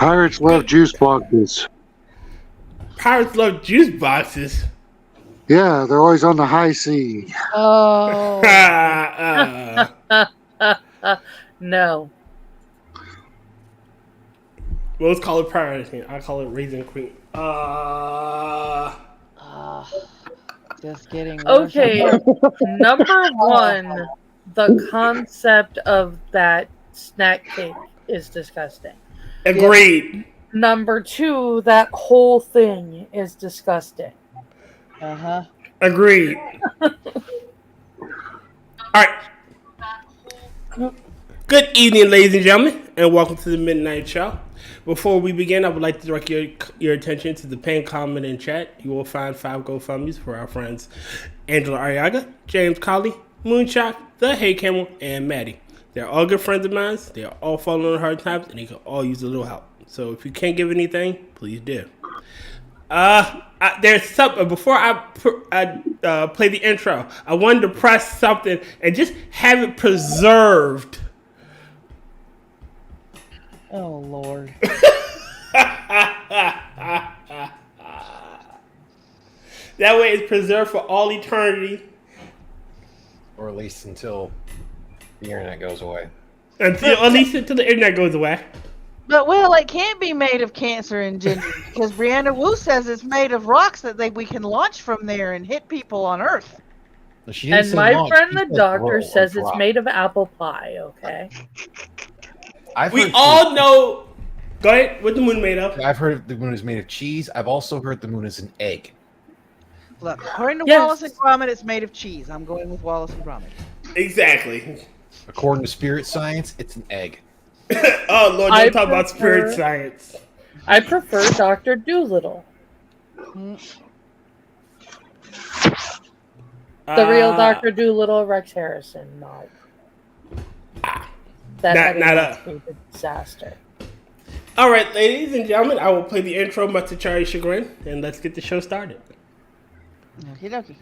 Pirates love juice boxes. Pirates love juice boxes. Yeah, they're always on the high sea. Oh. No. Well, let's call it pirates. I call it raisin cream. Just getting worse. Okay, number one, the concept of that snack cake is disgusting. Agreed. Number two, that whole thing is disgusting. Uh-huh. Agreed. All right. Good evening, ladies and gentlemen, and welcome to the Midnight Show. Before we begin, I would like to direct your attention to the pinned comment in chat. You will find 5 GoFundMes for our friends Angela Arreaga, James Colley, Moonshot, The Hey Camel, and Maddy. They're all good friends of mine. They are all falling on hard times, and they can all use a little help. So if you can't give anything, please do. There's something before I play the intro. I wanted to press something and just have it preserved. Oh, Lord. That way it's preserved for all eternity. Or at least until the internet goes away. At least until the internet goes away. But, well, it can't be made of cancer and ginger because Brianna Wu says it's made of rocks that we can launch from there and hit people on Earth. And my friend the doctor says it's made of apple pie, okay? We all know... Go ahead. What's the moon made of? I've heard the moon is made of cheese. I've also heard the moon is an egg. Look, according to Wallace and Gromit, it's made of cheese. I'm going with Wallace and Gromit. Exactly. According to spirit science, it's an egg. Oh, Lord, don't talk about spirit science. I prefer Dr. Doolittle. The real Dr. Doolittle, Rex Harrison, not. That not a disaster. All right, ladies and gentlemen, I will play the intro, much to Charlie's chagrin, and let's get the show started. Okie dokie.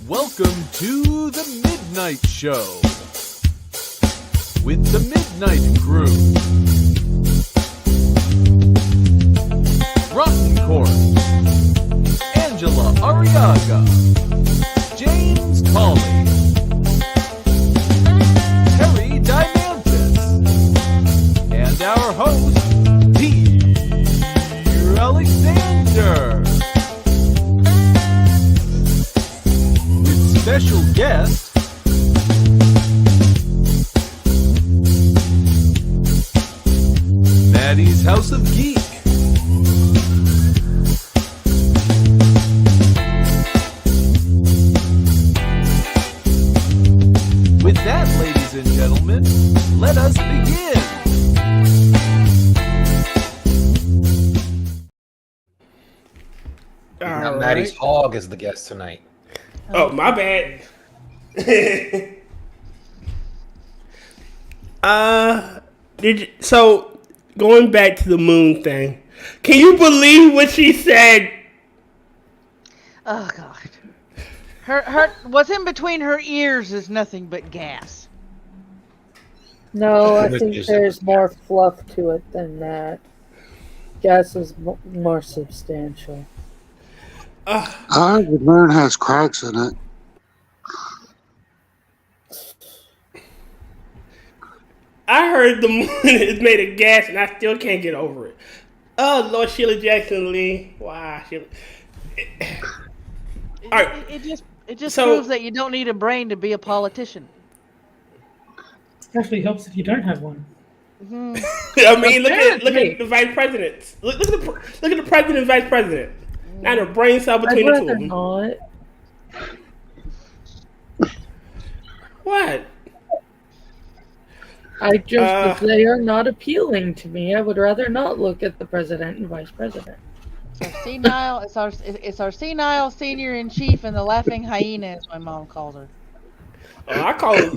Welcome to the Midnight Show with the Midnight Crew. Rotncorpse, Angela Arreaga, James Colley, Terry Diamantis, and our host, Peter Alexander. With special guest, Maddy's House of Geek. With that, ladies and gentlemen, let us begin. Now, Maddy's Hog is the guest tonight. Oh, my bad. So, going back to the moon thing, can you believe what she said? Oh, God. Her what's in between her ears is nothing but gas. No, I think there's more fluff to it than that. Gas is more substantial. The moon has cracks in it. I heard the moon is made of gas, and I still can't get over it. Oh, Lord, Sheila Jackson Lee. Wow, Sheila. It just proves that you don't need a brain to be a politician. Especially helps if you don't have one. Mm-hmm. I mean, look at the vice presidents. Look at the president and vice president. Not a brain cell between the two of them. Not. What? If they are not appealing to me, I would rather not look at the president and vice president. Senile, it's our senile senior in chief and the laughing hyena, as my mom calls her. I call it.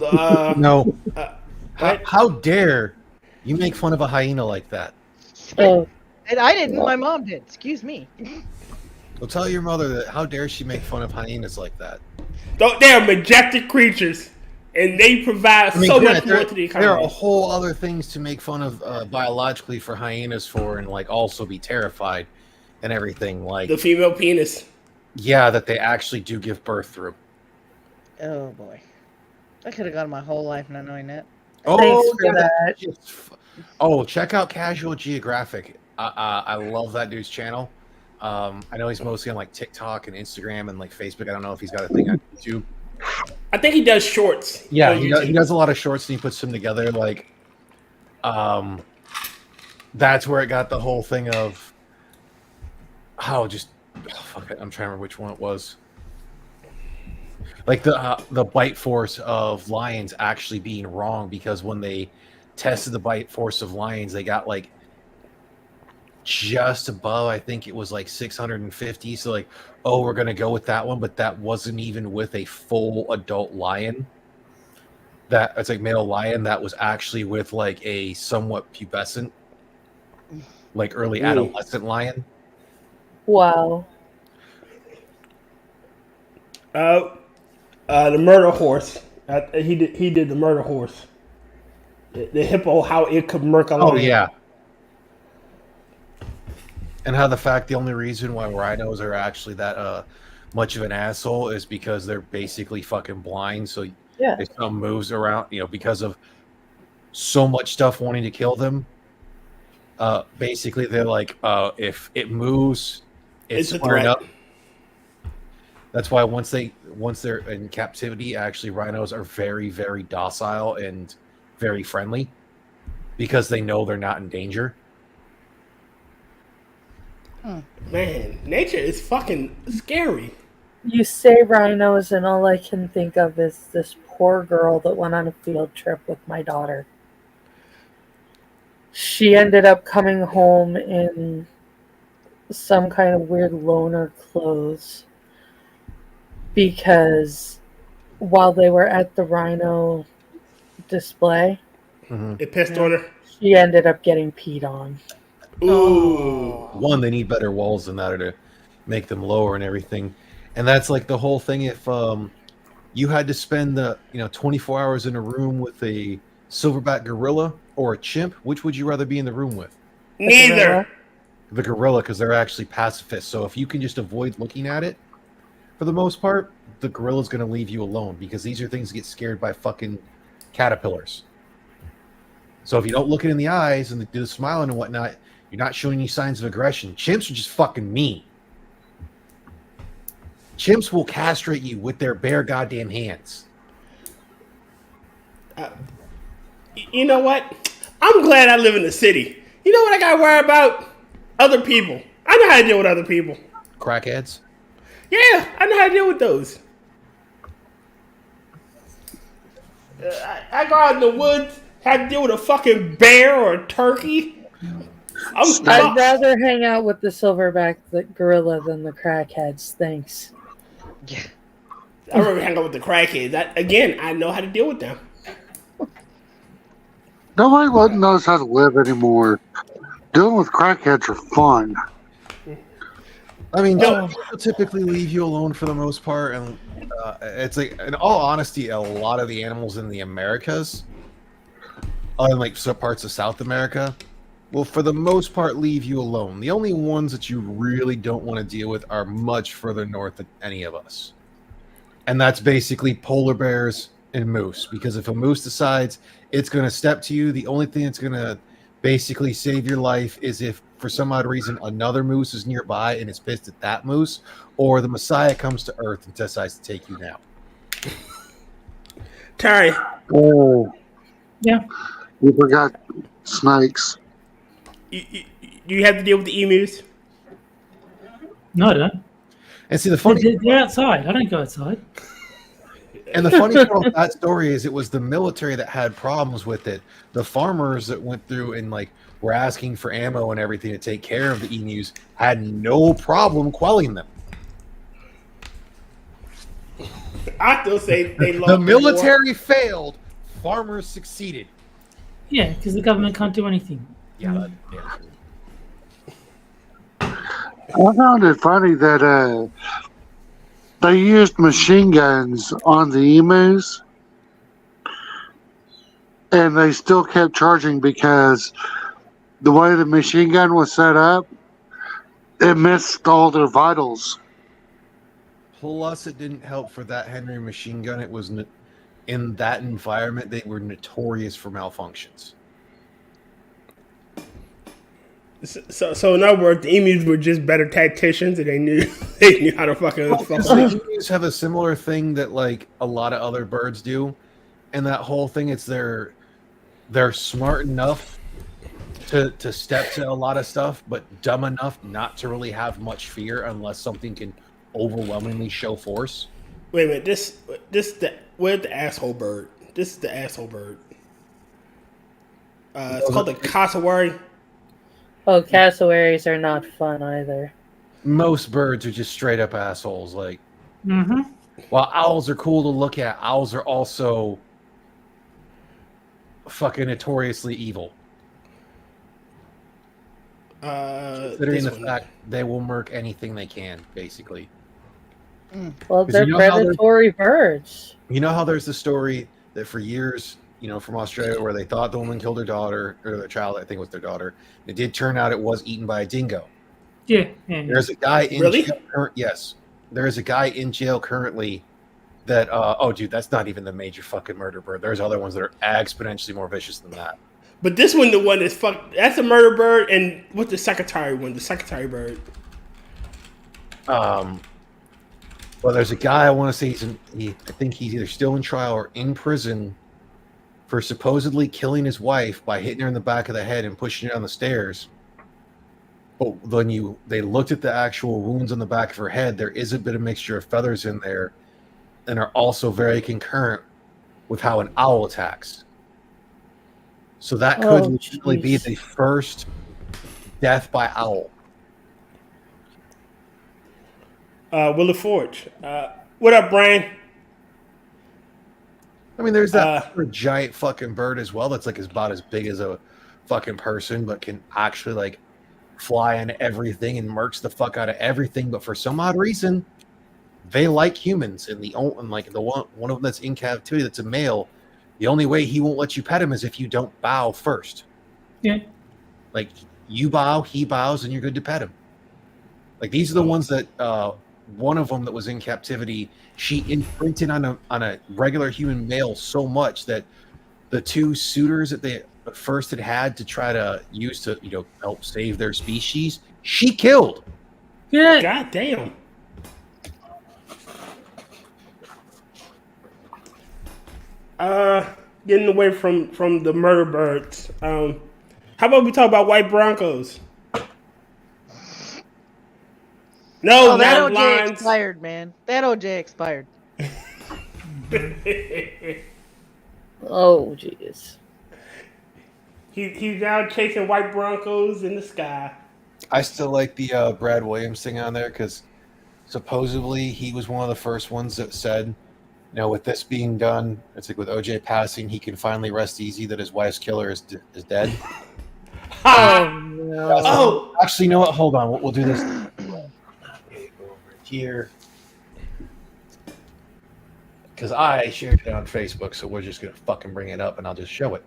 No. How dare you make fun of a hyena like that? And I didn't. My mom did. Excuse me. Well, tell your mother that. How dare she make fun of hyenas like that? They are majestic creatures, and they provide so much more to the economy. There are whole other things to make fun of biologically for hyenas for, and like also be terrified and everything. Like the female penis. Yeah, that they actually do give birth through. Oh boy, I could have gone my whole life not knowing that. Thanks for that. Oh, check out Casual Geographic. I love that dude's channel. I know he's mostly on like TikTok and Instagram and like Facebook. I don't know if he's got a thing on YouTube. I think he does shorts. Yeah, he does a lot of shorts and he puts them together. Like, that's where it got the whole thing of how fuck it, I'm trying to remember which one it was. Like the bite force of lions actually being wrong, because when they tested the bite force of lions, they got like just above, I think it was like 650. So like, oh, we're gonna go with that one, but that wasn't even with a full adult lion. It's like male lion that was actually with like a somewhat pubescent, like early adolescent lion. Wow. The murder horse. He did the murder horse. The hippo, how it could murk a lion. Oh yeah. And how the fact the only reason why rhinos are actually that much of an asshole is because they're basically fucking blind. So if something moves around, because of so much stuff wanting to kill them, basically they're like, if it moves, it's a threat. up. That's why once they're in captivity, actually rhinos are very, very docile and very friendly, because they know they're not in danger. Man, nature is fucking scary. You say rhinos, and all I can think of is this poor girl that went on a field trip with my daughter. She ended up coming home in some kind of weird loner clothes, because while they were at the rhino display, it pissed on her. She ended up getting peed on. Ooh. One, they need better walls than that to make them lower and everything. And that's like the whole thing. If you had to spend 24 hours in a room with a silverback gorilla or a chimp, which would you rather be in the room with? Neither. The gorilla, because they're actually pacifists. So if you can just avoid looking at it, for the most part, the gorilla's going to leave you alone, because these are things that get scared by fucking caterpillars. So if you don't look it in the eyes and do the smiling and whatnot, you're not showing any signs of aggression. Chimps are just fucking mean. Chimps will castrate you with their bare goddamn hands. You know what? I'm glad I live in the city. You know what I gotta worry about? Other people. I know how to deal with other people. Crackheads? Yeah, I know how to deal with those. I go out in the woods, have to deal with a fucking bear or a turkey. I'd rather hang out with the silverback gorilla than the crackheads. Thanks. Yeah. I'd rather hang out with the crackheads. I know how to deal with them. Nobody knows how to live anymore. Dealing with crackheads are fun. I mean, people typically leave you alone for the most part, and it's like, in all honesty, a lot of the animals in the Americas, in like some parts of South America, will for the most part leave you alone. The only ones that you really don't want to deal with are much further north than any of us, and that's basically polar bears and moose. Because if a moose decides it's going to step to you, the only thing that's going to basically save your life is if for some odd reason another moose is nearby and is pissed at that moose, or the Messiah comes to Earth and decides to take you now. Terry. Oh. Yeah. You forgot snakes. You have to deal with the emus? No, I don't. And see, the funny... They're outside. I don't go outside. And the funny part of that story is it was the military that had problems with it. The farmers that went through and like were asking for ammo and everything to take care of the emus had no problem quelling them. I still say they love the military failed, farmers succeeded. Yeah, because the government can't do anything. Yeah. I found it funny that they used machine guns on the emus, and they still kept charging because the way the machine gun was set up, it missed all their vitals. Plus, it didn't help for that Henry machine gun. It was in that environment, they were notorious for malfunctions. So in other words, the emus were just better tacticians, and they knew how to fucking. The emus have a similar thing that like a lot of other birds do, and that whole thing. It's they're smart enough to step to a lot of stuff, but dumb enough not to really have much fear unless something can overwhelmingly show force. Wait a minute, where's the asshole bird? This is the asshole bird. It's called the cassowary. Oh, cassowaries are not fun either. Most birds are just straight up assholes. Like, Mm-hmm. while owls are cool to look at, owls are also fucking notoriously evil. Considering the fact they will murk anything they can, basically. Well, 'Cause they're you know how predatory birds. You know how there's the story that for years, from Australia, where they thought the woman killed her daughter or their child. I think it was their daughter. It did turn out it was eaten by a dingo. Yeah. There's a guy in jail. Yes, there is a guy in jail currently. That oh, dude, that's not even the major fucking murder bird. There's other ones that are exponentially more vicious than that. But this one, the one that's fuck. That's a murder bird, and what's the secretary one? The secretary bird. Well, there's a guy I want to say I think he's either still in trial or in prison for supposedly killing his wife by hitting her in the back of the head and pushing her down the stairs. But when they looked at the actual wounds on the back of her head, there is a bit of mixture of feathers in there, and are also very concurrent with how an owl attacks. So that could literally be the first death by owl. Willie Forge. What up, Brian? I mean, there's that giant fucking bird as well that's like about as big as a fucking person, but can actually like fly on everything and murks the fuck out of everything. But for some odd reason, they like humans. And one of them that's in captivity, that's a male. The only way he won't let you pet him is if you don't bow first. Yeah. Like you bow, he bows, and you're good to pet him. Like these are the ones that one of them that was in captivity, she imprinted on a regular human male so much that the two suitors that they first had to try to use to help save their species, she killed. Yeah. God damn. Getting away from the murder birds. How about we talk about white Broncos? No, that not OJ lines. expired, man. That OJ expired. Oh, jeez. He's now chasing white Broncos in the sky. I still like the Brad Williams thing on there because supposedly he was one of the first ones that said, with this being done, it's like with OJ passing, he can finally rest easy that his wife's killer is dead. Oh, no. Oh, Actually, you know what? Hold on. We'll do this. Okay, go over here. Because I shared it on Facebook, so we're just going to fucking bring it up and I'll just show it.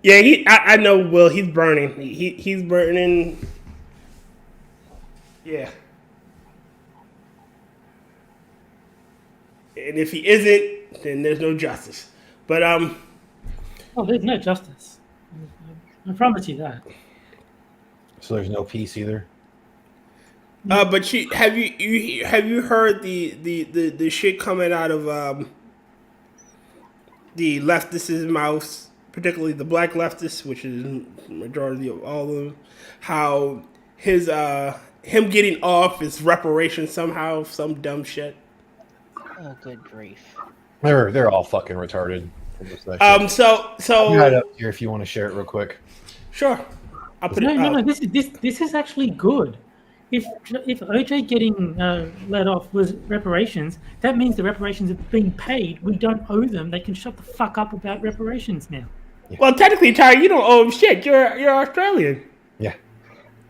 yeah. I know. Will, he's burning. He's burning. Yeah. And if he isn't, then there's no justice. But Oh, there's no justice. I promise you that. So there's no peace either. but have you heard the shit coming out of the leftists' mouths, particularly the black leftists, which is the majority of all of them, how his him getting off is reparations somehow, some dumb shit. Oh, good grief. They're all fucking retarded. So Right up here if you want to share it real quick. sure, I'll put it. No. This is actually good. If OJ getting let off was reparations, that means the reparations have been paid. We don't owe them. They can shut the fuck up about reparations now. Well, technically, Ty, you don't owe him shit. You're Australian. Yeah.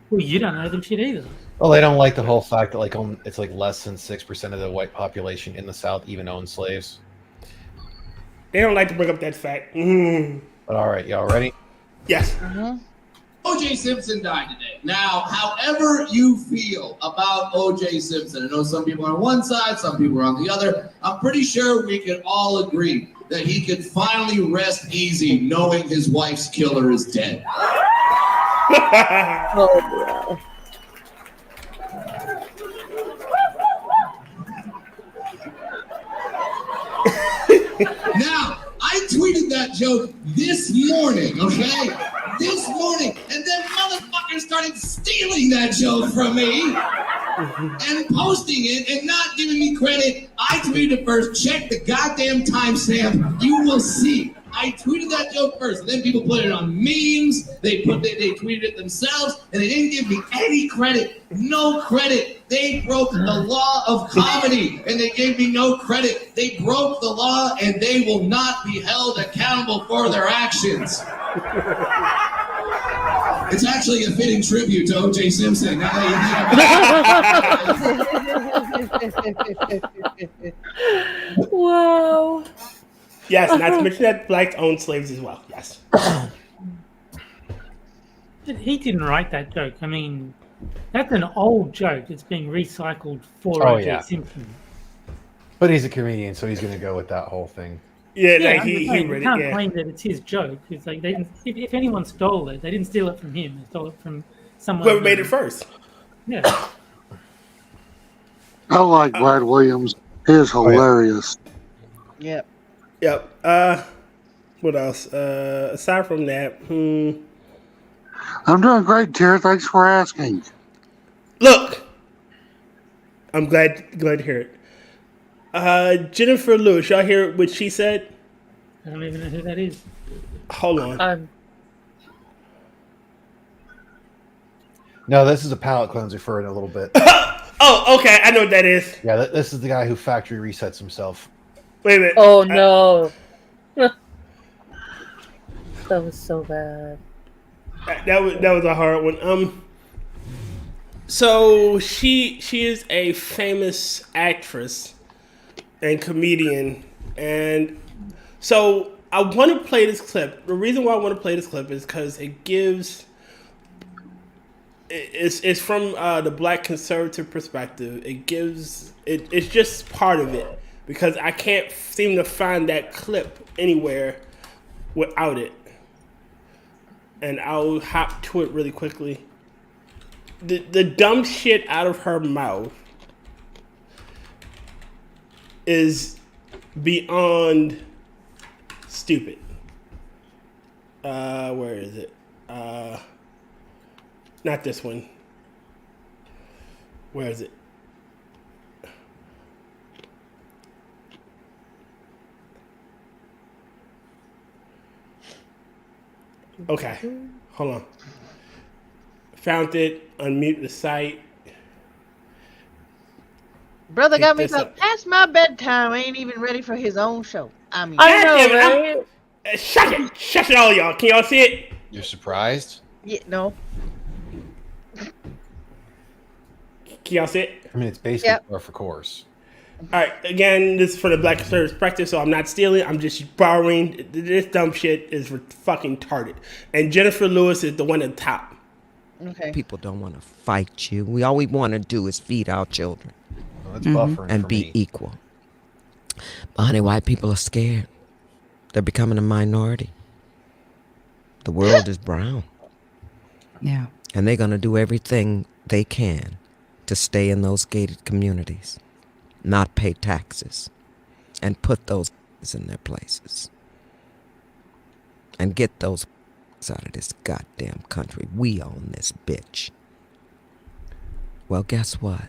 Well, you don't owe them shit either. Well, they don't like the whole fact that it's like less than 6% of the white population in the South even owns slaves. They don't like to bring up that fact. Mm. But all right, y'all ready? Yes. O.J. Simpson died today. Now, however you feel about O.J. Simpson, I know some people are on one side, some people are on the other. I'm pretty sure we can all agree that he can finally rest easy knowing his wife's killer is dead. Oh, Now, I tweeted that joke this morning, okay? This morning. And then motherfuckers started stealing that joke from me and posting it and not giving me credit. I tweeted it first. Check the goddamn timestamp. You will see. I tweeted that joke first, and then people put it on memes. They tweeted it themselves, and they didn't give me any credit. No credit. They broke the law of comedy, and they gave me no credit. They broke the law, and they will not be held accountable for their actions. It's actually a fitting tribute to O.J. Simpson. Now that you think about it. wow. Yes, not to mention that blacks own slaves as well. Yes. He didn't write that joke. I mean, that's an old joke. It's being recycled for Oh, O.J. yeah. Simpson. But he's a comedian, so he's going to go with that whole thing. Yeah, Yeah, like I'm he just saying, read you can't it. Yeah. claim that it's his joke. It's like they didn't, if anyone stole it, they didn't steal it from him. They stole it from someone. Whoever made it first. Yeah. I like Brad Williams. He is hilarious. Yep. Yep. What else? Aside from that, I'm doing great, Tara. Thanks for asking. look. I'm glad to hear it. Jennifer Lewis, y'all hear what she said? I don't even know who that is. Hold on. No, this is a palate cleanser for in a little bit. Oh, okay. I know what that is. Yeah, this is the guy who factory resets himself. Wait a minute. Oh no. That was so bad. That was a hard one. So she is a famous actress and comedian, and so I want to play this clip. The reason why I want to play this clip is because it's from the black conservative perspective. It's just part of it because I can't seem to find that clip anywhere without it. And I'll hop to it really quickly. The dumb shit out of her mouth is beyond stupid. Where is it? Not this one. Where is it? Okay, hold on. Found it. Unmute the site. Brother got me this up. past my bedtime. I ain't even ready for his own show. I mean, I know, God damn it, right? Shut it, all y'all. Can y'all see it? You're surprised? yeah, no. Can y'all see it? I mean, it's basically Yep. par for course. All right. Again, this is for the black conservative perspective, so I'm not stealing. I'm just borrowing. This dumb shit is fucking retarded. And Jennifer Lewis is the one at the top. Okay. People don't want to fight you. All we want to do is feed our children Well, it's buffering and for be me. equal. But honey, white people are scared. They're becoming a minority. The world is brown. Yeah. And they're going to do everything they can to stay in those gated communities, not pay taxes, and put those in their places. And get those out of this goddamn country. We own this bitch. Well, guess what?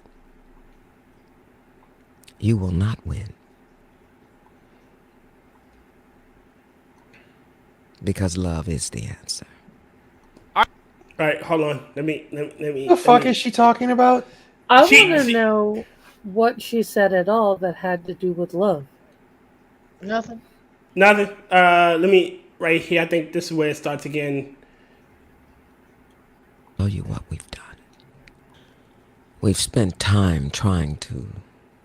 You will not win. Because love is the answer. All right, hold on. Let me. What the fuck is she talking about? I want to know what she said at all that had to do with love. Nothing. Nothing. Let me right here. I think this is where it starts again. Tell you what we've done. We've spent time trying to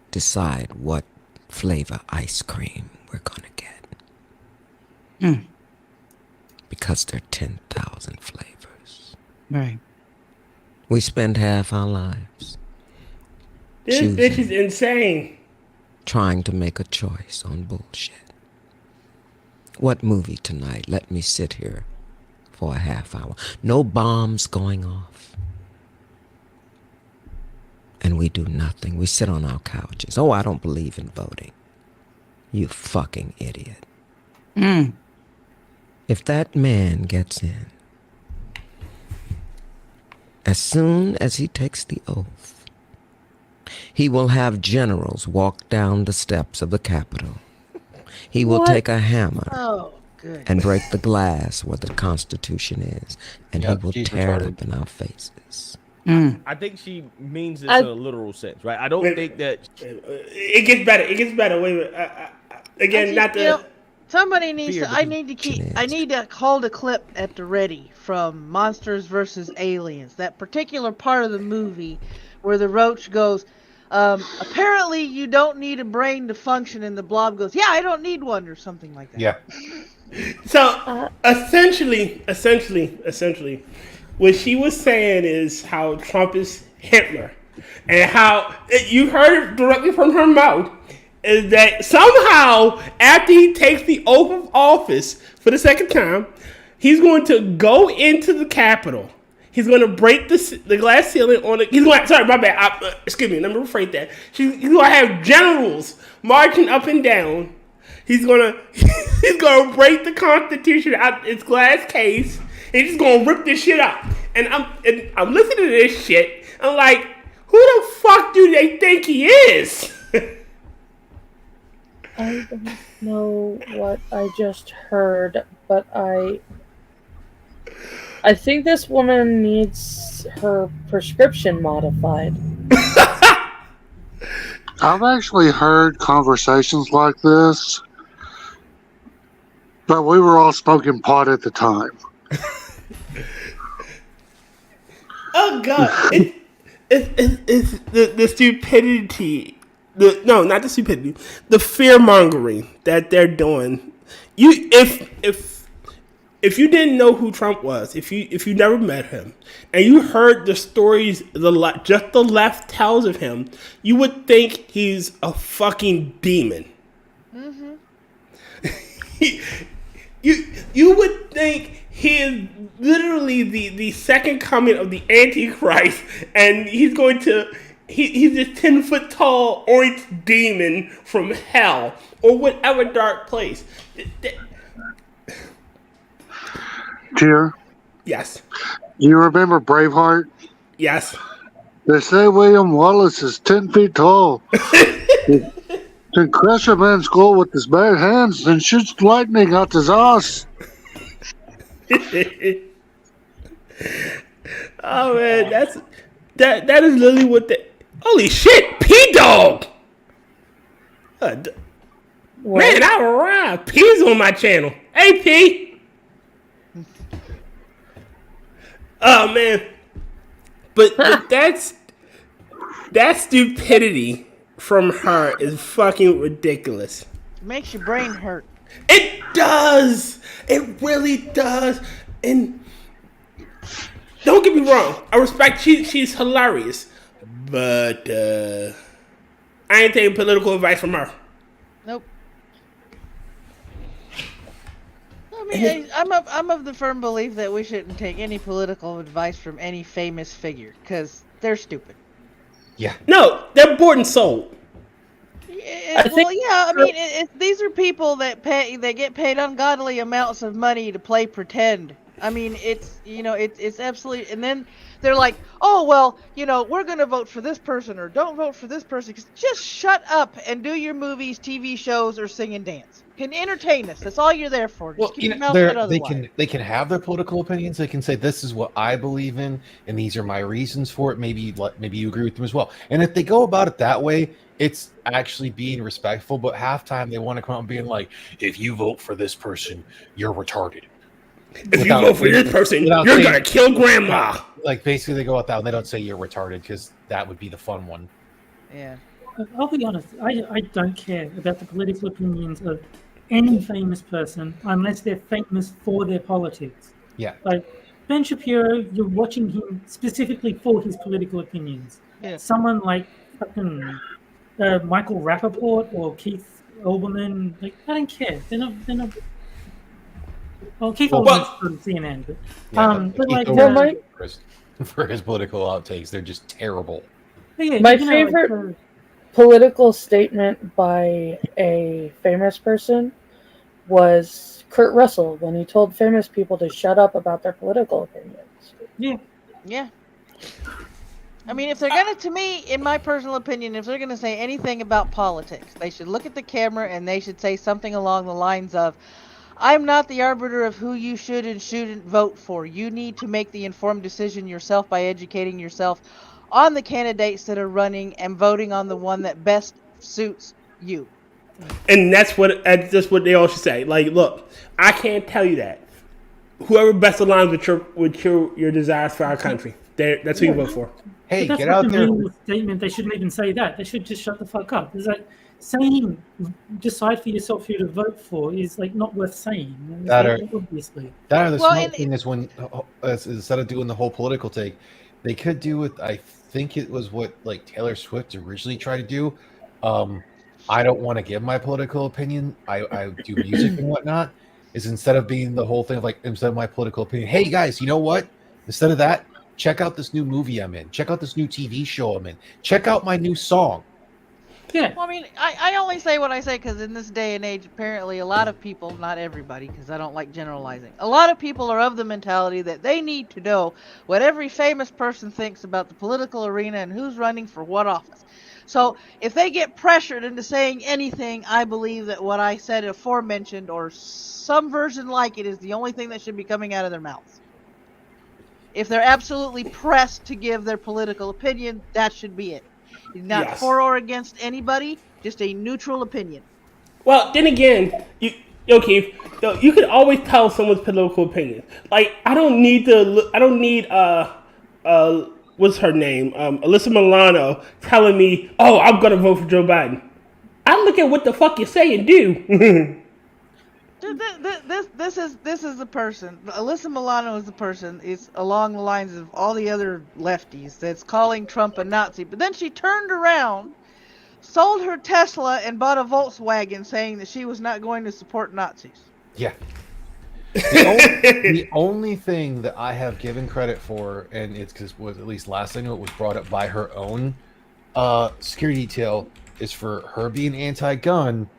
decide what flavor ice cream we're gonna get. Because there are 10,000 flavors. Right. We spend half our lives This bitch is insane. trying to make a choice on bullshit. What movie tonight? Let me sit here for a half hour. No bombs going off. And we do nothing. We sit on our couches. Oh, I don't believe in voting. You fucking idiot. If that man gets in, as soon as he takes the oath, he will have generals walk down the steps of the Capitol. He will take a hammer and break the glass where the Constitution is, and he will tear it up in our faces. I think she means this in a literal sense, right? I don't think that it gets better. It gets better. Wait a minute. Again, not the. Somebody needs to. I need to hold a clip at the ready from Monsters vs. Aliens. That particular part of the movie where the roach goes, apparently you don't need a brain to function, and the blob goes, yeah, I don't need one, or something like that. Yeah. So essentially, what she was saying is how Trump is Hitler, and how you heard it directly from her mouth. Is that somehow after he takes the oath of office for the second time, he's going to go into the Capitol. He's going to break the glass ceiling on it. Sorry, my bad. Excuse me. Let me rephrase that. He's going to have generals marching up and down. He's going to break the Constitution out its glass case. And he's going to rip this shit up. And I'm listening to this shit. I'm like, who the fuck do they think he is? I don't know what I just heard, but I think this woman needs her prescription modified. I've actually heard conversations like this, but we were all smoking pot at the time. Oh God! It's the stupidity. No, not the stupidity. The fear mongering that they're doing. If you didn't know who Trump was, if you never met him, and you heard the stories just the left tells of him, you would think he's a fucking demon. Mm-hmm. You would think he is literally the second coming of the Antichrist, and he's going to. He's this 10-foot tall orange demon from hell or whatever dark place. Dear? Yes. You remember Braveheart? Yes. They say William Wallace is 10 feet tall. Can crush a man's skull with his bare hands and shoots lightning out his ass. Oh man, that is literally what the holy shit, P-Dog! Man, I arrived. P's on my channel. Hey, P! Oh, man. But that stupidity from her is fucking ridiculous. It makes your brain hurt. It does! It really does. And don't get me wrong. I respect she's hilarious. But I ain't taking political advice from her. Nope. I mean, I'm of the firm belief that we shouldn't take any political advice from any famous figure because they're stupid. Yeah. No, they're bought and sold. I mean, these are people that get paid ungodly amounts of money to play pretend. I mean, it's absolutely, and then they're like, oh, well, we're going to vote for this person or don't vote for this person. Just shut up and do your movies, TV shows, or sing and dance. Can entertain us. That's all you're there for. Just keep your mouth shut otherwise. They can have their political opinions. They can say, this is what I believe in, and these are my reasons for it. Maybe you agree with them as well. And if they go about it that way, it's actually being respectful. But halftime, they want to come out and being like, if you vote for this person, you're retarded. If you vote for this person, you're going to kill grandma. Like, basically, they go out there and they don't say you're retarded because that would be the fun one. Yeah. I'll be honest. I don't care about the political opinions of any famous person unless they're famous for their politics. Yeah. Like Ben Shapiro, you're watching him specifically for his political opinions. Yeah. Someone like fucking Michael Rappaport or Keith Olbermann, like I don't care. They're not. Well, Keith Olbermann's from CNN, but like for his political outtakes, they're just terrible. Yeah, My favorite political statement by a famous person was Kurt Russell when he told famous people to shut up about their political opinions. Yeah. I mean, if they're gonna, to me, in my personal opinion, if they're gonna say anything about politics, they should look at the camera and they should say something along the lines of, I'm not the arbiter of who you should and shouldn't vote for. You need to make the informed decision yourself by educating yourself on the candidates that are running and voting on the one that best suits you. And that's what they all should say. Like, look, I can't tell you that. Whoever best aligns with your desires for our country, that's who you vote for. Hey, get out there! Statement. They shouldn't even say that. They should just shut the fuck up. It's like saying, decide for yourself who to vote for is like not worth saying. Obviously. That or the smart thing is when instead of doing the whole political take, they could do it. I think it was what like Taylor Swift originally tried to do. I don't want to give my political opinion. I do music and whatnot. Is instead of being the whole thing of like instead of my political opinion, hey guys, you know what? Instead of that, check out this new movie I'm in. Check out this new TV show I'm in. Check out my new song. Yeah. Well, I mean, I only say what I say because in this day and age, apparently a lot of people, not everybody, because I don't like generalizing, a lot of people are of the mentality that they need to know what every famous person thinks about the political arena and who's running for what office. So if they get pressured into saying anything, I believe that what I said aforementioned or some version like it is the only thing that should be coming out of their mouths. If they're absolutely pressed to give their political opinion, that should be it. Not for or against anybody, just a neutral opinion. Well, then again, Keith, you can always tell someone's political opinion. Like, I don't need what's her name? Alyssa Milano telling me, oh, I'm going to vote for Joe Biden. I look at what the fuck you say and do. This is the person. Alyssa Milano is the person. It's along the lines of all the other lefties that's calling Trump a Nazi. But then she turned around, sold her Tesla, and bought a Volkswagen, saying that she was not going to support Nazis. Yeah. The only thing that I have given credit for, and it's because at least last I knew it was brought up by her own security detail, is for her being anti-gun.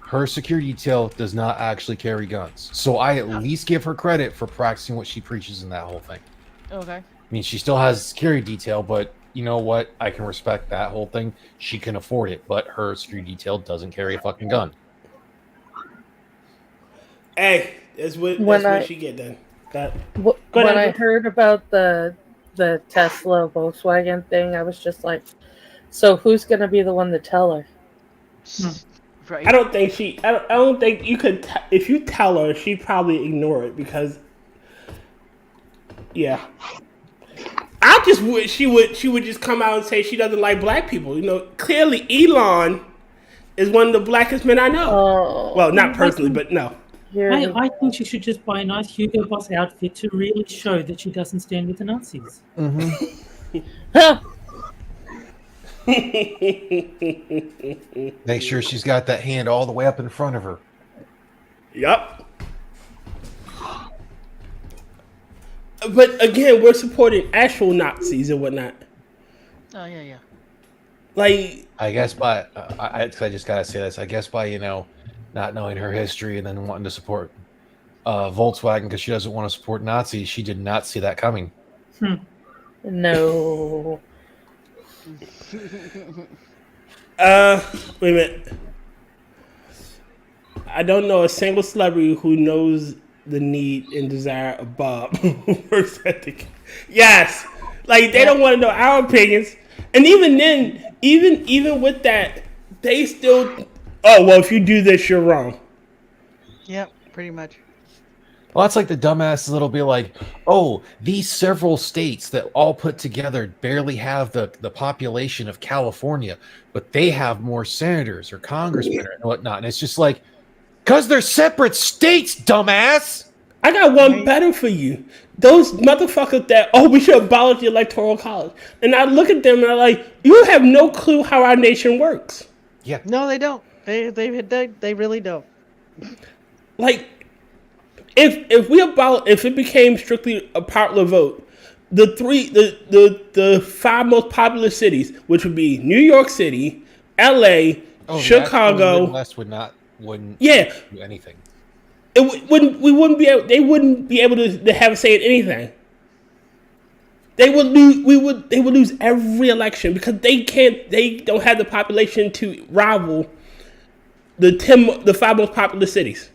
Her security detail does not actually carry guns. So I at least give her credit for practicing what she preaches in that whole thing. Okay. I mean, she still has security detail, but you know what? I can respect that whole thing. She can afford it, but her security detail doesn't carry a fucking gun. Hey, that's what she get then. When I heard about the Tesla Volkswagen thing, I was just like, so who's going to be the one to tell her? Right. I don't think you could. If you tell her, she'd probably ignore it because, yeah. I just wish she would just come out and say she doesn't like black people. You know, clearly Elon is one of the blackest men I know. Well, not personally, but no. I think she should just buy a nice Hugo Boss outfit to really show that she doesn't stand with the Nazis. Mm-hmm. Make sure she's got that hand all the way up in front of her. Yep. But again, we're supporting actual Nazis and whatnot. Oh yeah. Like, I guess by I just gotta say this. I guess by not knowing her history and then wanting to support Volkswagen because she doesn't want to support Nazis, she did not see that coming. No. Wait a minute. I don't know a single celebrity who knows the need and desire of Bob who works at the. Yes, like they don't want to know our opinions, and even then, even with that, they still. Oh well, if you do this, you're wrong. Yep, pretty much. Well, that's like the dumbasses that'll be like, oh, these several states that all put together barely have the population of California, but they have more senators or congressmen and whatnot. And it's just like, Because they're separate states, dumbass. I got one better for you. Those motherfuckers that, we should abolish the electoral college. And I look at them and I'm like, you have no clue how our nation works. Yeah. No, they don't. They really don't. Like, if it became strictly a popular vote, the 5 most populous cities, which would be New York City, LA, Chicago, the Midwest wouldn't do anything. They wouldn't be able to have a say in anything. They would lose every election because they don't have the population to rival the 5 most populous cities.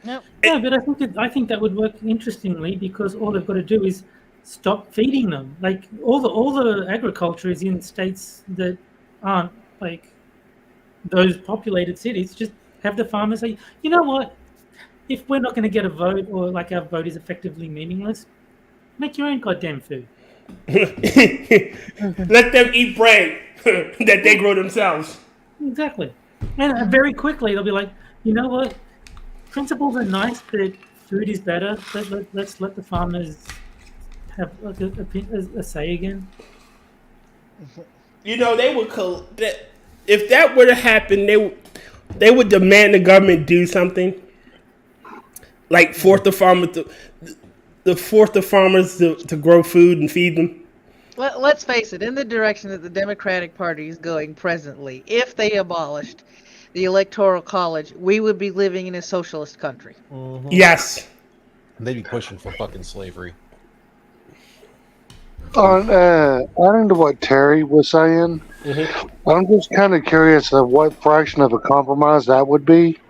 Nope. Yeah, but I think that would work interestingly because all they've got to do is stop feeding them. Like all the agriculture is in states that aren't like those populated cities. Just have the farmers say, you know what? If we're not going to get a vote or like our vote is effectively meaningless, make your own goddamn food. Let them eat bread that they grow themselves. Exactly. And very quickly they'll be like, you know what? Principles are nice, but food is better. Let's let the farmers have like a say again. You know, they would if that were to happen, they would demand the government do something, like force the farmers to grow food and feed them. Let's face it, in the direction that the Democratic Party is going presently, if they abolished the Electoral College, we would be living in a socialist country. Mm-hmm. Yes. And they'd be pushing for fucking slavery. Adding to what Terry was saying, I'm just kind of curious of what fraction of a compromise that would be.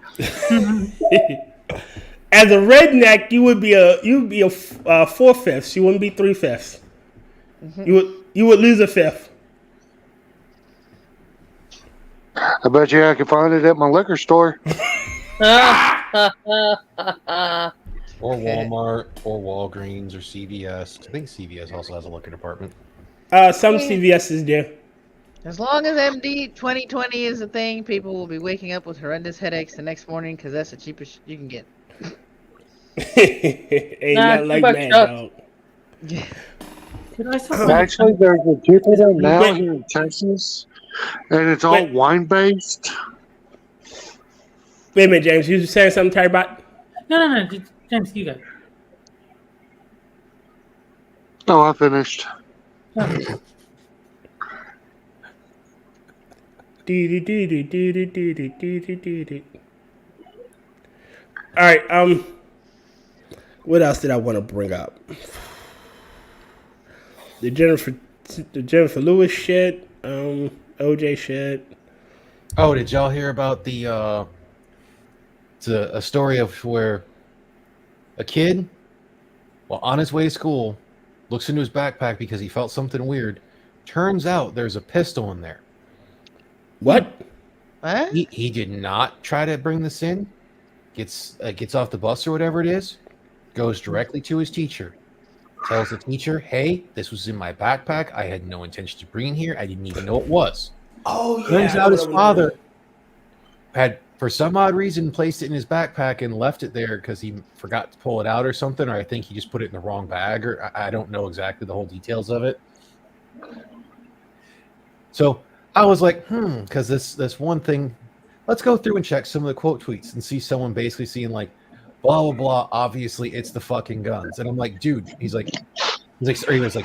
As a redneck, you would be a 4/5. You wouldn't be 3/5. You would lose a 5th. I bet you I could find it at my liquor store. Or Walmart, or Walgreens, or CVS. I think CVS also has a liquor department. Some CVS's do. As long as MD 2020 is a thing, people will be waking up with horrendous headaches the next morning because that's the cheapest you can get. Ain't nothing like that, dog. Actually, there's a Kyivedam now here in Texas, and it's all wine-based. Wait a minute, James. You saying something, Terry? About? No. James, you go. Oh, I finished. All right. What else did I want to bring up? The Jennifer Lewis shit. OJ shit. Oh, did y'all hear about a story of where a kid, while on his way to school, looks into his backpack because he felt something weird. Turns out there's a pistol in there. What? He did not try to bring this in. Gets off the bus or whatever it is. Goes directly to his teacher. Tells the teacher, "Hey, this was in my backpack. I had no intention to bring it here. I didn't even know it was." Oh yeah. Turns out his father had, for some odd reason, placed it in his backpack and left it there because he forgot to pull it out or something, or I think he just put it in the wrong bag, or I don't know exactly the whole details of it. So I was like, because this one thing, let's go through and check some of the quote tweets and see someone basically seeing like, blah, blah, blah, obviously it's the fucking guns. And I'm like, dude, he was like,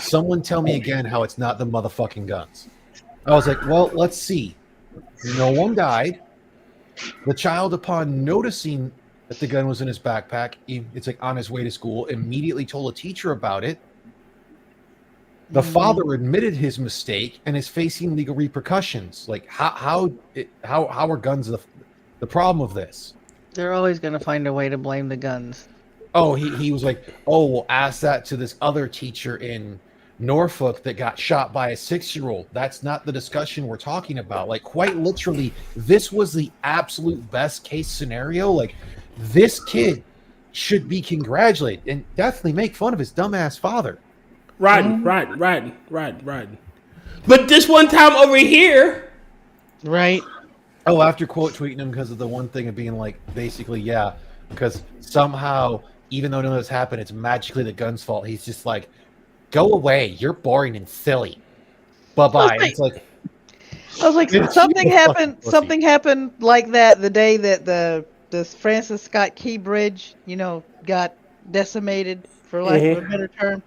someone tell me again how it's not the motherfucking guns. I was like, well, let's see. No one died. The child, upon noticing that the gun was in his backpack, it's like on his way to school, immediately told a teacher about it. The father admitted his mistake and is facing legal repercussions. Like, how are guns the problem of this? They're always going to find a way to blame the guns. Oh, he was like, oh, well, ask that to this other teacher in Norfolk that got shot by a 6-year-old. That's not the discussion we're talking about. Like, quite literally, this was the absolute best case scenario. Like, this kid should be congratulated and definitely make fun of his dumbass father. Right. But this one time over here, right? Oh, after quote tweeting him because of the one thing of being like, basically, yeah, because somehow, even though none of this happened, it's magically the gun's fault. He's just like, go away. You're boring and silly. Bye-bye. It's like, I was like, something happened. Something happened like that the day that the Francis Scott Key Bridge, got decimated, for lack of a better term.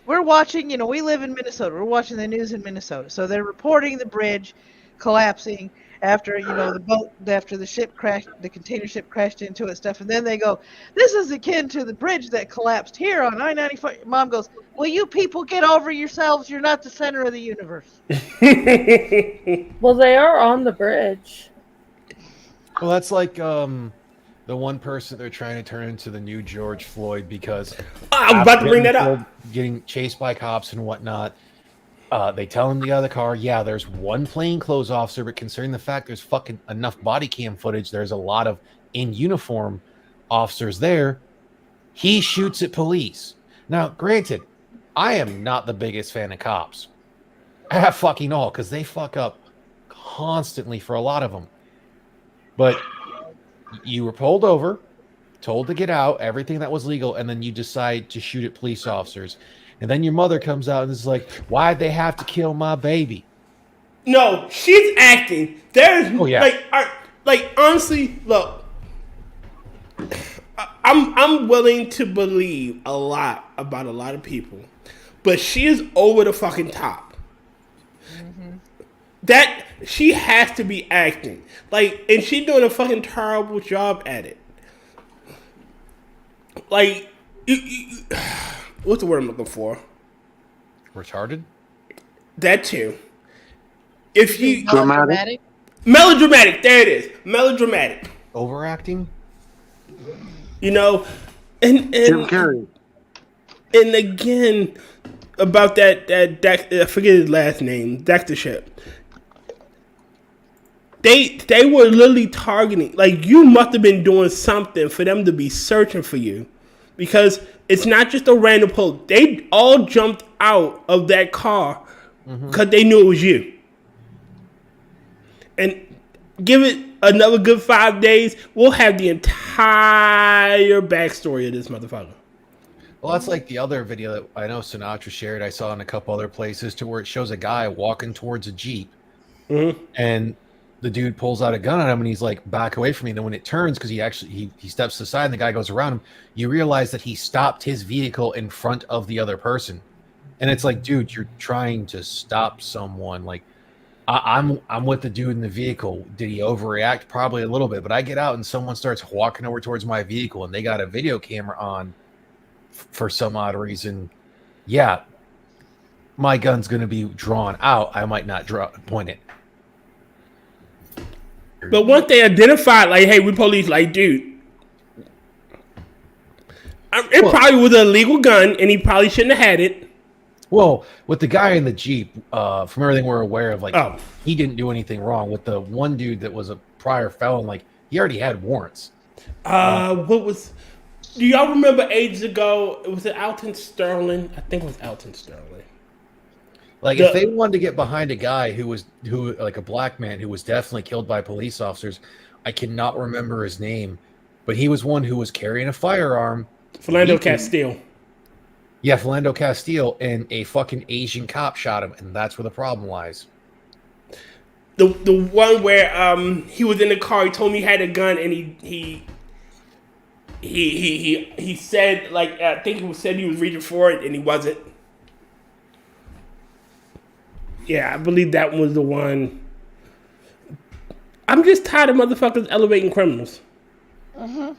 We're watching. We live in Minnesota. We're watching the news in Minnesota, so they're reporting the bridge collapsing after the ship crashed, the container ship crashed into it, stuff, and then they go, "This is akin to the bridge that collapsed here on I-95." Mom goes, "Will you people get over yourselves? You're not the center of the universe." Well, they are on the bridge. Well, that's like the one person they're trying to turn into the new George Floyd because I'm about to bring that up. Getting chased by cops and whatnot. They tell him to get out of the car. Yeah, there's one plainclothes officer, but considering the fact there's fucking enough body cam footage, there's a lot of in uniform officers there. He shoots at police. Now, granted, I am not the biggest fan of cops. At fucking all, because they fuck up constantly for a lot of them. But you were pulled over, told to get out, everything that was legal, and then you decide to shoot at police officers. And then your mother comes out and is like, why'd they have to kill my baby? No, she's acting. There's honestly, look, I'm willing to believe a lot about a lot of people, but she is over the fucking top. That she has to be acting and she's doing a fucking terrible job at it. What's the word I'm looking for? Retarded? That too. If you melodramatic. Melodramatic, there it is. Melodramatic. Overacting? And Jim Carrey. And again, about that I forget his last name, Dictatorship. They were literally targeting, you must have been doing something for them to be searching for you. Because it's not just a random post. They all jumped out of that car because they knew it was you. And give it another good 5 days, we'll have the entire backstory of this motherfucker. Well, that's like the other video that I know Sinatra shared. I saw in a couple other places to where it shows a guy walking towards a Jeep. And the dude pulls out a gun on him and he's like, back away from me. And then when it turns, because he steps aside and the guy goes around him, you realize that he stopped his vehicle in front of the other person. And it's like, dude, you're trying to stop someone. Like, I'm with the dude in the vehicle. Did he overreact? Probably a little bit. But I get out and someone starts walking over towards my vehicle and they got a video camera on for some odd reason. Yeah, my gun's going to be drawn out. I might not point it. But once they identified, hey, we police, dude, it probably was an illegal gun, and he probably shouldn't have had it. Well, with the guy in the Jeep, from everything we're aware of, he didn't do anything wrong. With the one dude that was a prior felon, he already had warrants. Do y'all remember ages ago, was it Alton Sterling? I think it was Alton Sterling. If they wanted to get behind a guy who a black man who was definitely killed by police officers, I cannot remember his name, but he was one who was carrying a firearm. Philando Castile. Yeah, Philando Castile, and a fucking Asian cop shot him, and that's where the problem lies. The one where he was in the car, he told me he had a gun, and he said, I think he said he was reaching for it, and he wasn't. Yeah, I believe that was the one. I'm just tired of motherfuckers elevating criminals. Well,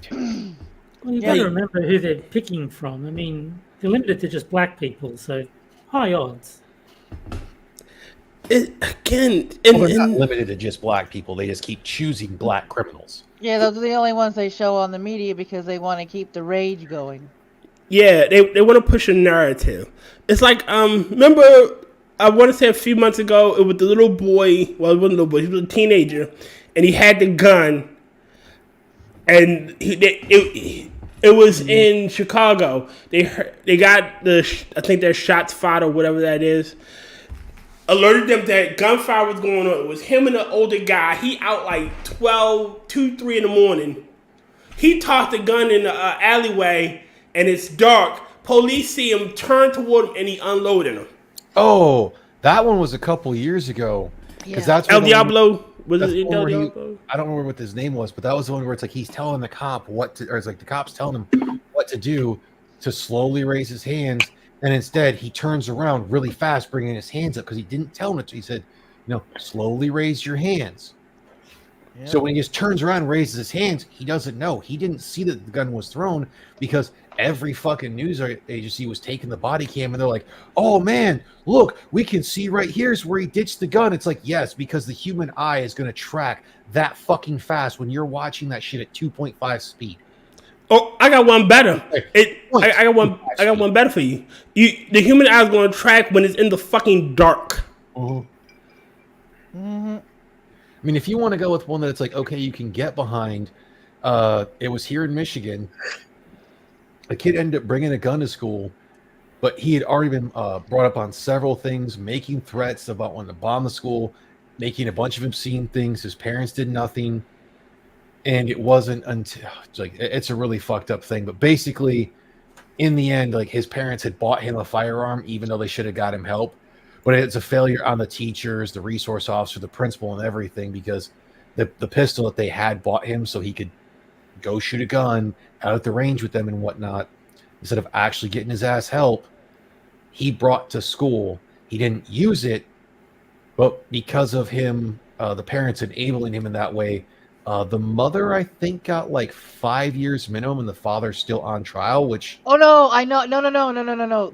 you gotta remember who they're picking from. I mean, they're limited to just black people, so high odds. They're not limited to just black people. They just keep choosing black criminals. Yeah, those are the only ones they show on the media because they want to keep the rage going. Yeah, they want to push a narrative. It's remember, I want to say a few months ago, it was the little boy, well, it wasn't a little boy, he was a teenager, and he had the gun, and it was in Chicago. They got I think their shots fired or whatever that is, alerted them that gunfire was going on. It was him and the older guy. He out like 2, 3 in the morning. He tossed the gun in the alleyway, and it's dark. Police see him, turn toward him, and he unloaded him. Oh, that one was a couple years ago. Because that's El Diablo. Was it El Diablo? I don't remember what his name was, but that was the one where it's like he's telling the cop what to, or it's like the cop's telling him what to do to slowly raise his hands, and instead he turns around really fast, bringing his hands up because he didn't tell him to. He said, slowly raise your hands. Yeah. So when he just turns around and raises his hands, he doesn't know. He didn't see that the gun was thrown because every fucking news agency was taking the body cam and they're like, oh man, look, we can see right here's where he ditched the gun. It's like, yes, because the human eye is going to track that fucking fast when you're watching that shit at 2.5 speed. Oh, I got one better. I got one better for you. The human eye is going to track when it's in the fucking dark. Mm-hmm. Mm-hmm. I mean, if you want to go with one that it's like, okay, you can get behind, it was here in Michigan. A kid ended up bringing a gun to school, but he had already been brought up on several things, making threats about wanting to bomb the school, making a bunch of obscene things. His parents did nothing. And it wasn't until, it's a really fucked up thing. But basically, in the end, like his parents had bought him a firearm, even though they should have got him help. But it's a failure on the teachers, the resource officer, the principal, and everything, because the pistol that they had bought him so he could go shoot a gun out at the range with them and whatnot, instead of actually getting his ass help, he brought to school. He didn't use it, but because of him, the parents enabling him in that way, the mother, I think, got like 5 years minimum, and the father's still on trial, which... Oh, no, I know. No.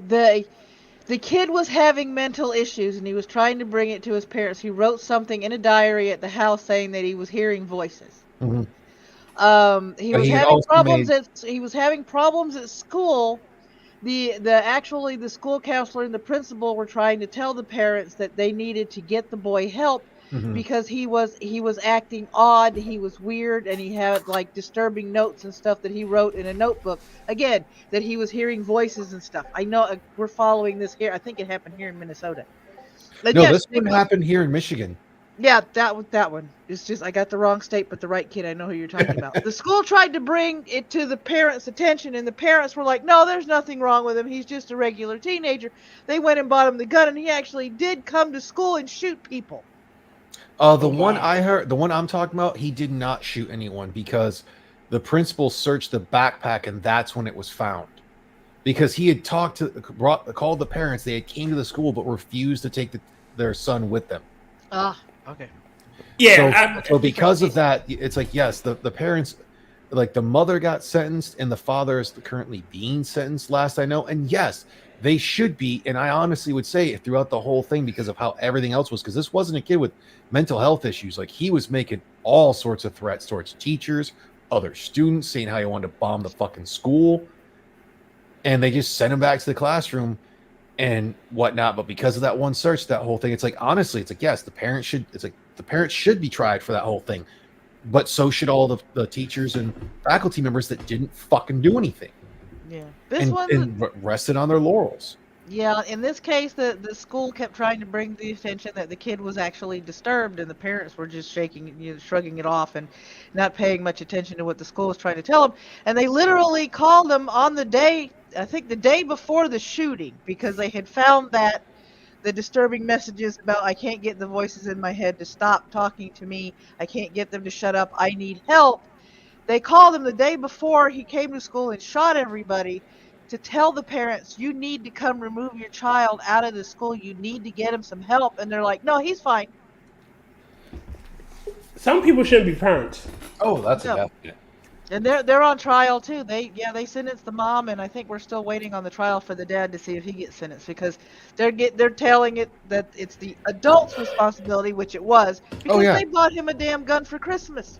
The kid was having mental issues, and he was trying to bring it to his parents. He wrote something in a diary at the house saying that he was hearing voices. Mm-hmm. He was having problems at school. The school counselor and the principal were trying to tell the parents that they needed to get the boy help because he was acting odd, he was weird, and he had like disturbing notes and stuff that he wrote in a notebook. Again, that he was hearing voices and stuff. I know we're following this here. I think it happened here in Minnesota. But no, this one happened here in Michigan. Yeah, that one. It's just I got the wrong state, but the right kid. I know who you're talking about. The school tried to bring it to the parents' attention, and the parents were like, no, there's nothing wrong with him. He's just a regular teenager. They went and bought him the gun, and he actually did come to school and shoot people. The one I'm talking about, he did not shoot anyone because the principal searched the backpack, and that's when it was found. Because he had called the parents. They had came to the school, but refused to take their son with them. Okay. Yeah. So because of that, it's like, yes, the parents, like the mother got sentenced and the father is currently being sentenced, last I know. And yes, they should be. And I honestly would say throughout the whole thing, because of how everything else was, because this wasn't a kid with mental health issues. Like he was making all sorts of threats towards teachers, other students, saying how he wanted to bomb the fucking school. And they just sent him back to the classroom and whatnot. But because of that one search, that whole thing, it's like, honestly, it's like, yes, the parents should be tried for that whole thing, but so should all the teachers and faculty members that didn't fucking do anything. Yeah, and rested on their laurels. Yeah, in this case, the school kept trying to bring the attention that the kid was actually disturbed, and the parents were just shrugging it off and not paying much attention to what the school was trying to tell them. And they literally called them on the day, I think the day before the shooting, because they had found that the disturbing messages about I can't get the voices in my head to stop talking to me, I can't get them to shut up, I need help. They called him the day before he came to school and shot everybody to tell the parents, you need to come remove your child out of the school, you need to get him some help. And they're like, no, he's fine. Some people shouldn't be parents. Oh, that's a definite. And they're on trial too. They sentenced the mom, and I think we're still waiting on the trial for the dad to see if he gets sentenced, because they're telling it that it's the adult's responsibility, which it was, because they bought him a damn gun for Christmas.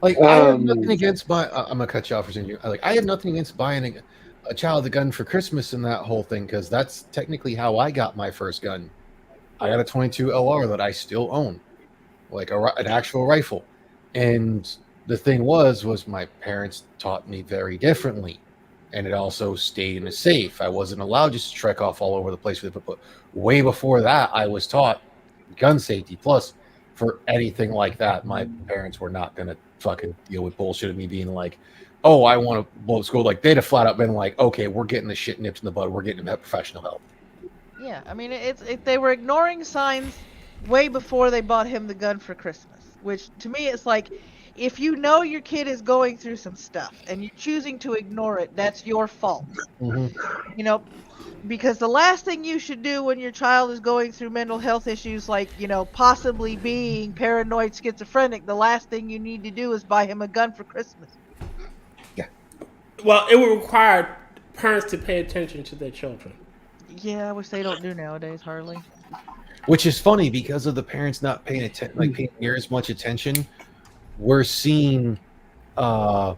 Like I have nothing against I'm gonna cut you off for saying you. Like I have nothing against buying a child a gun for Christmas and that whole thing, because that's technically how I got my first gun. I got a 22 LR that I still own, like an actual rifle. And the thing was my parents taught me very differently. and it also stayed in a safe. I wasn't allowed just to trek off all over the place with it. But way before that, I was taught gun safety. Plus, for anything like that, my parents were not going to fucking deal with bullshit of me being like, oh, I want to blow school. Like, they'd have flat out been like, okay, we're getting the shit nipped in the bud. We're getting professional help. Yeah, I mean, they were ignoring signs way before they bought him the gun for Christmas. Which, to me, it's like, if you know your kid is going through some stuff and you're choosing to ignore it, that's your fault. Mm-hmm. You know, because the last thing you should do when your child is going through mental health issues like, you know, possibly being paranoid schizophrenic, the last thing you need to do is buy him a gun for Christmas. Yeah. Well, it would require parents to pay attention to their children. Yeah, which they don't do nowadays, hardly. Which is funny because of the parents not paying paying near as much attention. We're seeing the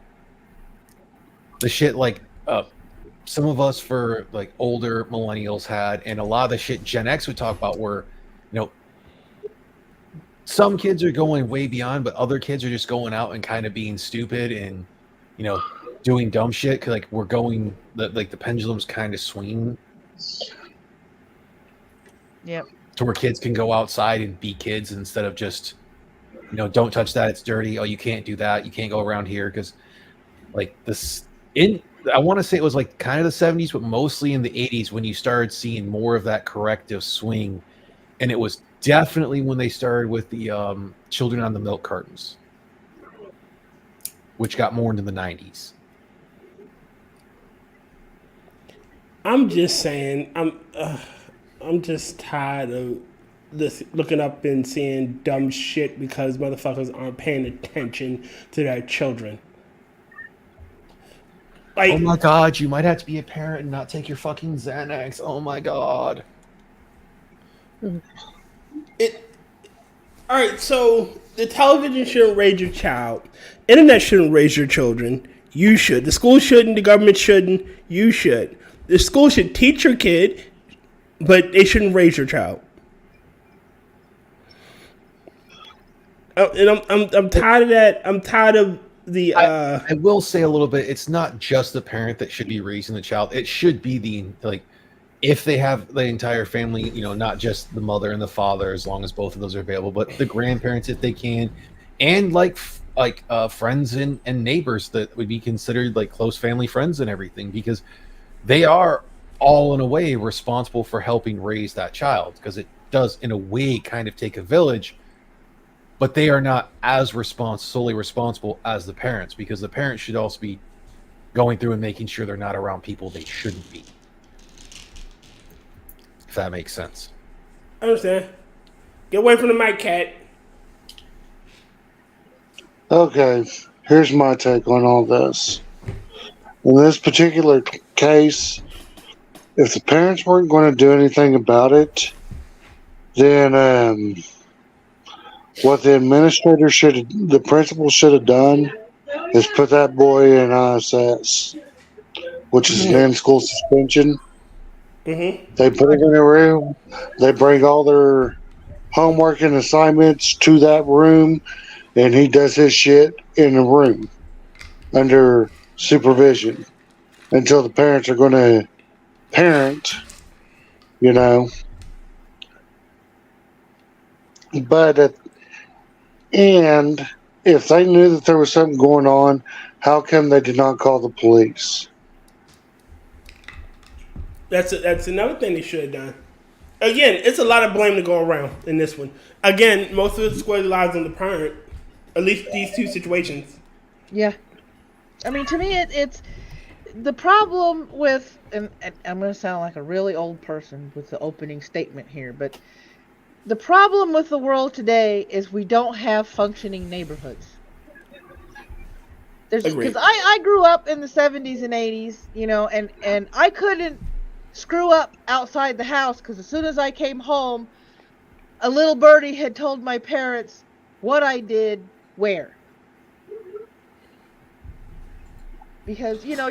shit like some of us for like older millennials had, and a lot of the shit Gen X would talk about were, you know, some kids are going way beyond, but other kids are just going out and kind of being stupid and, you know, doing dumb shit. 'Cause like we're going, the pendulum's kind of swinging. Yep. To where kids can go outside and be kids instead of just, you know, don't touch that, it's dirty. Oh, you can't do that. You can't go around here. Because like this I want to say it was like kind of the 70s, but mostly in the 80s when you started seeing more of that corrective swing. And it was definitely when they started with the children on the milk cartons, which got more into the 90s. I'm just saying, I'm just tired of this looking up and seeing dumb shit because motherfuckers aren't paying attention to their children. Like, oh my god, you might have to be a parent and not take your fucking Xanax. Oh my god. Alright, so the television shouldn't raise your child. Internet shouldn't raise your children. You should. The school shouldn't. The government shouldn't. You should. The school should teach your kid, but they shouldn't raise your child. And I'm tired of that. I'm tired of the. I will say a little bit. It's not just the parent that should be raising the child. It should be the if they have the entire family, you know, not just the mother and the father, as long as both of those are available, but the grandparents if they can, and friends and neighbors that would be considered like close family friends and everything, because they are all in a way responsible for helping raise that child, because it does in a way kind of take a village, but they are not as solely responsible as the parents, because the parents should also be going through and making sure they're not around people they shouldn't be. If that makes sense. I understand. Get away from the mic, cat. Okay, here's my take on all this. In this particular case, if the parents weren't going to do anything about it, then what the the principal should have done is put that boy in ISS, which is an in-school suspension. Mm-hmm. They put him in a room. They bring all their homework and assignments to that room, and he does his shit in the room under supervision until the parents are going to parent, you know. But and if they knew that there was something going on, how come they did not call the police? That's another thing they should have done. Again, it's a lot of blame to go around in this one. Again, most of the square lies on the parent. At least these two situations. Yeah. I mean, to me, it's the problem with, and I'm going to sound like a really old person with the opening statement here, but the problem with the world today is we don't have functioning neighborhoods. Because I grew up in the 70s and 80s, you know, and I couldn't screw up outside the house because as soon as I came home, a little birdie had told my parents what I did where. Because, you know,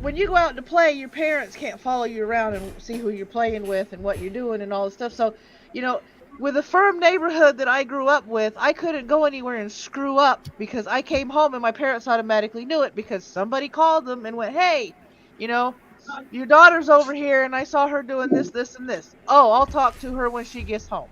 when you go out to play, your parents can't follow you around and see who you're playing with and what you're doing and all this stuff. So, you know, with a firm neighborhood that I grew up with, I couldn't go anywhere and screw up because I came home and my parents automatically knew it because somebody called them and went, hey, You know, your daughter's over here, and I saw her doing this, this, and this. Oh, I'll talk to her when she gets home.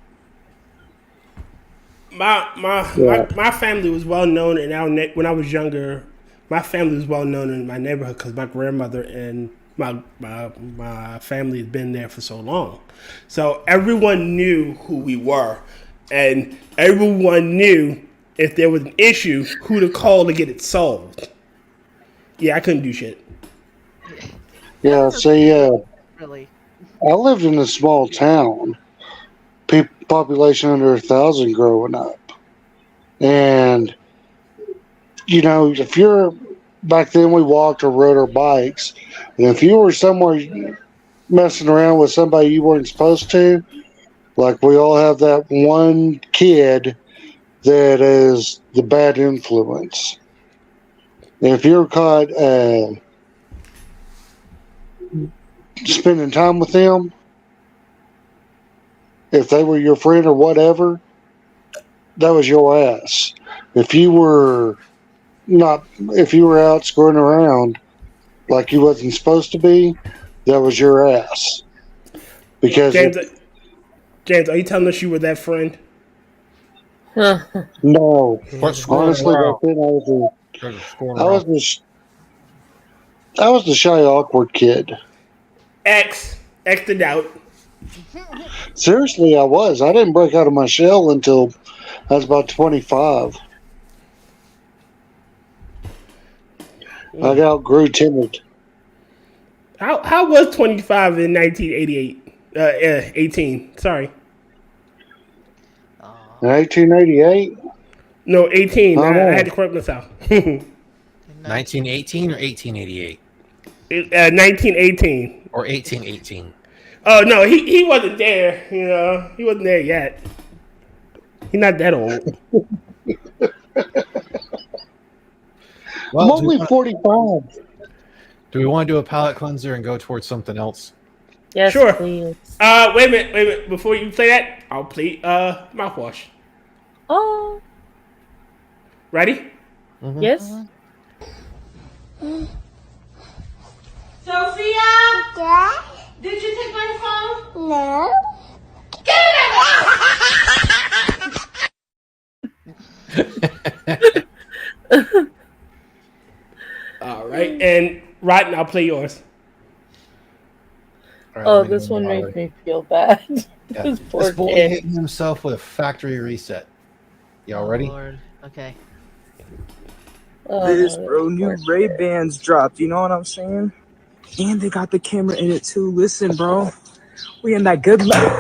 My family was well known in when I was younger. My family was well known in my neighborhood because my grandmother and my family had been there for so long. So everyone knew who we were, and everyone knew if there was an issue who to call to get it solved. Yeah, I couldn't do shit. Yeah, see, Really. I lived in a small town, population under 1,000 growing up. And, you know, if you're, back then we walked or rode our bikes, and if you were somewhere messing around with somebody you weren't supposed to, like we all have that one kid that is the bad influence. And if you're caught spending time with them, if they were your friend or whatever, that was your ass. If you were out screwing around like you wasn't supposed to be, that was your ass. Because James, are you telling us you were that friend? No, honestly, back then I was the shy, awkward kid. X the doubt. Seriously, I was. I didn't break out of my shell until I was about 25. I outgrew timid. How was 25 in 1988? 18. Sorry. In 1888? No, 18. I had to correct myself. 1918 or 1888? 1918. Or 1818? Oh, no, he wasn't there. You know, he wasn't there yet. He's not that old. I'm only 45. Do we want to do a palate cleanser and go towards something else? Yes, sure. Please. Wait a minute. Before you play that, I'll play mouthwash. Oh. Ready? Mm-hmm. Yes. Sophia? Yeah? Did you take my phone? No. Get it! All right, and Rotten, I'll play yours. Right, this one makes me feel bad. Yeah. This boy hitting himself with a factory reset. Y'all ready? Lord. Okay. This bro, new Ray-Bans dropped. You know what I'm saying? And they got the camera in it too. Listen, bro, we in that good life.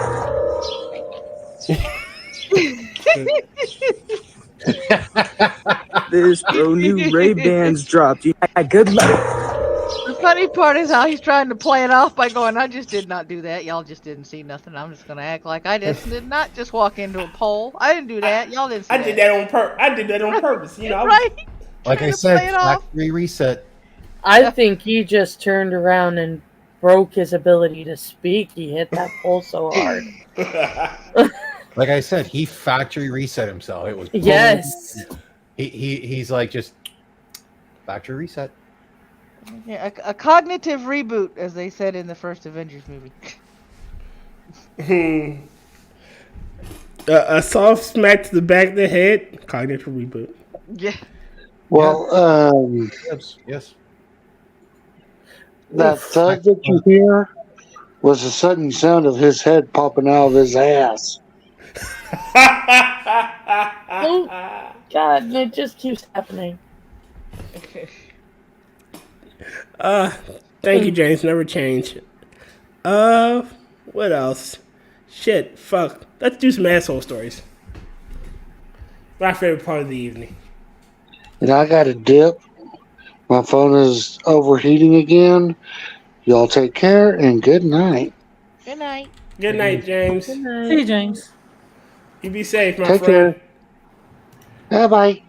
This bro, new Ray-Bans dropped. You got good luck. The funny part is how he's trying to play it off by going, I just did not do that. Y'all just didn't see nothing. I'm just going to act like I did not just walk into a pole. I didn't do that. Y'all didn't see I did that on purpose. You know, right? Like I said, factory reset. I think he just turned around and broke his ability to speak. He hit that pole so hard. Like I said, he factory reset himself. It was yes. He's like just factory reset. Yeah, a cognitive reboot, as they said in the first Avengers movie. A soft smack to the back of the head, cognitive reboot. Yeah. Well, yes. That thud that you hear was the sudden sound of his head popping out of his ass. Oh, God, it just keeps happening. Thank you, James. Never change. What else? Shit, fuck. Let's do some asshole stories. My favorite part of the evening. And I got a dip. My phone is overheating again. Y'all take care and good night. Good night. Good night, James. Good night. See you, James. You be safe, my take friend. Care. Bye.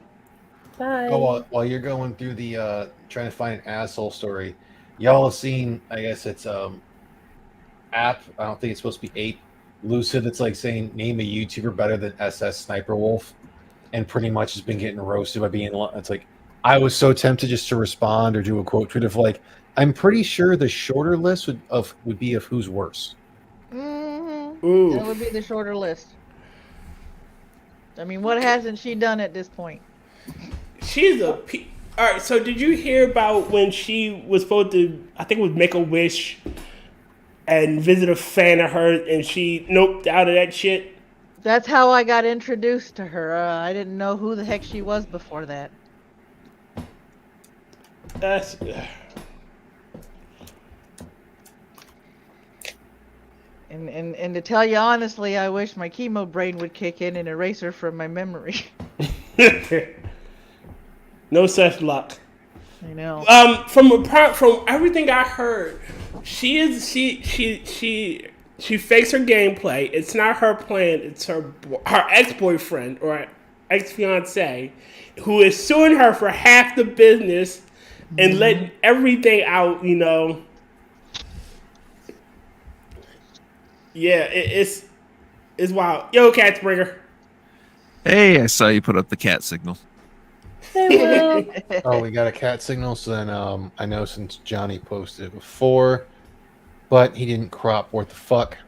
Bye. Oh, while you're going through the trying to find an asshole story, y'all have seen, I guess it's app. I don't think it's supposed to be ape. Lucid. It's like saying name a YouTuber better than SS Sniper Wolf, and pretty much has been getting roasted by being. It's like I was so tempted just to respond or do a quote tweet of like, I'm pretty sure the shorter list would be of who's worse. Mm-hmm. That would be the shorter list. I mean, what hasn't she done at this point? She's a... All right, so did you hear about when she was supposed to, I think it was make a wish and visit a fan of hers, and she noped out of that shit? That's how I got introduced to her. I didn't know who the heck she was before that. That's... And to tell you honestly, I wish my chemo brain would kick in and erase her from my memory. No such luck. I know. From everything I heard, she fakes her gameplay. It's not her plan. It's her ex-boyfriend or ex-fiance who is suing her for half the business and letting everything out. You know. Yeah, it's wild. Yo, Cat Springer. Hey, I saw you put up the cat signal. Oh, we got a cat signal. So then, I know since Johnny posted it before, but he didn't crop worth the fuck.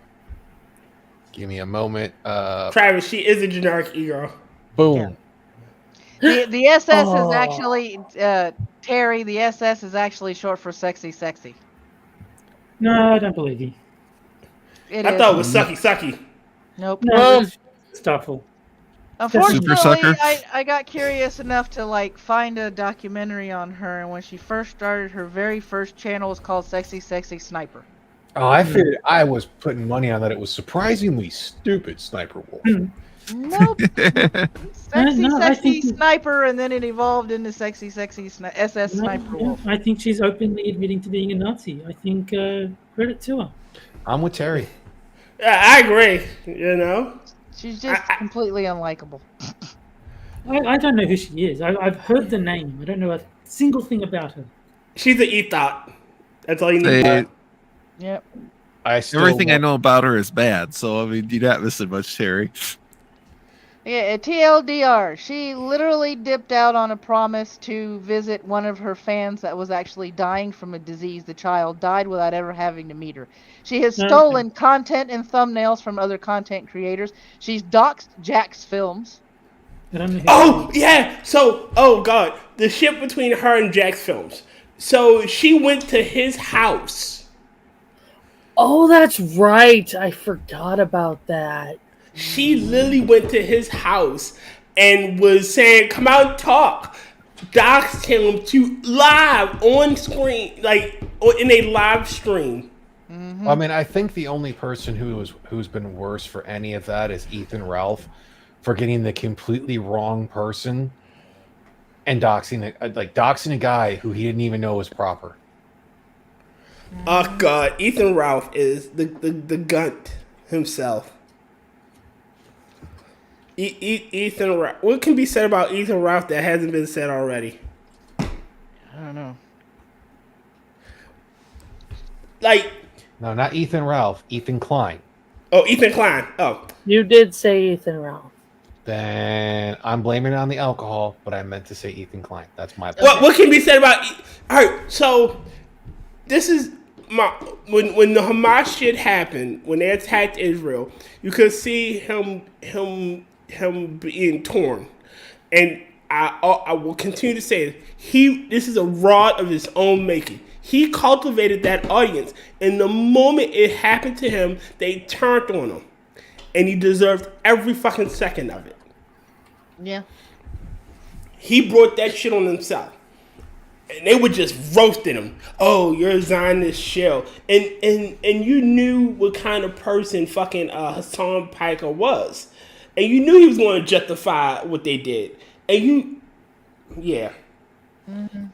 Give me a moment. Travis, she is a generic e-girl. Boom. Yeah. The SS is actually Terry. The SS is actually short for sexy. No, I don't believe you. I thought it was sucky. Nope. No, it's doubtful. Unfortunately, Super sucker. I got curious enough to like find a documentary on her, and when she first started, her very first channel was called Sexy Sniper. Oh, I figured I was putting money on that. It was surprisingly stupid, Sniper Wolf. Nope. Sexy Sniper, and then it evolved into Sexy SS Sniper Wolf. I think she's openly admitting to being a Nazi. I think credit to her. I'm with Terry. Yeah, I agree. You know, she's just completely unlikable. I don't know who she is. I've heard the name. I don't know a single thing about her. She's an e-thought. That's all you need. Yep. Everything I know about her is bad, so I mean, you're not missing much, Terry. Yeah, TLDR. She literally dipped out on a promise to visit one of her fans that was actually dying from a disease. The child died without ever having to meet her. She has stolen content and thumbnails from other content creators. She's doxed Jack's Films. Oh, yeah. So, oh, God. The shit between her and Jack's Films. So, she went to his house. Oh, that's right. I forgot about that. She literally went to his house and was saying, come out and talk. Doxed him to live on screen, like in a live stream. I mean, I think the only person who's been worse for any of that is Ethan Ralph for getting the completely wrong person and doxing a guy who he didn't even know was proper. Oh God, Ethan Ralph is the gunt himself. Ethan Ralph. What can be said about Ethan Ralph that hasn't been said already? I don't know. Like, no, not Ethan Ralph. Ethan Klein. Oh, Ethan Klein. Oh, you did say Ethan Ralph. Then I'm blaming it on the alcohol, but I meant to say Ethan Klein. That's my. What can be said about? All right, so this is my when the Hamas shit happened, when they attacked Israel, you could see him being torn, and I will continue to say it. This is a rod of his own making. He cultivated that audience, and the moment it happened to him, they turned on him, and he deserved every fucking second of it. Yeah. He brought that shit on himself. And they were just roasting him. Oh, you're a Zionist shell. And you knew what kind of person fucking Hassan Piker was. And you knew he was going to justify what they did. And you, yeah. Mm-hmm.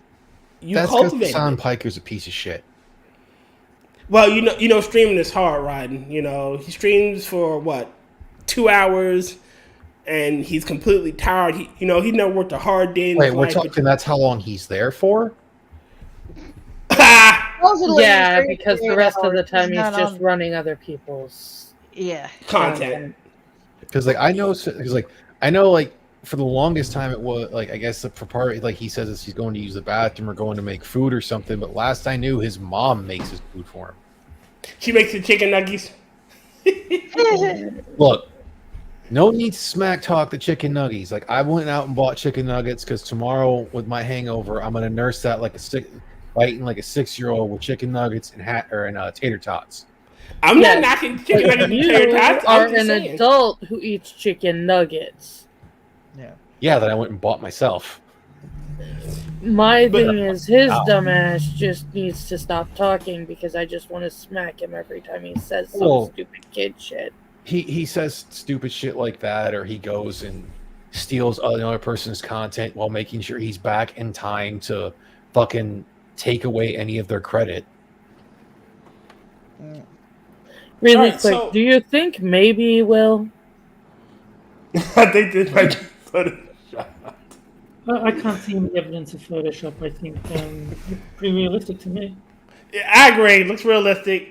That's because Hassan Piker's a piece of shit. Well, you know, streaming is hard, riding. You know, he streams for what, 2 hours, and he's completely tired. He never worked a hard day in his life. Wait, we're talking. That's how long he's there for? Yeah, because the rest of the time he's just running other people's content. Because I know for the longest time, it was like, I guess the proprietor, like he says, he's going to use the bathroom or going to make food or something. But last I knew, his mom makes his food for him. She makes the chicken nuggets. Look, no need to smack talk the chicken nuggets. Like, I went out and bought chicken nuggets because tomorrow with my hangover, I'm gonna nurse that like eating like a 6-year-old with chicken nuggets and tater tots. I'm not knocking chicken nuggets and tater tots. You are an adult who eats chicken nuggets. Yeah, that I went and bought myself. My thing is, his dumbass just needs to stop talking because I just want to smack him every time he says some stupid kid shit. He says stupid shit like that, or he goes and steals another person's content while making sure he's back in time to fucking take away any of their credit. Really quick, do you think maybe he will? I think this might be Photoshop. I can't see any evidence of Photoshop. I think it's pretty realistic to me. Yeah, I agree. It looks realistic.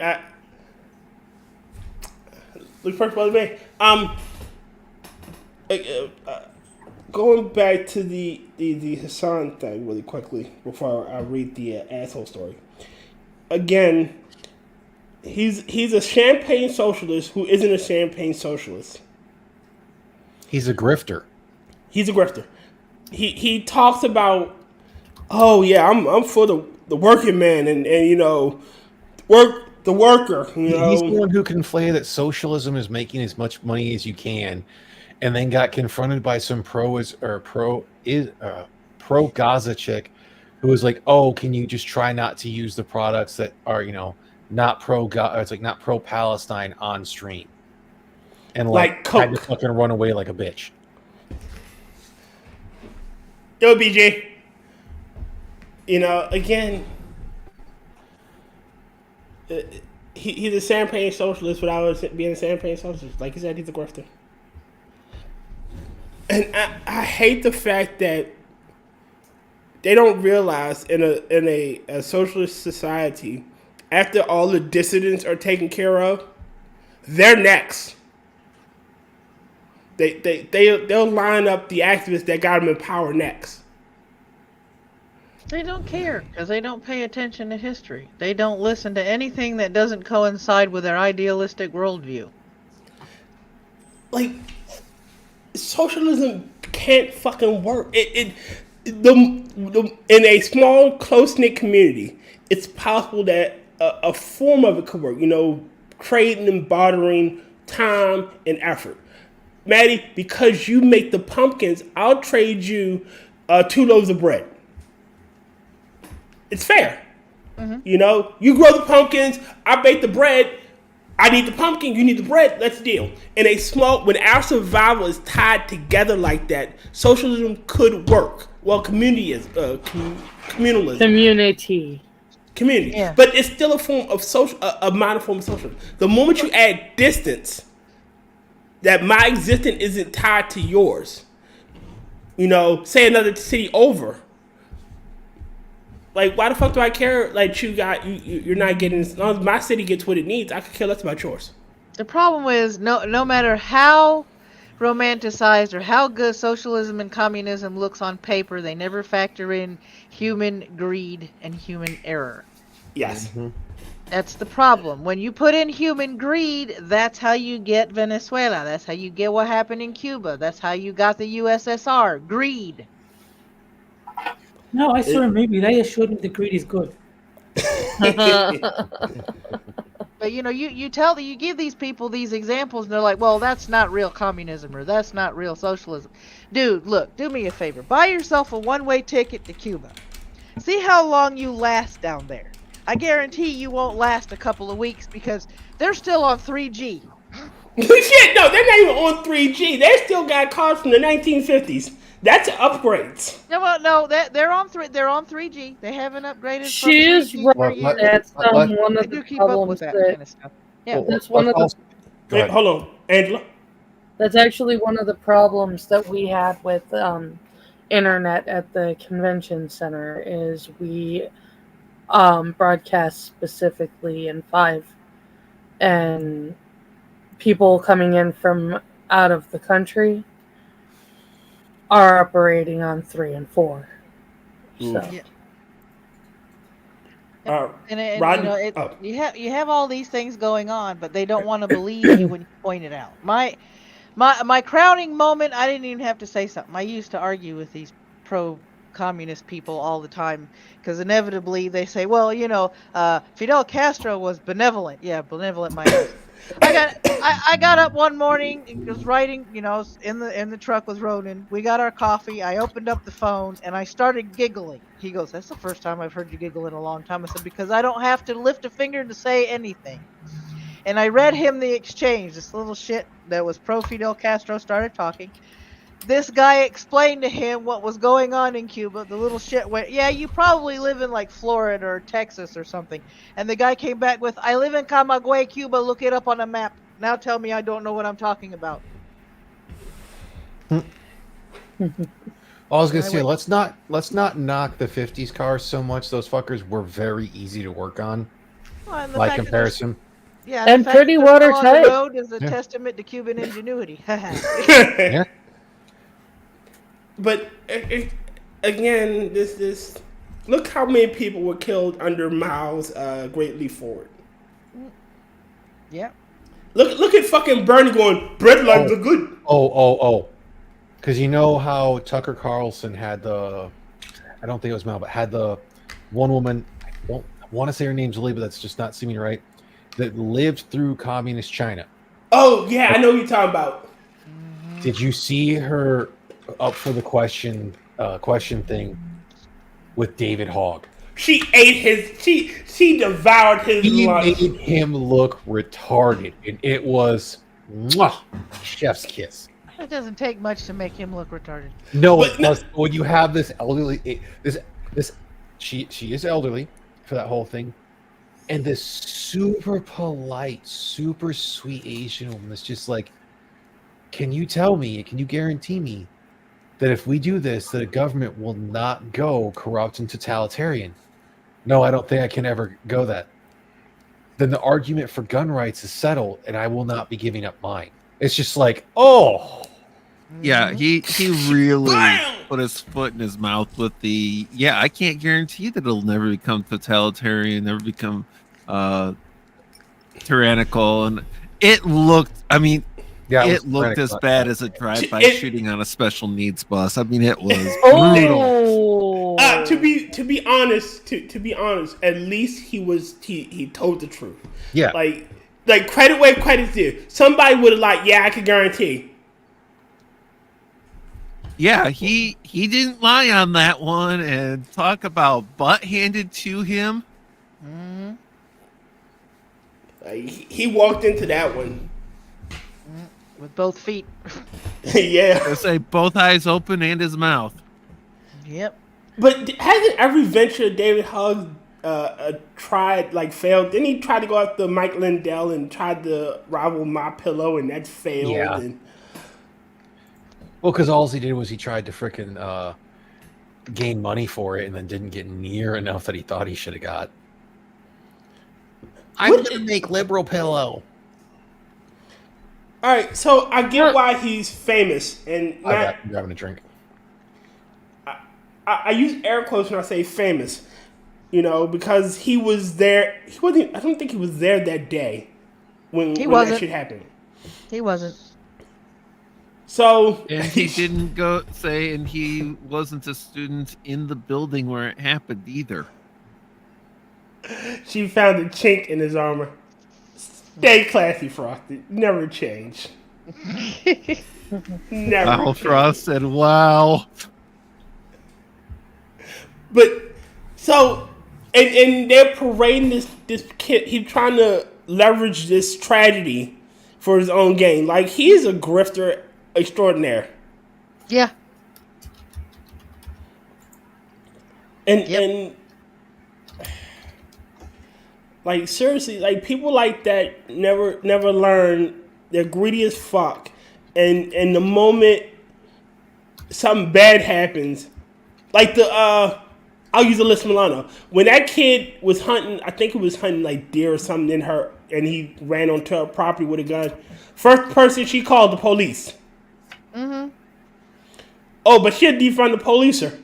Looks perfect by me. Going back to the Hassan thing really quickly before I read the asshole story. Again, he's a champagne socialist who isn't a champagne socialist. He's a grifter. He's a grifter. He talks about, oh yeah, I'm for the working man and you know, the worker. You know? He's the one who conflated that socialism is making as much money as you can, and then got confronted by some pro Gaza chick who was like, "Oh, can you just try not to use the products that are, you know, not pro Gaza? It's like not pro Palestine on stream," and like had to fucking run away like a bitch. Yo, BJ. You know, again, he's a champagne socialist without being a champagne socialist. Like you said, he's a grifter. And I hate the fact that they don't realize in a socialist society, after all the dissidents are taken care of, they're next. They'll line up the activists that got them in power next. They don't care because they don't pay attention to history. They don't listen to anything that doesn't coincide with their idealistic worldview. Like, socialism can't fucking work. In a small, close-knit community, it's possible that a form of it could work. You know, trading and bartering time and effort. Maddy, because you make the pumpkins, I'll trade you 2 loaves of bread. It's fair. Mm-hmm. You know, you grow the pumpkins, I bake the bread. I need the pumpkin, you need the bread. Let's deal. When our survival is tied together like that, socialism could work. Well, communalism. Community. Yeah. But it's still a form of a minor form of socialism. The moment you add distance, that my existence isn't tied to yours. You know, say another city over. Like, why the fuck do I care? Like, you're not getting. As long as my city gets what it needs, I could care less about yours. The problem is, no matter how romanticized or how good socialism and communism looks on paper, they never factor in human greed and human error. Yes. Mm-hmm. That's the problem. When you put in human greed, that's how you get Venezuela. That's how you get what happened in Cuba. That's how you got the USSR. Greed. No, I saw a movie. They assured me the greed is good. But you know, you give these people these examples, and they're like, "Well, that's not real communism, or that's not real socialism." Dude, look, do me a favor. Buy yourself a one-way ticket to Cuba. See how long you last down there. I guarantee you won't last a couple of weeks because they're still on 3G. Shit, no, they're not even on 3G. They still got cars from the 1950s. That's upgrades. No, they're on 3G. They haven't upgraded. She is right. That's one of the problems that kind of stuff. Yeah, that's one of the. Wait, hold on, Angela. That's actually one of the problems that we had with internet at the convention center. Is we broadcast specifically in 5, and people coming in from out of the country. are operating on 3 and 4. So. Yeah. And you know, you have all these things going on, but they don't want to believe you when you point it out. My crowning moment, I didn't even have to say something. I used to argue with these pro-communist people all the time because inevitably they say, well, you know, Fidel Castro was benevolent. Yeah, benevolent my ass. I got up one morning and was writing, you know, in the truck with Ronan. We got our coffee. I opened up the phone and I started giggling. He goes, "That's the first time I've heard you giggle in a long time." I said, "Because I don't have to lift a finger to say anything." And I read him the exchange. This little shit that was pro Fidel Castro started talking. This guy explained to him what was going on in Cuba. The little shit went, "Yeah, you probably live in like Florida or Texas or something." And the guy came back with, "I live in Camagüey, Cuba. Look it up on a map. Now tell me I don't know what I'm talking about." I was gonna say, let's not knock the '50s cars so much. Those fuckers were very easy to work on, by comparison. Yeah, and pretty watertight. The road is a testament to Cuban ingenuity. Yeah. But again, this look how many people were killed under Miles' Great Leap Forward. Yeah. Look at fucking Bernie going, "Bread lines are good." Because you know how Tucker Carlson had I don't think it was Mel, but had the one woman, I want to say her name's Lee, but that's just not seeming right, that lived through communist China. Oh, yeah, I know what you're talking about. Did you see her up for the question thing with David Hogg? She ate she devoured his lunch. She made him look retarded, and it was chef's kiss. It doesn't take much to make him look retarded. No, it does. When you have this elderly, she is elderly for that whole thing, and this super polite, super sweet Asian woman that's just like, "Can you tell me? Can you guarantee me that if we do this, that a government will not go corrupt and totalitarian?" "No, I don't think I can ever go that." "Then the argument for gun rights is settled, and I will not be giving up mine." It's just like, oh. Yeah, he really put his foot in his mouth with the, I can't guarantee that it'll never become totalitarian, never become tyrannical. And it looked, it looked as bad as a drive-by shooting on a special needs bus. I mean, it was brutal. To be honest, at least he told the truth. Yeah. Like credit where credit's due. Somebody would have I can guarantee. Yeah, he didn't lie on that one, and talk about butt handed to him. Mm-hmm. He walked into that one with both feet. Yeah, I say both eyes open and his mouth. Yep. But hasn't every venture David Hogg tried failed? Didn't he try to go after Mike Lindell and tried to rival My Pillow, and that failed? Yeah. And Well, because all he did was he tried to frickin' gain money for it, and then didn't get near enough that he thought he should have got. I'm gonna make liberal pillow. All right, so I get why he's famous, and I'm grabbing a drink. I use air quotes when I say famous, because he was there. He wasn't. I don't think he was there that day when that shit happened. He wasn't. So and he didn't and he wasn't a student in the building where it happened either. She found a chink in his armor. Stay classy, Frosty. Never change. Never. Frost said, "Wow." But so, and they're parading this kid. He's trying to leverage this tragedy for his own gain. He is a grifter extraordinaire. Yeah. And seriously, people like that never learn. They're greedy as fuck. And the moment something bad happens, I'll use Alyssa Milano. When that kid was hunting, I think he was hunting deer or something and he ran onto her property with a gun. First person she called the police. Mm-hmm. Oh, but she'll defund the policer.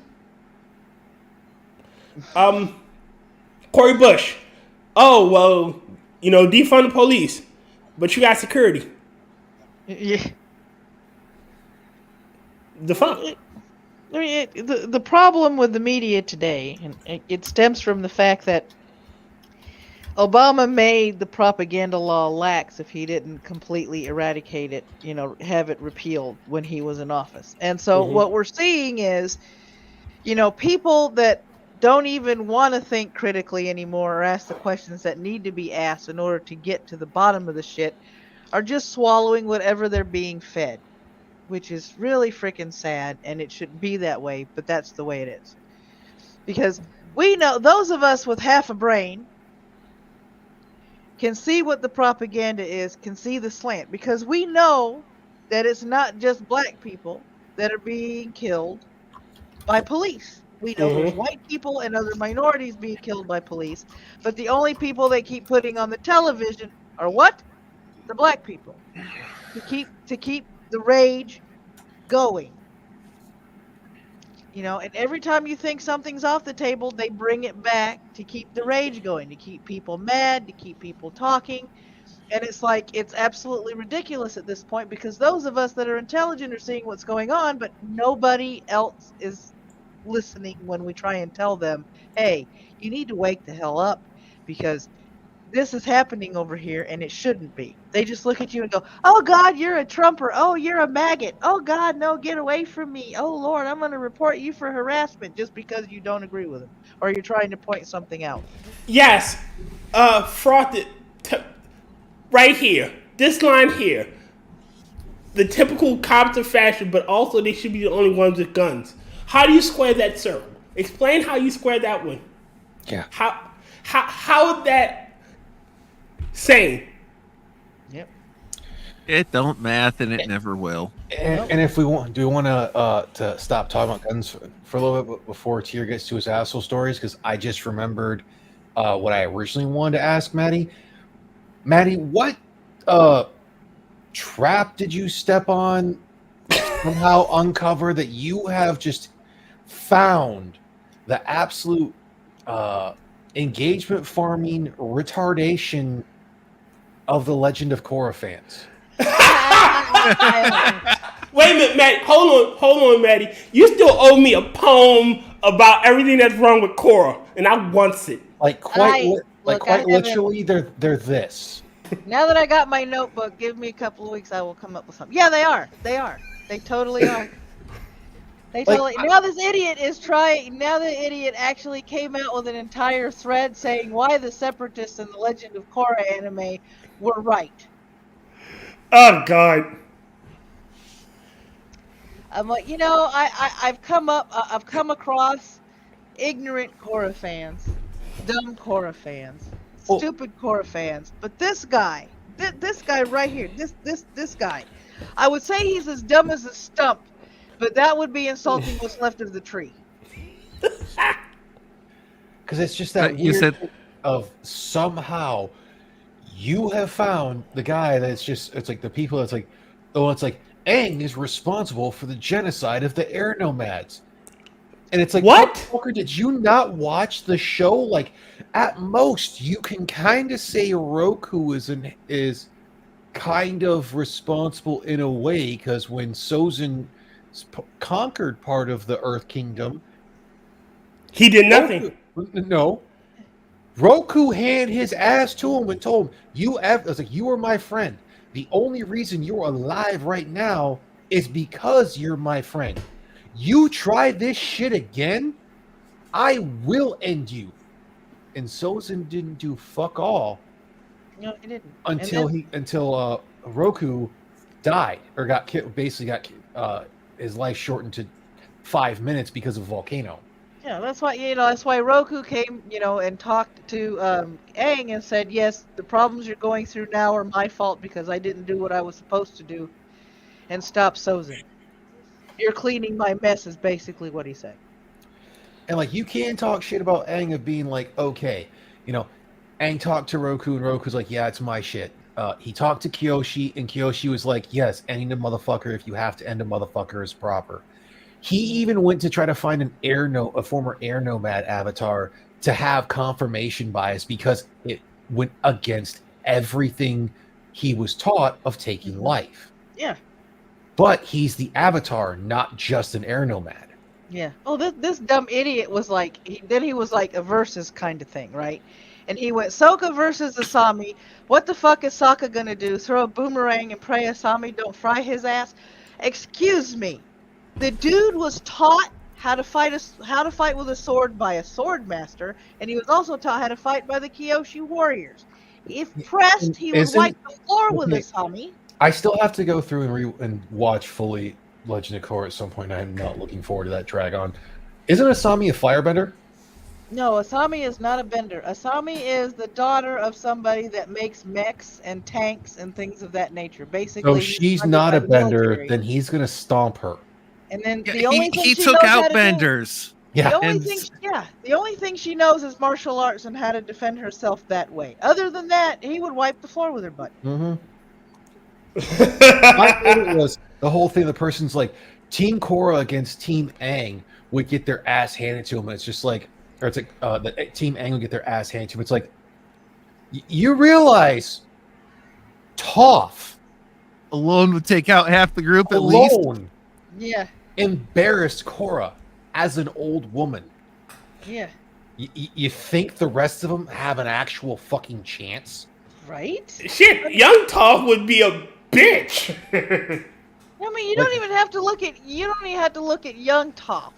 Corey Bush. Oh, well, defund the police, but you got security. Yeah. The fuck? I mean, the problem with the media today, and it stems from the fact that Obama made the propaganda law lax if he didn't completely eradicate it, have it repealed when he was in office. And so what we're seeing is, people that don't even want to think critically anymore or ask the questions that need to be asked in order to get to the bottom of the shit are just swallowing whatever they're being fed, which is really freaking sad, and it shouldn't be that way, but that's the way it is. Because we know, those of us with half a brain can see what the propaganda is, can see the slant, because we know that it's not just black people that are being killed by police. We know there's white people and other minorities being killed by police, but the only people they keep putting on the television are what? The black people. To keep the rage going. And every time you think something's off the table, they bring it back to keep the rage going, to keep people mad, to keep people talking. And it's like, it's absolutely ridiculous at this point, because those of us that are intelligent are seeing what's going on, but nobody else is listening when we try and tell them, hey, you need to wake the hell up, because this is happening over here and it shouldn't be. They just look at you and go, oh God, you're a Trumper. Oh, you're a maggot. Oh God, no, get away from me. Oh Lord, I'm going to report you for harassment just because you don't agree with him or you're trying to point something out. Yes. Fraud right here. This line here. The typical Compton fashion, but also they should be the only ones with guns. How do you square that circle? Explain how you square that one. Yeah. How that same. Yep. It don't math, and it never will. And if we want, do we want to stop talking about guns for a little bit before Tier gets to his asshole stories? Because I just remembered what I originally wanted to ask Maddy. Maddy, what trap did you step on? Somehow uncover that you have just found the absolute engagement farming retardation of the Legend of Korra fans. Wait a minute, Maddie. Hold on, Maddie. You still owe me a poem about everything that's wrong with Korra, and I want it. Quite literally, they're this. Now that I got my notebook, give me a couple of weeks, I will come up with something. Yeah, they are. They totally are. Now this idiot is trying. Now the idiot actually came out with an entire thread saying why the Separatists in the Legend of Korra anime were right. Oh God. I'm like, I've come across ignorant Korra fans, dumb Korra fans, stupid Korra fans, but this guy right here, this guy, I would say he's as dumb as a stump, but that would be insulting what's left of the tree. Because it's just that weird of somehow you have found the guy it's like the people that's like, oh, it's like Aang is responsible for the genocide of the air nomads. And it's like, what? Walker, did you not watch the show? Like, at most, you can kind of say Roku is kind of responsible in a way, because when Sozin conquered part of the Earth Kingdom, he did nothing. Roku handed his ass to him and told him, you are my friend. The only reason you're alive right now is because you're my friend. You try this shit again, I will end you. And Sozin didn't do fuck all. No, he didn't. Until Roku died or got his life shortened to 5 minutes because of a volcano. Yeah, that's why Roku came, and talked to Aang and said, yes, the problems you're going through now are my fault because I didn't do what I was supposed to do and stop Sozin. You're cleaning my mess is basically what he said. And you can talk shit about Aang of being like, okay, Aang talked to Roku and Roku's like, yeah, it's my shit. He talked to Kyoshi and Kyoshi was like, yes, ending a motherfucker if you have to end a mother is proper. He even went to try to find a former air nomad avatar to have confirmation bias because it went against everything he was taught of taking life. Yeah. But he's the avatar, not just an air nomad. Yeah. Oh, this dumb idiot was like, he was like a versus kind of thing, right? And he went, Sokka versus Asami. What the fuck is Sokka gonna do? Throw a boomerang and pray Asami don't fry his ass? Excuse me. The dude was taught how to fight with a sword by a sword master, and he was also taught how to fight by the Kyoshi warriors. If pressed, he would wipe the floor with Asami. I still have to go through and watch fully Legend of Korra at some point. I'm not looking forward to that drag on. Isn't Asami a firebender? No, Asami is not a bender. Asami is the daughter of somebody that makes mechs and tanks and things of that nature. Basically, So she's not a bender, then he's gonna stomp her. And then the only thing he she took knows out how to benders. Yeah. the only thing she knows is martial arts and how to defend herself that way. Other than that, he would wipe the floor with her butt. Mm-hmm. My favorite was the whole thing. The person's like, Team Korra against Team Aang would get their ass handed to them. And it's just like, or it's like the Team Aang would get their ass handed to them. It's like, you realize Toph alone would take out half the group at least. Yeah. Embarrassed Korra as an old woman. Yeah. You think the rest of them have an actual fucking chance? Right? Shit, young Toph would be a bitch. I mean, you don't even have to look at young Toph.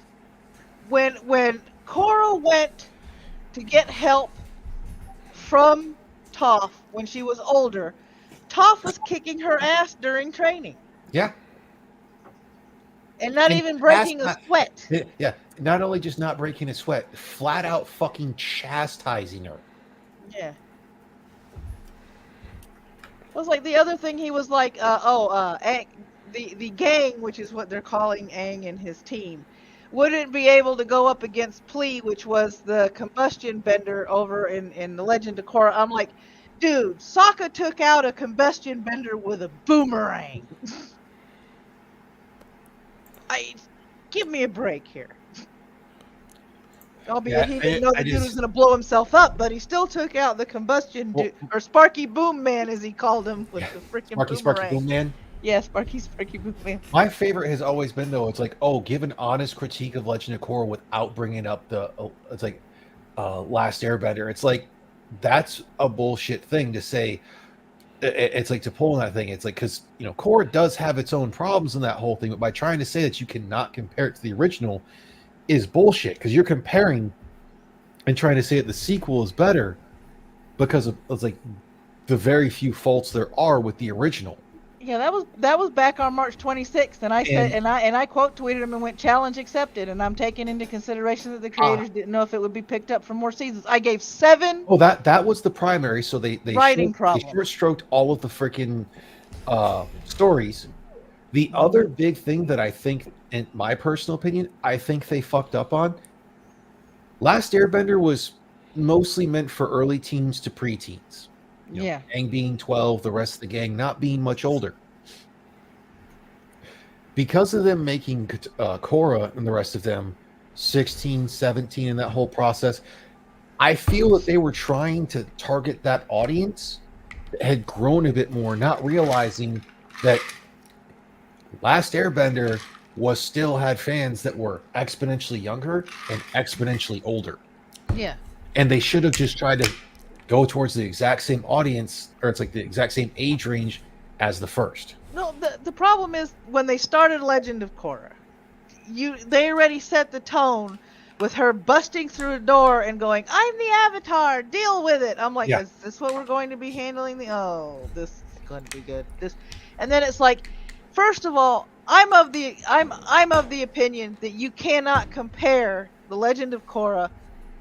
When Korra went to get help from Toph when she was older, Toph was kicking her ass during training. Yeah. And not even breaking a sweat. Yeah. Not only just not breaking a sweat, flat out fucking chastising her. Yeah. It was like the other thing he was like, Aang, the gang, which is what they're calling Aang and his team, wouldn't be able to go up against Plea, which was the combustion bender over in the Legend of Korra. I'm like, dude, Sokka took out a combustion bender with a boomerang. Give me a break here. Albeit he didn't know the dude was going to blow himself up, but he still took out the combustion dude, or Sparky Boom Man, as he called him, with the freaking boomerang. Sparky Boom Man? Yeah, Sparky Boom Man. My favorite has always been, though, it's like, give an honest critique of Legend of Korra without bringing up it's like, Last Airbender. It's like, that's a bullshit thing to say. It's like to pull on that thing. It's like, because, Korra does have its own problems in that whole thing, but by trying to say that you cannot compare it to the original is bullshit, because you're comparing and trying to say that the sequel is better because of it's like the very few faults there are with the original. Yeah, that was back on March 26th, and I said, and I quote tweeted him and went, challenge accepted, and I'm taking into consideration that the creators didn't know if it would be picked up for more seasons. I gave 7. Oh, that was the primary, so they writing problem. They short-stroked all of the freaking stories. The other big thing that I think, in my personal opinion, I think they fucked up on, Last Airbender was mostly meant for early teens to preteens. Yeah. Aang being 12, the rest of the gang not being much older. Because of them making Korra and the rest of them 16, 17 in that whole process, I feel that they were trying to target that audience that had grown a bit more, not realizing that Last Airbender still had fans that were exponentially younger and exponentially older. Yeah. And they should have just tried to go towards the exact same audience, or it's like the exact same age range as the first. No, the problem is when they started Legend of Korra, they already set the tone with her busting through a door and going, "I'm the Avatar, deal with it." I'm like, Is this what we're going to be handling? This is going to be good. And then it's like, first of all, I'm of the opinion that you cannot compare the Legend of Korra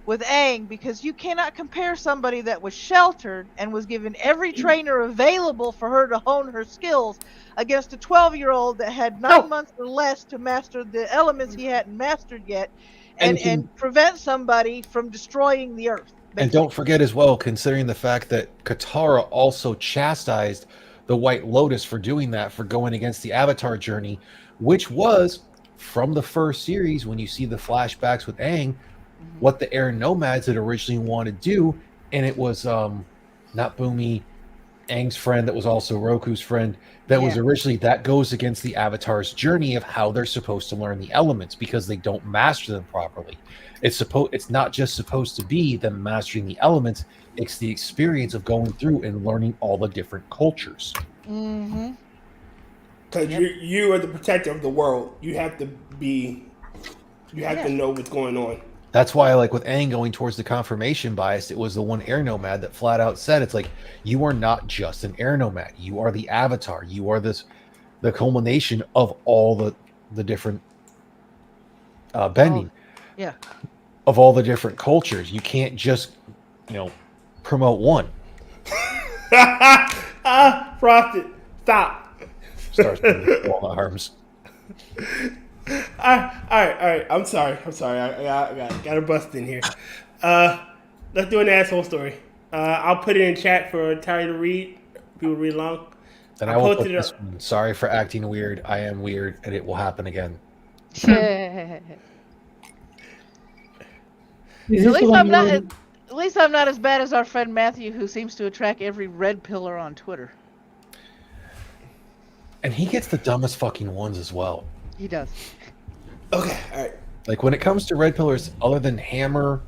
with Aang, because you cannot compare somebody that was sheltered and was given every trainer available for her to hone her skills against a 12-year-old that had 9 months or less to master the elements he hadn't mastered yet, and prevent somebody from destroying the earth. Basically. And don't forget as well, considering the fact that Katara also chastised the White Lotus for doing that, for going against the Avatar journey, which was from the first series, when you see the flashbacks with Aang, what the Air Nomads had originally wanted to do, and it was not Boomy, Aang's friend that was also Roku's friend, that was originally, that goes against the Avatar's journey of how they're supposed to learn the elements because they don't master them properly. It's not just supposed to be them mastering the elements, it's the experience of going through and learning all the different cultures. Mm-hmm. Because you are the protector of the world. You have to know what's going on. That's why, like, with Aang going towards the confirmation bias, it was the one air nomad that flat out said, it's like, you are not just an air nomad. You are the Avatar. You are the culmination of all the different bending. Of all the different cultures. You can't just, promote one. Frosted, stop. Starts putting all the arms. All right. I'm sorry. I got to bust in here. Let's do an asshole story. I'll put it in chat for Terry to read. People read along. Then I will put this one. Sorry for acting weird. I am weird, and it will happen again. At least I'm not as bad as our friend Matthew, who seems to attract every red pillar on Twitter. And he gets the dumbest fucking ones as well. He does. Okay, all right. Like, when it comes to red pillars, other than Hammer,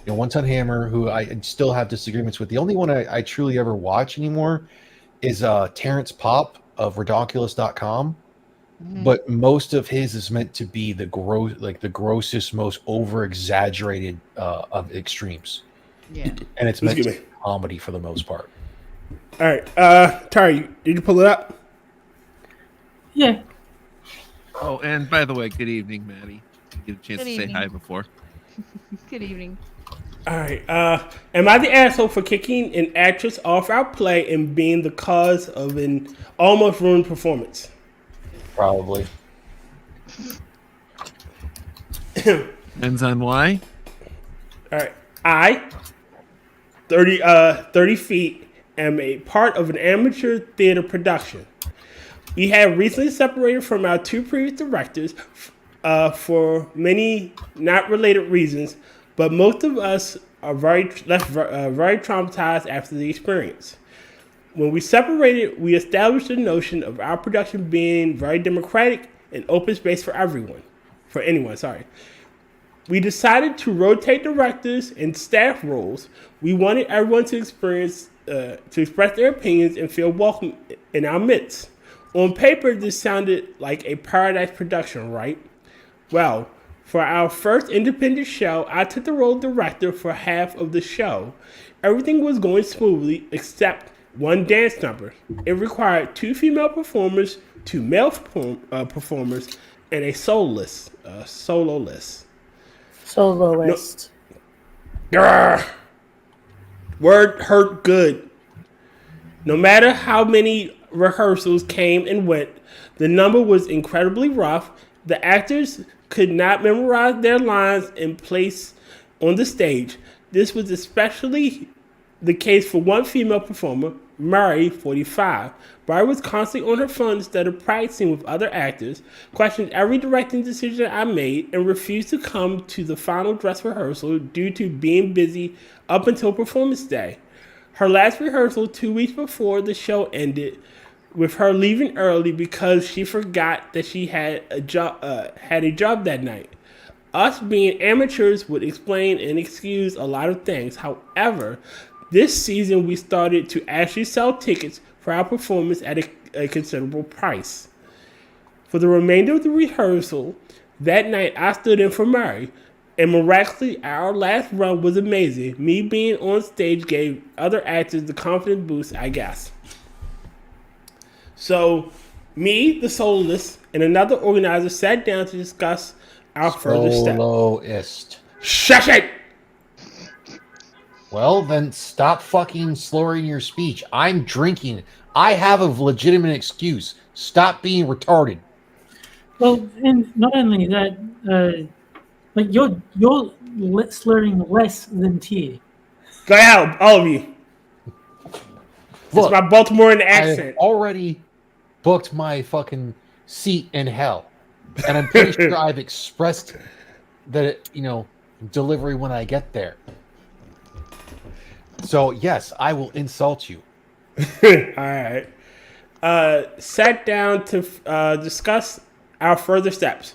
One Ton Hammer, who I still have disagreements with, the only one I truly ever watch anymore is Terrence Pop of Redonkulous.com. Mm-hmm. But most of his is meant to be the grossest, most over-exaggerated of extremes. Yeah. And it's meant to be comedy for the most part. All right. Tari, did you pull it up? Yeah. Oh, and by the way, good evening, Maddy. Get a chance to say hi before. Good evening. All right. Am I the asshole for kicking an actress off our play and being the cause of an almost ruined performance? Probably. Depends on why. All right. 30 feet, am a part of an amateur theater production. We have recently separated from our two previous directors for many not related reasons, but most of us are very traumatized after the experience. When we separated, we established the notion of our production being very democratic and open space for anyone. We decided to rotate directors and staff roles. We wanted everyone to express their opinions and feel welcome in our midst. On paper, this sounded like a paradise production, right? Well, for our first independent show, I took the role of director for half of the show. Everything was going smoothly except one dance number. It required 2 female performers, 2 male performers, and a soloist. Soloist. Word hurt good. No matter how many rehearsals came and went, the number was incredibly rough. The actors could not memorize their lines in place on the stage. This was especially the case for one female performer, Mary, 45. Mary was constantly on her phone instead of practicing with other actors, questioned every directing decision I made, and refused to come to the final dress rehearsal due to being busy up until performance day. Her last rehearsal 2 weeks before the show ended, with her leaving early because she forgot that she had a job that night. Us being amateurs would explain and excuse a lot of things. However, this season we started to actually sell tickets for our performance at a considerable price. For the remainder of the rehearsal, that night I stood in for Mary, and miraculously our last run was amazing. Me being on stage gave other actors the confidence boost, I guess. So, me, the soloist, and another organizer sat down to discuss our further steps. Soloist. Shush it! Well, then stop fucking slurring your speech. I'm drinking. I have a legitimate excuse. Stop being retarded. Well, and not only that, but you're slurring less than Tier. Go ahead, all of you. Look, it's my Baltimorean accent. I already booked my fucking seat in hell. And I'm pretty sure I've expressed that, delivery when I get there. So, yes, I will insult you. All right. Sat down to discuss our further steps.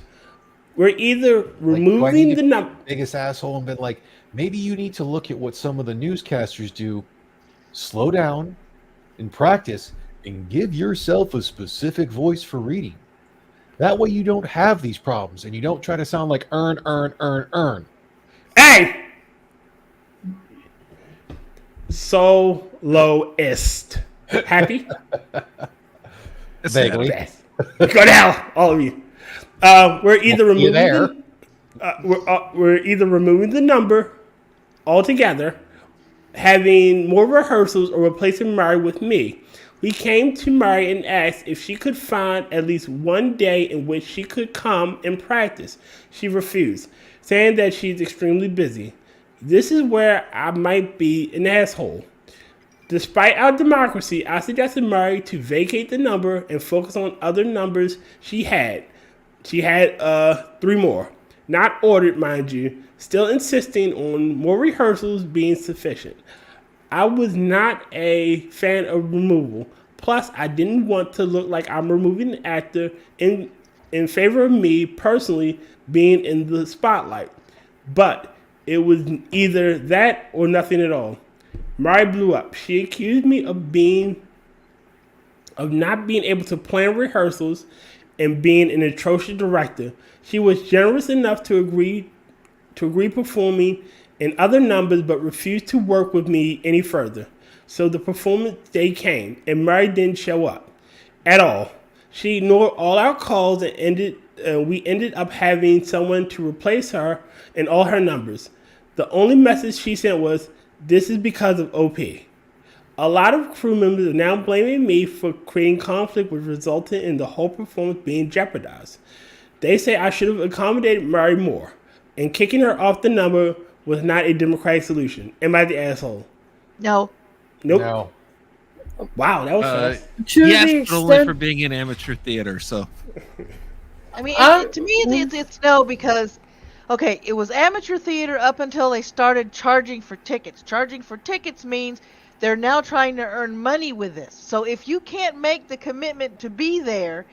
We're either removing the number. Biggest asshole and been like, maybe you need to look at what some of the newscasters do. Slow down and practice and give yourself a specific voice for reading. That way you don't have these problems and you don't try to sound like earn. Hey! Soloist. Happy? Vaguely. Go to hell, all of you. We're either removing we're either removing the number altogether, having more rehearsals, or replacing Mari with me. We came to Mari and asked if she could find at least one day in which she could come and practice. She refused, saying that she's extremely busy. This is where I might be an asshole. Despite our democracy, I suggested Mari to vacate the number and focus on other numbers she had. She had 3 more. Not ordered, mind you, still insisting on more rehearsals being sufficient. I was not a fan of removal. Plus, I didn't want to look like I'm removing an actor in favor of me personally being in the spotlight. But it was either that or nothing at all. Mari blew up. She accused me of not being able to plan rehearsals and being an atrocious director. She was generous enough to agree performing in other numbers, but refused to work with me any further. So the performance day came, and Mari didn't show up at all. She ignored all our calls and we ended up having someone to replace her in all her numbers. The only message she sent was, "This is because of OP." A lot of crew members are now blaming me for creating conflict, which resulted in the whole performance being jeopardized. They say I should have accommodated Mari more, and kicking her off the number was not a democratic solution. Am I the asshole? No. Nope. No. Wow, that was fast. Yes, but only for being in amateur theater, so. I mean, to me, it's no, because, okay, it was amateur theater up until they started charging for tickets. Charging for tickets means they're now trying to earn money with this. So if you can't make the commitment to be there,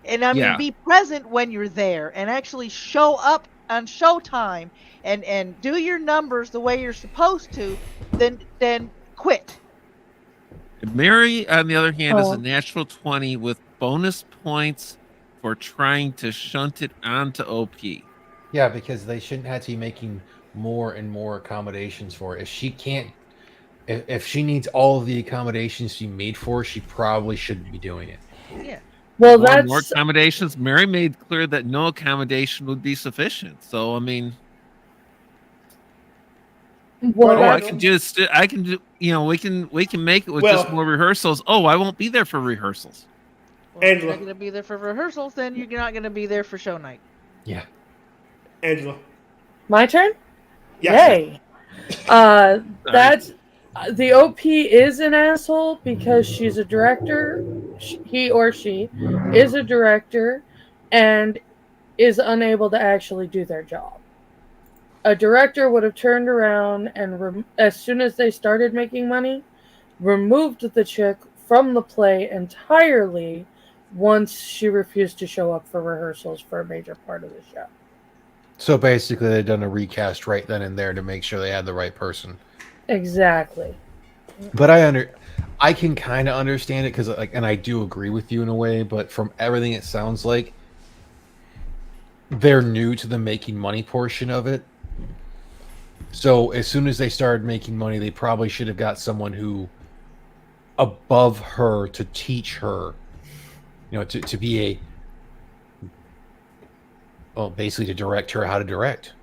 and be present when you're there, and actually show up on showtime, and do your numbers the way you're supposed to, then quit. Mary, on the other hand, is a natural 20 with bonus points for trying to shunt it onto OP. Yeah, because they shouldn't have to be making more and more accommodations for her. If she needs all of the accommodations she made for her, she probably shouldn't be doing it. Yeah. Well, more accommodations. Mary made clear that no accommodation would be sufficient. So, I mean, I can do. We can make it with just more rehearsals. Oh, I won't be there for rehearsals. Well, if you're not going to be there for rehearsals, then you're not going to be there for show night. Yeah. Angela. My turn? Yes. Yay. That's the OP is an asshole because she's a director. He or she is a director and is unable to actually do their job. A director would have turned around and, as soon as they started making money, removed the chick from the play entirely once she refused to show up for rehearsals for a major part of the show. So basically, they've done a recast right then and there to make sure they had the right person. Exactly. But I can kind of understand it because, and I do agree with you in a way. But from everything it sounds like, they're new to the making money portion of it. So as soon as they started making money, they probably should have got someone who above her to teach her, to be basically to direct her how to direct.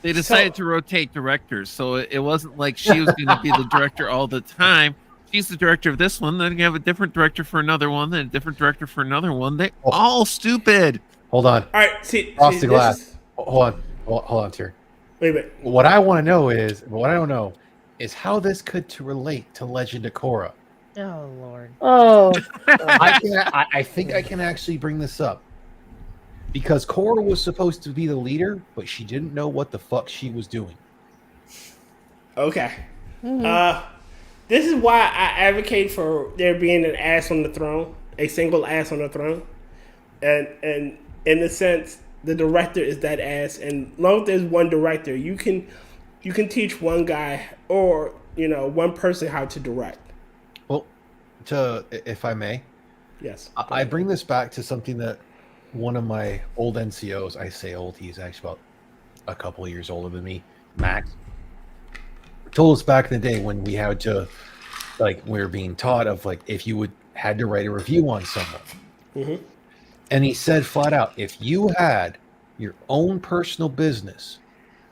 They decided to rotate directors, so it wasn't like she was going to be the director all the time. She's the director of this one, then you have a different director for another one, then a different director for another one. They all stupid. Hold on. All right, see off the glass. Hold on, Tier. Wait a minute. What I don't know is how this could relate to Legend of Korra. Oh Lord. Oh. I think I can actually bring this up because Cora was supposed to be the leader, but she didn't know what the fuck she was doing. Okay. This is why I advocate for there being an ass on the throne, a single ass on the throne, and in the sense the director is that ass, and long as there's one director, you can teach one guy or one person how to direct. Well, if I may, yes, I bring this back to something that one of my old NCOs, I say old, he's actually about a couple of years older than me, Max, told us back in the day when we had to, we were being taught of if you had to write a review on someone. Mm-hmm. And he said flat out, if you had your own personal business,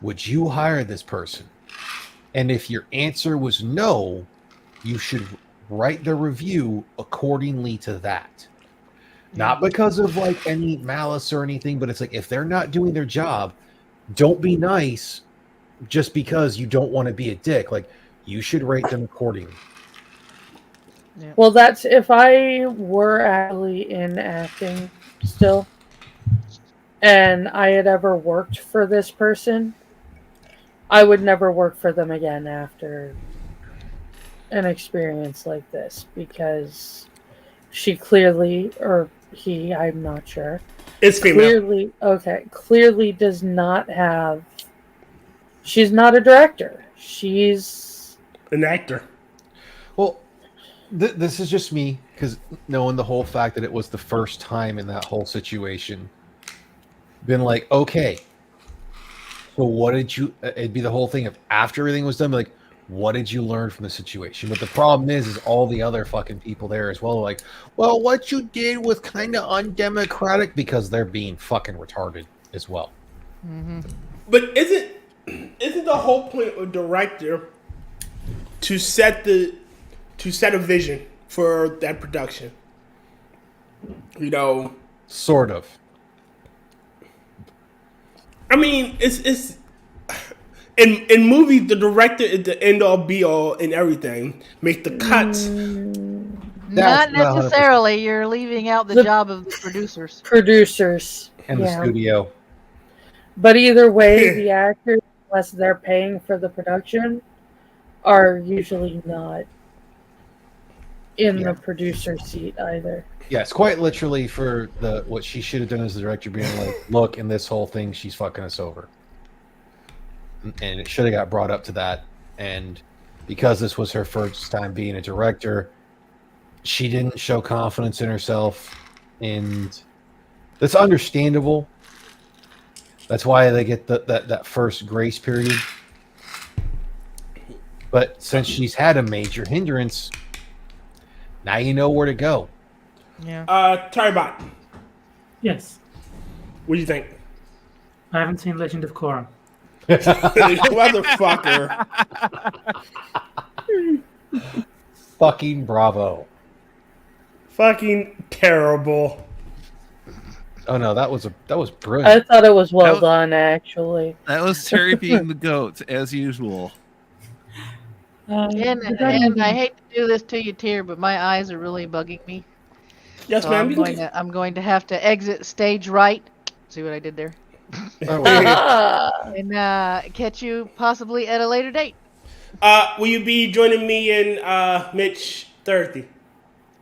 would you hire this person? And if your answer was no, you should write the review accordingly to that. Not because of any malice or anything, but it's if they're not doing their job, don't be nice just because you don't want to be a dick. You should rate them accordingly. Yeah. Well, that's if I were actually in acting still, and I had ever worked for this person, I would never work for them again after an experience like this, because she clearly, or he, I'm not sure. It's female. Clearly does not have. She's not a director. She's an actor. Well, this is just me, because knowing the whole fact that it was the first time in that whole situation, been okay, so what did you, it'd be the whole thing of after everything was done, what did you learn from the situation? But the problem is all the other fucking people there as well are well, what you did was kind of undemocratic, because they're being fucking retarded as well. Mm-hmm. But isn't the whole point of director to set a vision for that production? Sort of. I mean, it's in movies, the director is the end all be all in everything. Make the cuts. Not necessarily. You're leaving out the job of the producers. Producers. And the studio. But either way, the actors, unless they're paying for the production, are usually not in the producer seat either. Yes, quite literally for what she should have done as the director, being look, in this whole thing, she's fucking us over. And it should have got brought up to that. And because this was her first time being a director, she didn't show confidence in herself. And that's understandable. That's why they get that first grace period. But since she's had a major hindrance, now you know where to go. Yeah. Tarbot. Yes. What do you think? I haven't seen Legend of Korra. Motherfucker. Fucking bravo. Fucking terrible. Oh no, that was brilliant. I thought it was well done, actually. That was Terry being the goat, as usual. And I hate to do this to you, Tyr, but my eyes are really bugging me. Yes, so ma'am. I'm going to have to exit stage right. See what I did there? And catch you possibly at a later date. Will you be joining me and Mitch Thursday?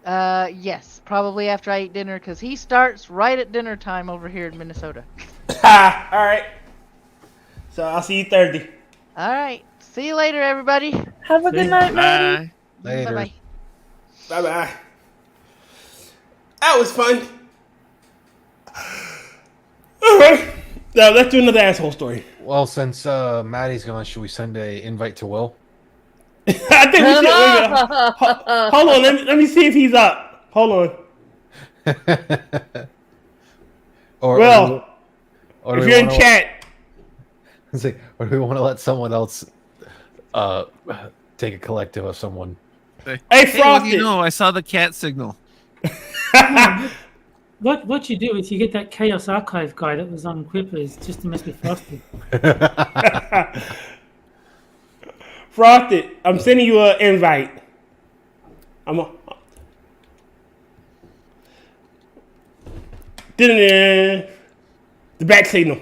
Yes, probably after I eat dinner, because he starts right at dinner time over here in Minnesota. All right. So I'll see you Thursday. All right. See you later, everybody. Have a good night, Maddy. Later. Bye-bye. Bye-bye. That was fun. All right. Now let's do another asshole story. Well, since Maddie's gone, should we send a invite to Will? I think we should. Hold on. Let me see if he's up. Hold on. Will, if you're in chat. Or do we want to let someone else take a collective of someone? Hey, Frosty. what do you know? I saw the cat signal. What you do is you get that Chaos Archive guy that was on Quippers just to mess with Frosty. Frosty, I'm sending you an invite. The bat signal.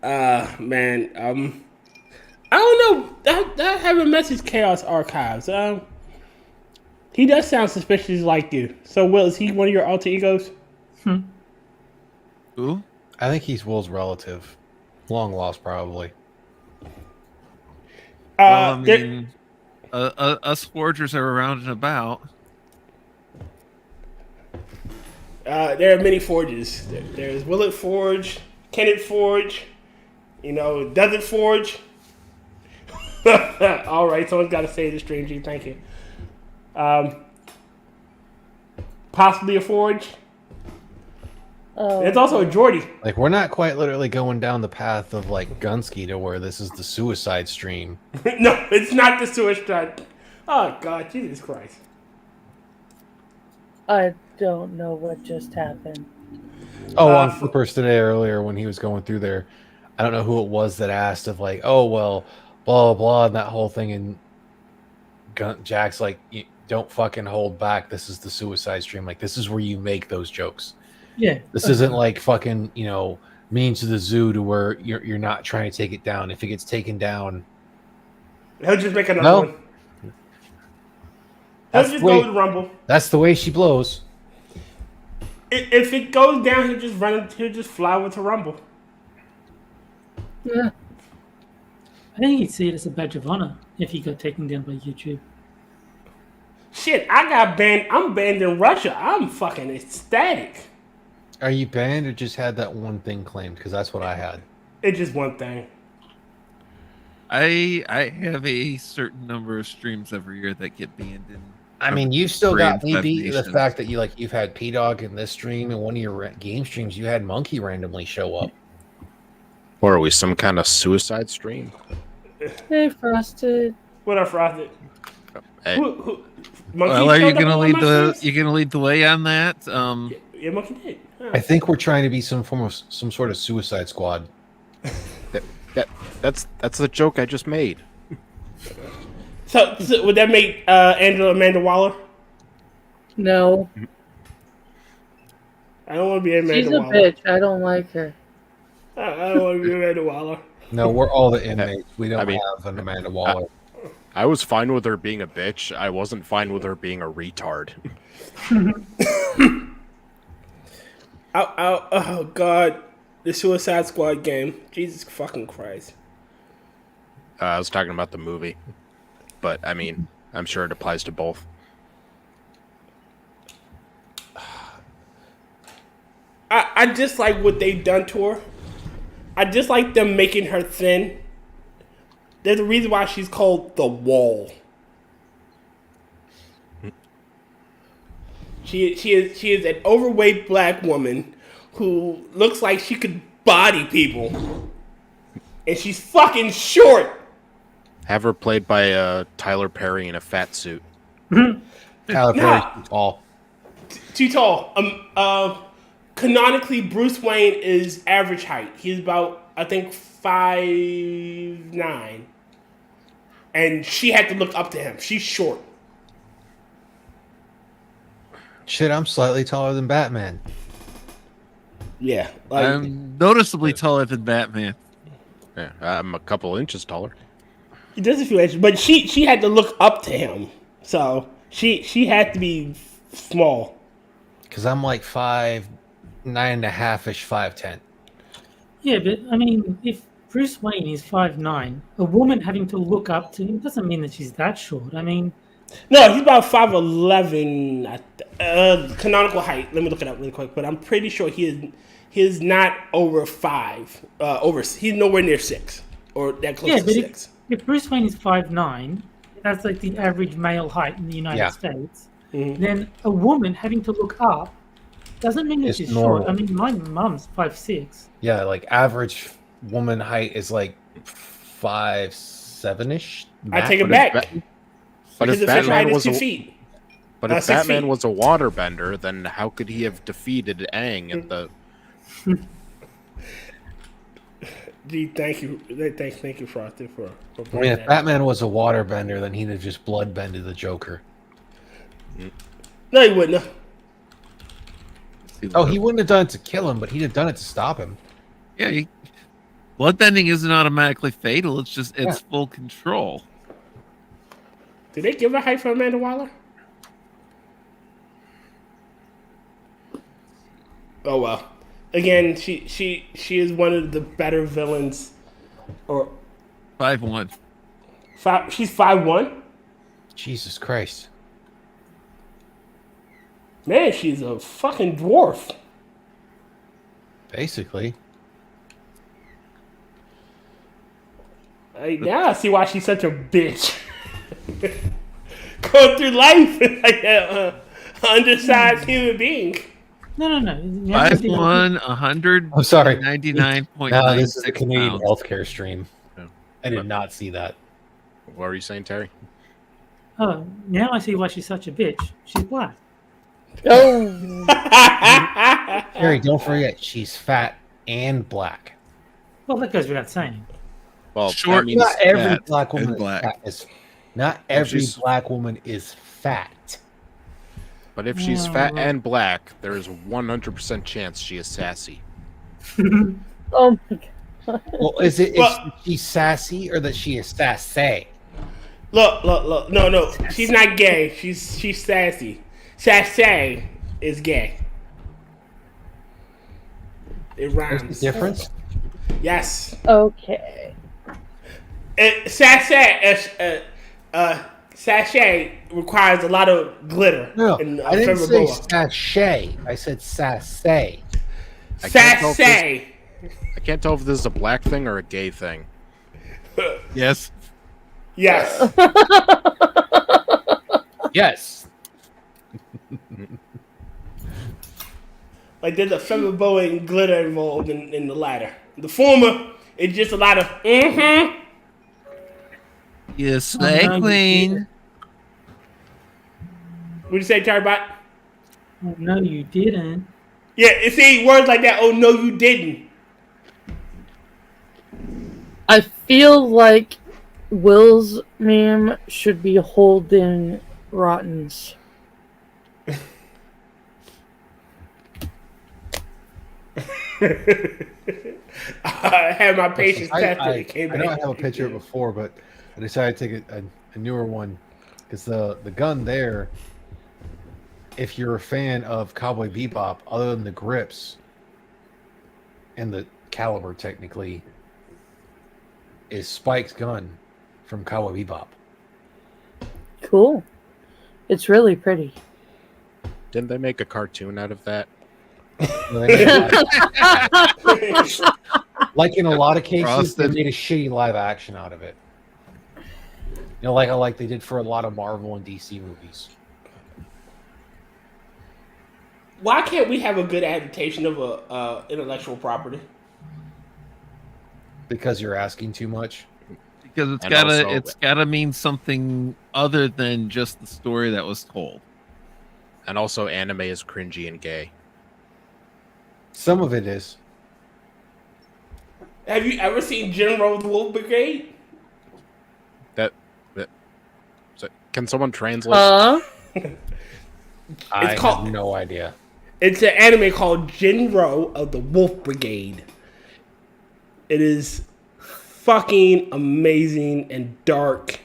Man, I don't know. That haven't messaged Chaos Archives. He does sound suspiciously like you. So, Will, is he one of your alter egos? Who? I think he's Will's relative. Long lost, probably. Well, I mean, us forgers are around and about. There are many forges. There's Will it Forge, Can it Forge, does it Forge? All right, someone's got to say the stream, G. Thank you. Possibly a Forge. It's also a Geordie. Like, we're not quite literally going down the path of, like, Gunsky to where this is the suicide stream. No, it's not the suicide. Oh, God, Jesus Christ. I don't know what just happened. Oh, on Quippers today earlier when he was going through there, I don't know who it was that asked of, like, oh, well, blah, blah, blah, and that whole thing, and Jack's like, don't fucking hold back. This is the suicide stream. Like, this is where you make those jokes. Yeah. This isn't like fucking, Means to the Zoo to where you're not trying to take it down. If it gets taken down, he'll just make another one. He'll just go with Rumble. That's the way she blows. If it goes down, he'll just fly with a Rumble. Yeah. I think he'd see it as a badge of honor if he got taken down by YouTube. Shit, I got banned. I'm banned in Russia. I'm fucking ecstatic. Are you banned or just had that one thing claimed? Because that's what I had. It's just one thing. I have a certain number of streams every year that get banned. I mean, you still got me beat the fact that you've had P-Dog in this stream, and one of your game streams you had Monkey randomly show up. Or are we some kind of suicide stream? Hey, Frosted. What up, Frosted? Hey. Well, are you gonna lead the way on that? Yeah, Monkey did. Huh. I think we're trying to be some sort of Suicide Squad. That's the joke I just made. So would that make Angela Amanda Waller? No. I don't want to be Amanda She's a Waller. bitch. I don't like her. I don't want to be Amanda Waller. No, we're all the inmates. We don't have an Amanda Waller. I was fine with her being a bitch. I wasn't fine with her being a retard. Oh God, the Suicide Squad game. Jesus fucking Christ. I was talking about the movie, but I mean, I'm sure it applies to both. I just like what they've done to her. I just like them making her thin. There's a reason why she's called the Wall. She is an overweight black woman who looks like she could body people, and she's fucking short. Have her played by Tyler Perry in a fat suit. Tyler Perry's too tall. Too tall. Canonically, Bruce Wayne is average height. He's about, I think, 5'9", and she had to look up to him. She's short. Shit, I'm slightly taller than Batman. Yeah, I'm noticeably taller than Batman. Yeah, I'm a couple inches taller. He does a few inches, but she had to look up to him, so she had to be small. Because I'm like 5'9.5-ish, 5'10". Yeah, but I mean, if Bruce Wayne is 5'9", a woman having to look up to him doesn't mean that she's that short. I mean, no, he's about 5'11". Canonical height. Let me look it up really quick, but I'm pretty sure he is not over 5. He's nowhere near 6 or that close to 6. If Bruce Wayne is 5'9", that's like the average male height in the United States. Mm-hmm. Then a woman having to look up doesn't mean that she's short. I mean, my mom's 5'6". Yeah, like average woman height is like 5'7"-ish. I take it back. But if Batman was 2 feet. But if Batman was a waterbender, then how could he have defeated Aang at the? Gee, thank you, Frosty, for I mean, bringing if that. Batman was a waterbender, then he'd have just bloodbended the Joker. No, he wouldn't have. Oh, he wouldn't have done it to kill him, but he'd have done it to stop him. Yeah, bloodbending isn't automatically fatal. It's just full control. Did they give a hype for Amanda Waller? Oh well. Again, she is one of the better villains. Or 5'1". She's 5'1". Jesus Christ. Man, she's a fucking dwarf. Basically. Now I see why she's such a bitch. Going through life like an undersized human being. No. 5'1", 100. I'm sorry. 99.9. No, this is a Canadian pounds. healthcare stream. I did not see that. What were you saying, Terry? Oh, now I see why she's such a bitch. She's black. Oh. Terry, don't forget, she's fat and black. Well, that goes without saying. Well, Short. that means Not every fat black woman and is black. fat. Not every she's- black woman is fat. But if she's fat and black, there is a 100% chance she is sassy. Oh my god. Well, is she sassy or that she is sassy? Look. No. She's not gay. She's sassy. Sassy is gay. It rhymes. What's the difference? Yes. Okay. Sachet requires a lot of glitter. No, and, I didn't say fibroboa. sachet. I said sassy. Sassy. I can't tell if this is a black thing or a gay thing. Yes. Yes. Yes. Like there's a fibroboa and glitter involved in the latter. The former, it's just a lot of Yes, Slay Queen. What'd you say, Terry Bot? Oh, no, you didn't. Yeah, see words like that. Oh no, you didn't. I feel like Will's meme should be holding Rotten's. I had my patience tested. I It came know I back. have a picture of it before, but I decided to take a newer one because the gun there, if you're a fan of Cowboy Bebop, other than the grips and the caliber, technically, is Spike's gun from Cowboy Bebop. Cool. It's really pretty. Didn't they make a cartoon out of that? Like in a lot of cases, they Frosted. made a shitty live action out of it. You know, like they did for a lot of Marvel and DC movies. Why can't we have a good adaptation of a intellectual property? Because you're asking too much. Because it's And also- gotta mean something other than just the story that was told. And also, anime is cringy and gay. Some of it is. Have you ever seen General of the Wolf Brigade? So, can someone translate? I called- have no idea. It's an anime called Jinro of the Wolf Brigade. It is fucking amazing and dark.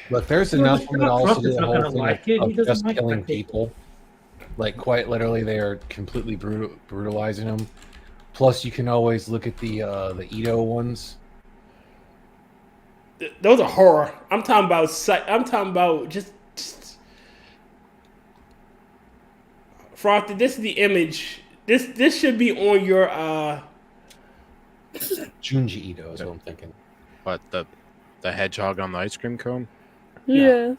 Look, there's Well, enough of it also Croft to is the not whole gonna thing like it. He of doesn't just like killing black people. people. Like, quite literally, they are completely brutalizing them. Plus, you can always look at the Edo ones. Those are horror. I'm talking about just Frosty, this is the image. This should be on your Junji Ito is what I'm thinking. But the hedgehog on the ice cream cone? Yes.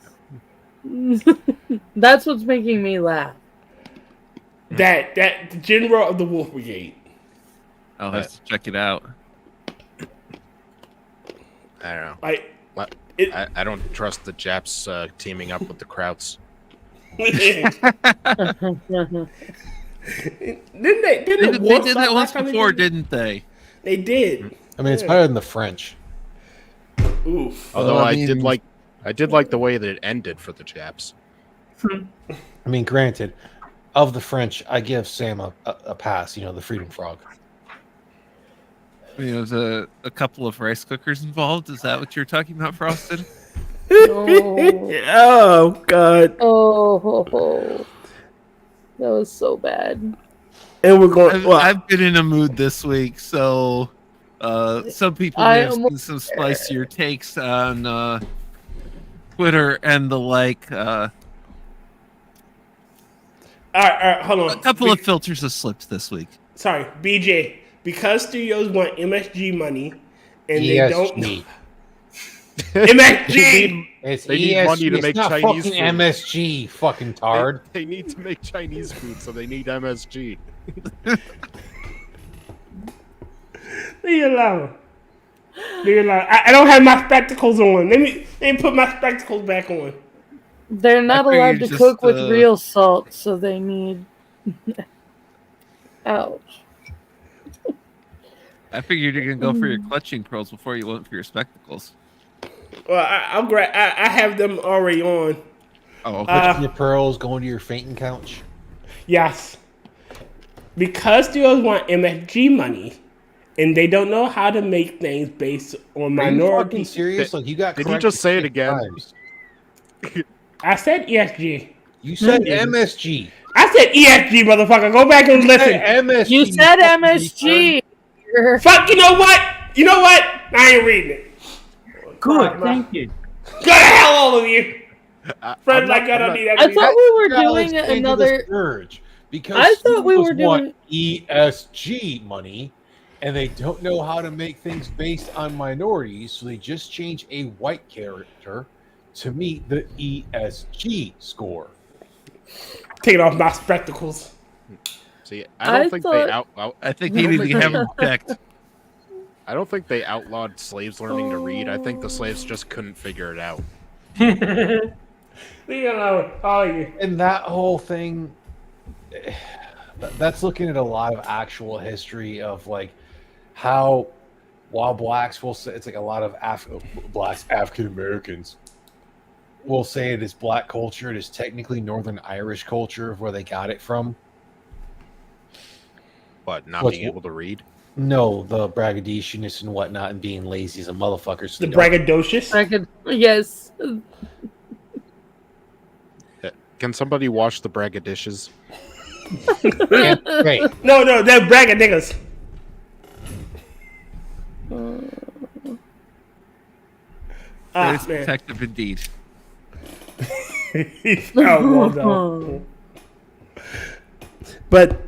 That's what's making me laugh. that General of the Wolf Brigade. I'll have to check it out. I don't know. Like I don't trust the Japs teaming up with the Krauts. Didn't They the did wolf that suck once last time they before, did it? didn't they? They did. I mean, it's better than the French. Oof. Although I I mean- did like the way that it ended for the Japs. I mean, granted, of the French, I give Sam a pass. You know, the Freedom Frog. There's a couple of rice cookers involved. Is that what you're talking about, Frosted? Oh God. Oh, that was so bad. And we're going. I've been in a mood this week, so some people may have seen some spicier takes on Twitter and the like. All right, hold on. A couple of filters have slipped this week. Sorry, BJ. Because studios want MSG money, and they ESG. don't. MSG. It's They need ESG. money to It's make not Chinese fucking food. MSG, fucking tard. They need to make Chinese food, so they need MSG. Leave it alone. Leave it alone. I don't have my spectacles on. Let me put my spectacles back on. They're not figured allowed to just, cook with real salt, so they need. Ouch. I figured you're gonna go for your clutching pearls before you went for your spectacles. Well, I'll grab. I have them already on. Oh, Your pearls going to your fainting couch. Yes. Because studios want MSG money, and they don't know how to make things based on Are you minority. fucking serious? Like you got. Did you just say it again? Times. I said ESG. You said MSG. I said ESG, motherfucker. Go back and listen. MSG. You said MSG. Fuck. You know what? You know what? I ain't reading it. Good, thank you. Go to hell, all of you. Friends like I don't need that. I thought we were doing another. Surge because I thought we were studios want doing- ESG money, and they don't know how to make things based on minorities, so they just change a white character to meet the ESG score. Taking off my spectacles. See, I don't think they I think you need to have them checked. I don't think they outlawed slaves learning to read. I think the slaves just couldn't figure it out. Leave it alone, all of you. And that whole thing, that's looking at a lot of actual history of like how while blacks will say it's like a lot of African Americans will say it is black culture. It is technically Northern Irish culture of where they got it from. But not What's- being able to read. No, the braggadociousness and whatnot, and being lazy as a motherfucker. So The braggadocious? Yes. Can somebody wash the braggadishes? Hey. No, they're bragging niggas. Very Man. protective indeed. He found one though. But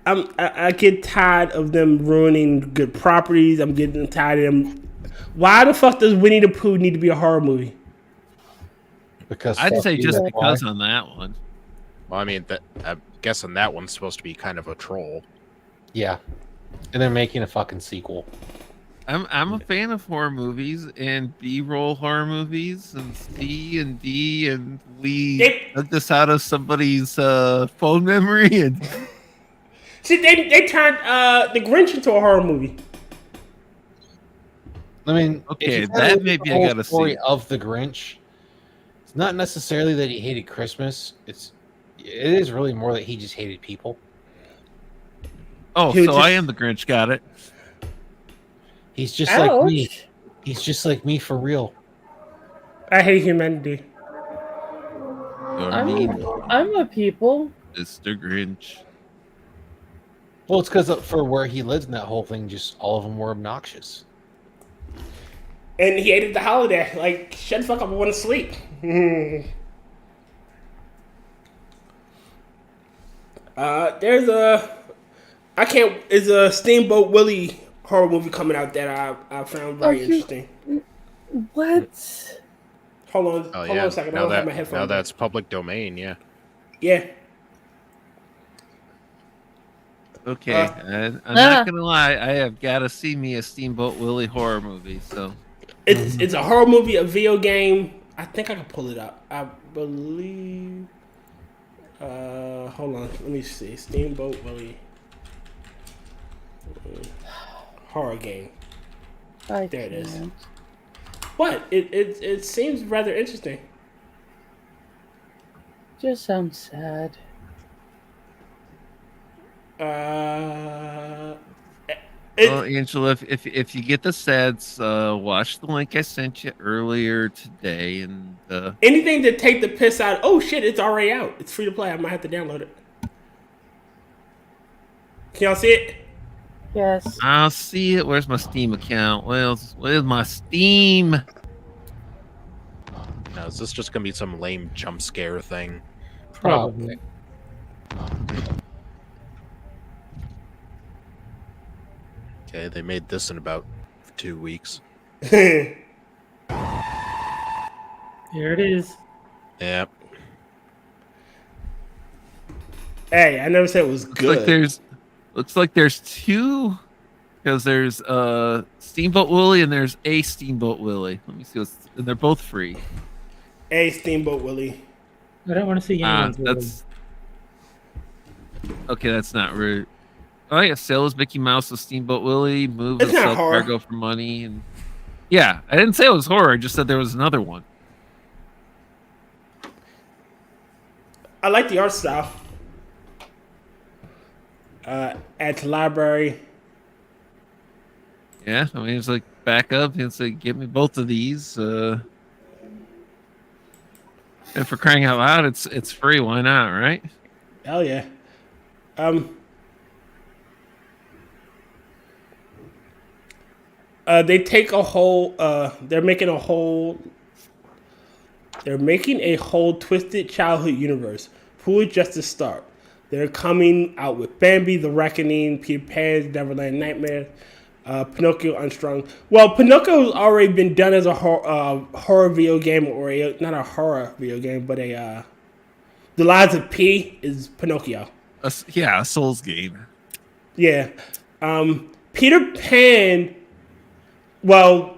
I get tired of them ruining good properties. I'm getting tired of them. Why the fuck does Winnie the Pooh need to be a horror movie? Because I'd say just that's why. because on that one. Well, I mean, I'm guessing that one's supposed to be kind of a troll. Yeah, and they're making a fucking sequel. I'm a fan of horror movies and B-roll horror movies and C and D, and we took this out of somebody's phone memory and See, they turned the Grinch into a horror movie. I mean, Okay, if you kinda that look at maybe the I whole gotta story see. of the Grinch. It's not necessarily that he hated Christmas. It is really more that he just hated people. oh, He was so just- I am the Grinch. Got it. He's just like me. Ouch. He's just like me for real. I hate humanity. I'm a people. Mr. Grinch. Well, it's because for where he lives in that whole thing, just all of them were obnoxious. And he hated the holiday. Like, shut the fuck up, I want to sleep. There's a Steamboat Willie horror movie coming out that I found very interesting. What? Hold on, Oh hold on yeah. a second. I Now don't have my that headphones. now that's public domain. Yeah. Yeah. Okay, and I'm not gonna lie. I have got to see me a Steamboat Willie horror movie. So It's a horror movie, a video game. I think I can pull it up. I believe. Hold on. Let me see. Steamboat Willie. Horror game. There it is. What? It seems rather interesting. Just sounds sad. Well, Angela, if you get the sets, watch the link I sent you earlier today, and anything to take the piss out. Oh shit! It's already out. It's free to play. I might have to download it. Can y'all see it? Yes. I'll see it. Where's my Steam account? Where's my Steam? Now, is this just gonna be some lame jump scare thing? Probably. Okay, they made this in about 2 weeks. Here it is. Yep. Hey, I never said it was good. Looks like there's two, because there's Steamboat Willie and there's a Steamboat Willie. Let me see and they're both free. A Steamboat Willie. I don't want to see anyone's that's okay. That's not rude. Oh yeah, sell as Mickey Mouse with Steamboat Willie. Move and sell cargo for money. And yeah, I didn't say it was horror. I just said there was another one. I like the art style. At the library. Yeah, I mean it's like back up. It's like give me both of these. And for crying out loud, it's free. Why not, right? Hell yeah. They take a whole. They're making a whole twisted childhood universe. Who is just the start? They're coming out with Bambi, The Reckoning, Peter Pan's Neverland Nightmare, Pinocchio Unstrung. Well, Pinocchio's already been done as a horror video game, or not a horror video game, but The Lies of P is Pinocchio. A Souls game. Yeah. Peter Pan. Well,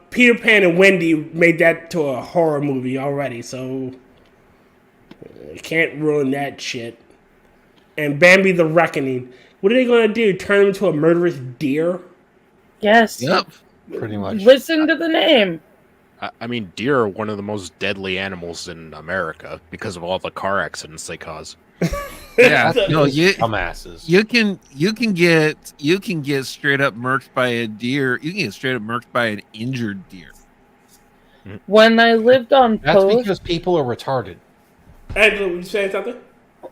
Peter Pan and Wendy made that to a horror movie already, so can't ruin that shit. And Bambi the Reckoning. What are they going to do? Turn him into a murderous deer? Yes. Yep. Pretty much. Listen to the name. I mean, deer are one of the most deadly animals in America because of all the car accidents they cause. Yeah, no, dumbasses. You can get straight up murked by a deer. You can get straight up murked by an injured deer. When I lived on That's post, because people are retarded. Angela, were you saying something?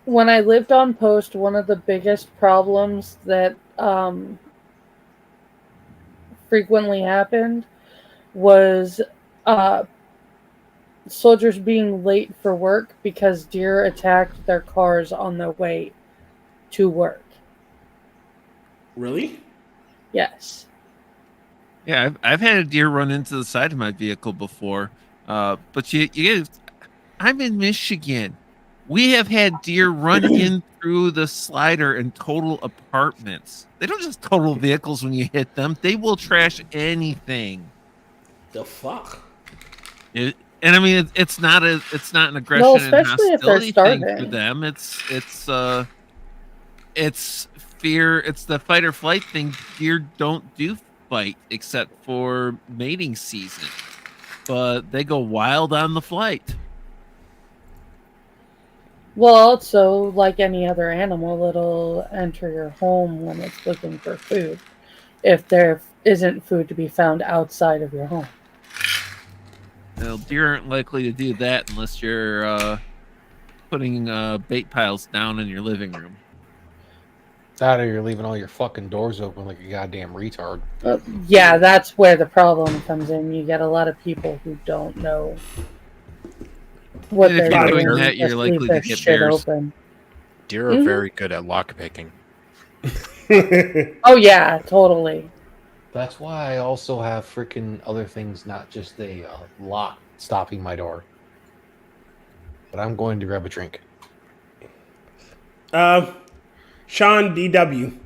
when I lived on post, one of the biggest problems that frequently happened was soldiers being late for work because deer attacked their cars on their way to work. Really? Yes. Yeah, I've had a deer run into the side of my vehicle before. But I'm in Michigan. We have had deer run in through the slider and total apartments. They don't just total vehicles when you hit them. They will trash anything. The fuck? And I mean, it's not an aggression and hostility thing for them. It's fear. It's the fight or flight thing. Deer don't do fight except for mating season, but they go wild on the flight. Well, also, like any other animal, it'll enter your home when it's looking for food, if there isn't food to be found outside of your home. Well, deer aren't likely to do that unless you're putting bait piles down in your living room. That or you're leaving all your fucking doors open like a goddamn retard. Yeah, that's where the problem comes in. You get a lot of people who don't know what they're doing. That, you're likely to get bears. Open. Deer are very good at lock picking. Oh yeah, totally. That's why I also have freaking other things, not just a lock stopping my door. But I'm going to grab a drink. Sean DW.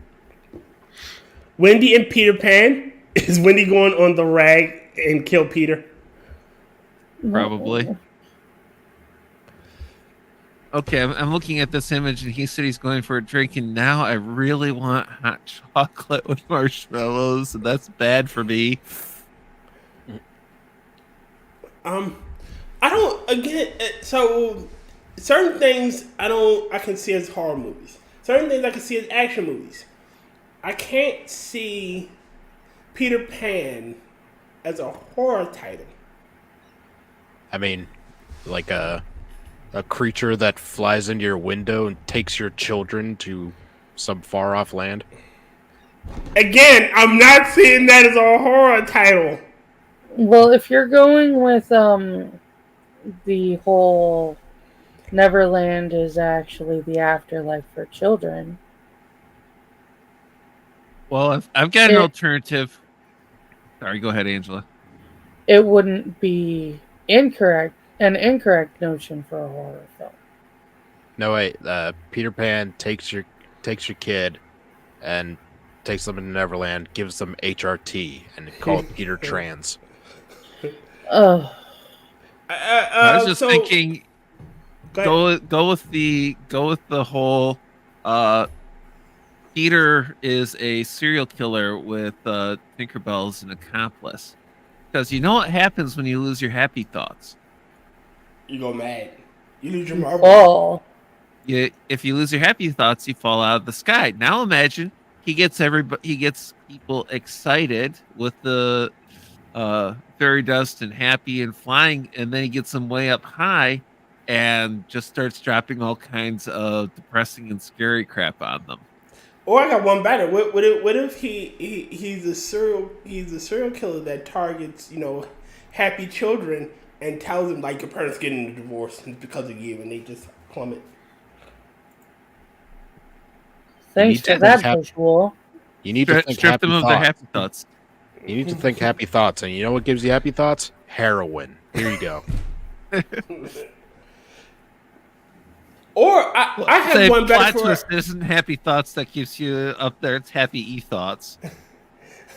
Wendy and Peter Pan. Is Wendy going on the rag and kill Peter? Probably. Okay, I'm looking at this image, and he said he's going for a drink, and now I really want hot chocolate with marshmallows, and that's bad for me. I don't again. So certain things I can see as horror movies. Certain things I can see as action movies. I can't see Peter Pan as a horror title. I mean, like a creature that flies into your window and takes your children to some far off land. Again, I'm not seeing that as a horror title. Well, if you're going with the whole Neverland is actually the afterlife for children. Well, I've got an alternative. Sorry, go ahead, Angela. It wouldn't be an incorrect notion for a horror film. No, wait. Peter Pan takes your kid and takes them to Neverland, gives them HRT, and called Peter Trans. I was just thinking, go with the whole. Peter is a serial killer with Tinkerbell as an accomplice. Because you know what happens when you lose your happy thoughts? You go mad. You lose your marbles. If you lose your happy thoughts, you fall out of the sky. Now imagine he gets people excited with the fairy dust and happy and flying, and then he gets them way up high and just starts dropping all kinds of depressing and scary crap on them. Or I got one better. What if he's a serial killer that targets happy children and tells them like your parents getting a divorce because of you, and they just plummet. Thanks for that visual. You need to think strip happy them of thoughts. their happy thoughts. You need to think happy thoughts, and you know what gives you happy thoughts? Heroin. Here you go. Or I have one better for twist isn't happy thoughts that keeps you up there. It's happy e-thoughts.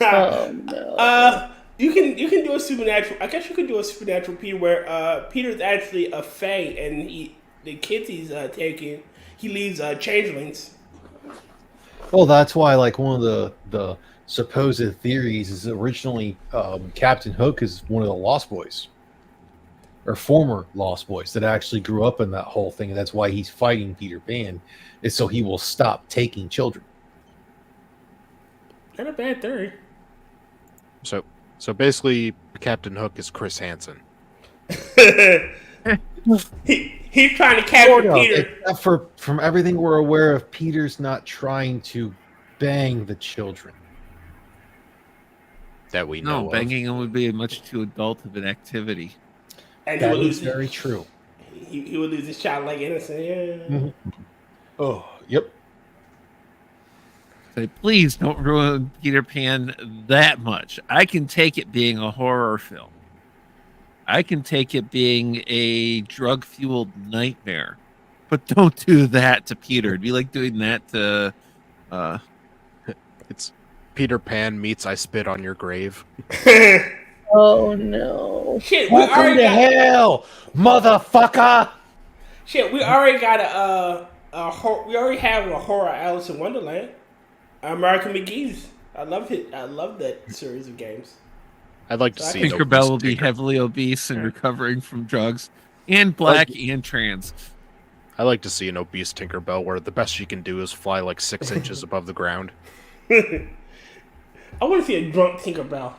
Oh no. You can do a supernatural. I guess you could do a supernatural Peter where Peter's actually a fae, and the kids he's taking, he leaves changelings. Well, that's why like one of the supposed theories is originally Captain Hook is one of the Lost Boys. Or former Lost Boys that actually grew up in that whole thing, and that's why he's fighting Peter Pan, is so he will stop taking children. Not a bad theory. So basically, Captain Hook is Chris Hansen. He's trying to capture Peter. Except from everything we're aware of, Peter's not trying to bang the children. That we know. No, banging them would be much too adult of an activity. And that is very true. He would lose his childlike innocence. Yeah. Mm-hmm. Oh, yep. Say, please don't ruin Peter Pan that much. I can take it being a horror film. I can take it being a drug-fueled nightmare. But don't do that to Peter. It'd be like doing that to... It's Peter Pan meets I Spit on Your Grave. Oh no! Shit, welcome to hell, motherfucker! Shit, we already got we already have a horror Alice in Wonderland. American McGee's. I love it. I love that series of games. I'd like to see Tinkerbell will be heavily obese and recovering from drugs, and black and trans. I like to see an obese Tinkerbell where the best she can do is fly like 6 inches above the ground. I want to see a drunk Tinkerbell.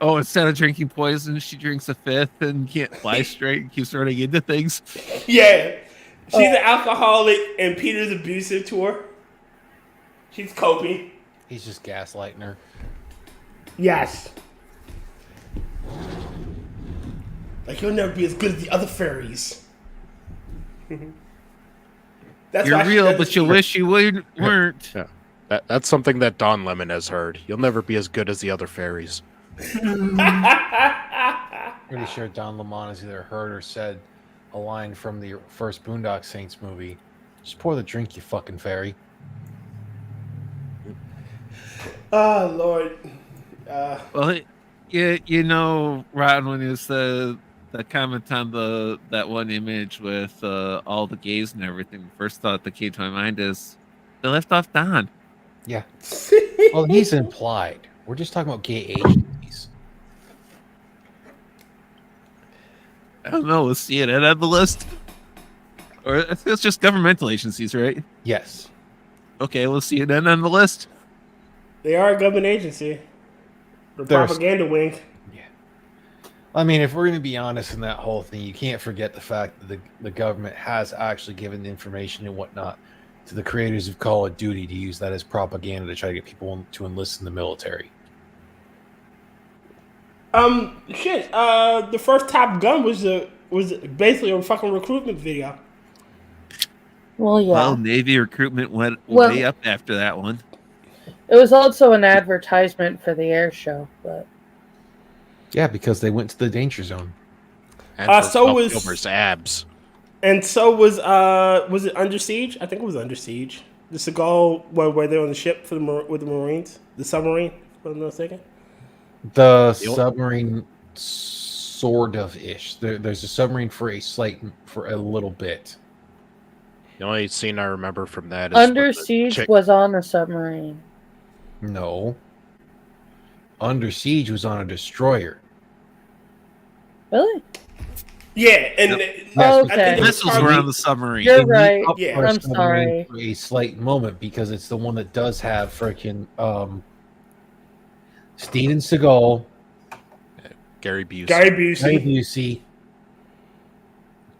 Oh, instead of drinking poison, she drinks a fifth and can't fly straight and keeps running into things. Yeah. She's an alcoholic and Peter's abusive to her. She's coping. He's just gaslighting her. Yes. Like, you'll never be as good as the other fairies. That's You're real, but you wish you weren't. Yeah. That's something that Don Lemon has heard. You'll never be as good as the other fairies. Pretty sure Don Lemon has either heard or said a line from the first Boondock Saints movie. Just pour the drink, you fucking fairy. Oh, Lord. Well, you know, Ron, when he was that comment on that one image with all the gays and everything. The first thought that came to my mind is they left off Don. Yeah. Well, he's implied. We're just talking about gay agencies. I don't know. Let's see it on the list. Or I think it's just governmental agencies, right? Yes. Okay, we'll see it on the list. They are a government agency. The propaganda wing. I mean, if we're going to be honest in that whole thing, you can't forget the fact that the government has actually given the information and whatnot to the creators of Call of Duty to use that as propaganda to try to get people to enlist in the military. The first Top Gun was basically a fucking recruitment video. Well, yeah. Well, Navy recruitment went way up after that one. It was also an advertisement for the air show, but yeah, because they went to the danger zone. And so was Gilbert's abs. And so was it Under Siege? I think it was Under Siege. The Seagull where they're on the ship with the Marines, the submarine. If I'm not mistaken. The submarine, sort of ish. There's a submarine for a little bit. The only scene I remember from that is Under Siege was on a submarine. No. Under Siege was on a destroyer. Really? Yeah, and okay. Missiles were on the submarine. You're right. Yeah, I'm sorry. For a slight moment, because it's the one that does have freaking Steven Seagal, Gary Busey. Gary Busey.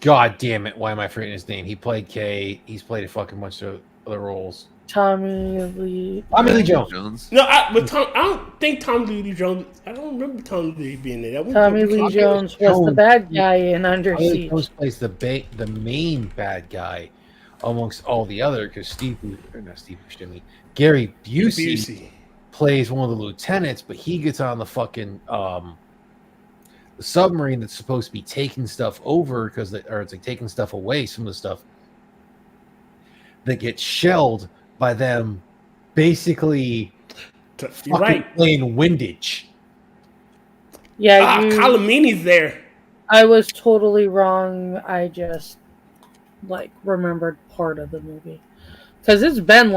God damn it! Why am I forgetting his name? He played K. He's played a fucking bunch of other roles. Tommy Lee Jones. No, I don't think Tommy Lee Jones. I don't remember Tommy Lee being there. Tommy Lee Jones was the bad guy in Under Siege. Jones plays the main bad guy amongst all the other, because Gary Busey plays one of the lieutenants, but he gets on the fucking the submarine that's supposed to be taking stuff over it's like taking stuff away. Some of the stuff that gets shelled by them, basically playing windage. Yeah, Calamini's there. I was totally wrong. I just remembered part of the movie because it's been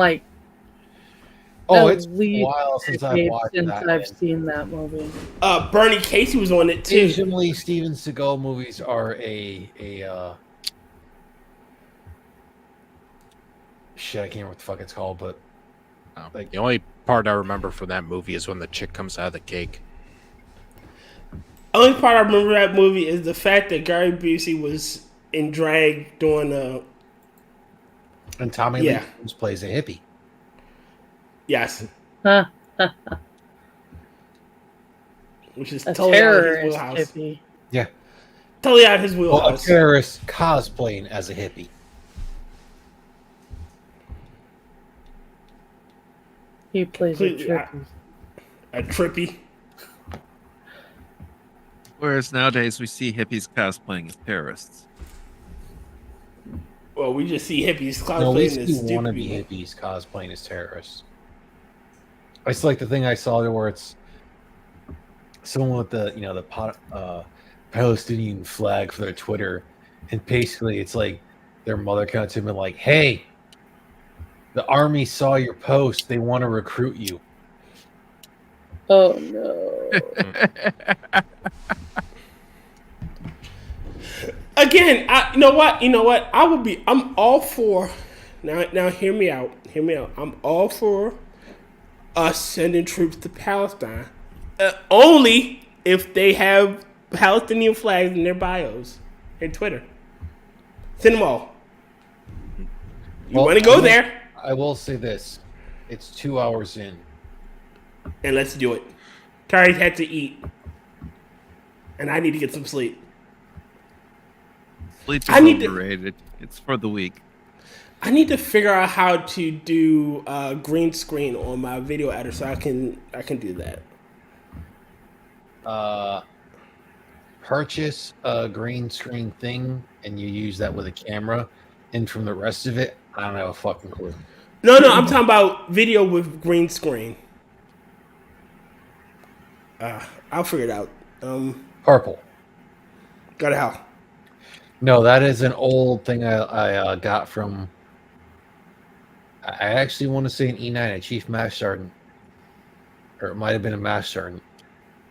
it's a while since I've seen that movie. Bernie Casey was on it too. Occasionally, Steven Seagal movies are a shit. I can't remember what the fuck it's called, but the only part I remember from that movie is when the chick comes out of the cake. Only part I remember that movie is the fact that Gary Busey was in drag doing and Tommy Lee Jones plays a hippie. Yes. Which is a totally out of his terrorist wheelhouse. hippie. Yeah. Totally out of his wheelhouse. Well, a terrorist cosplaying as a hippie. He plays a trippy. Whereas nowadays we see hippies cosplaying as terrorists. Well, we just see hippies cosplaying No, we as see stupid wannabe people. hippies cosplaying as terrorists. It's like the thing I saw there where it's someone with the Palestinian flag for their Twitter, and basically it's like their mother comes to them and like, "Hey, the army saw your post. They want to recruit you." Oh no! Again, you know what? I'm all for. Now, hear me out. I'm all for us sending troops to Palestine, only if they have Palestinian flags in their bios and Twitter. Send them all. You want to go there? I will say this: it's 2 hours in, and let's do it. Tari's had to eat, and I need to get some sleep. Sleep is overrated. It's for the weak. I need to figure out how to do green screen on my video editor so I can do that. Purchase a green screen thing and you use that with a camera, and from the rest of it, I don't have a fucking clue. No, I'm talking about video with green screen. I'll figure it out. Purple. Go to hell. No, that is an old thing I got from. I actually want to say an E9, a Chief Master Sergeant, or it might have been a Master Sergeant.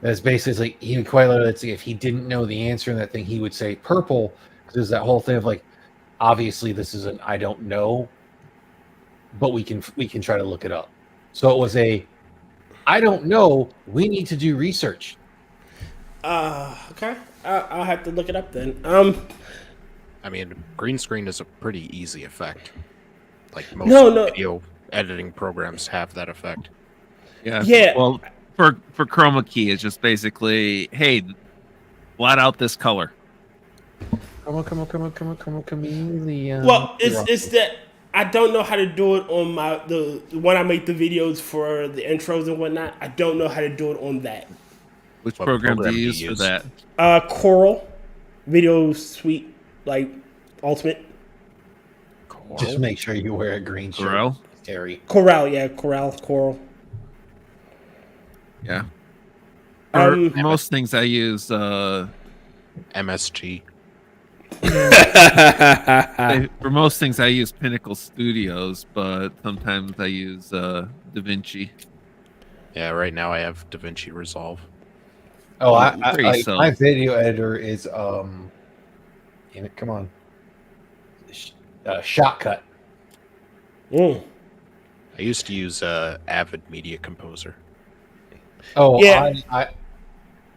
That's basically like he would quite literally say if he didn't know the answer in that thing, he would say purple because there's that whole thing of like, obviously this is an I don't know, but we can try to look it up. So it was a I don't know. We need to do research. Okay. I'll have to look it up then. I mean, green screen is a pretty easy effect. Like most video editing programs have that effect. Yeah. Well, for chroma key, it's just basically, hey, blot out this color. Come on, chameleon. Well, it's that I don't know how to do it on the when I make the videos for the intros and whatnot. I don't know how to do it on that. Which program do you use for that? Coral, Video Suite, like Ultimate. Coral? Just make sure you wear a green shirt. Corel? Terry. Coral, yeah, Coral. Yeah. For most things, I use MSG. For most things, I use Pinnacle Studios, but sometimes I use DaVinci. Yeah, right now I have DaVinci Resolve. Oh, my video editor is damn it, come on, Shotcut. I used to use Avid Media Composer. Oh, yeah.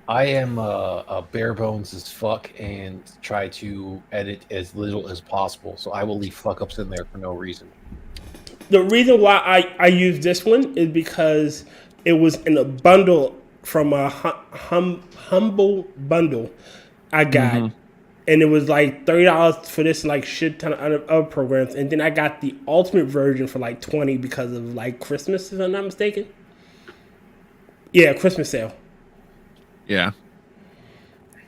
I am a bare bones as fuck and try to edit as little as possible. So I will leave fuck ups in there for no reason. The reason why I use this one is because it was in a bundle from a humble bundle I got, and it was like $30 for this like shit ton of other programs, and then I got the ultimate version for like $20 because of like Christmas, if I'm not mistaken. Yeah, Christmas sale. Yeah.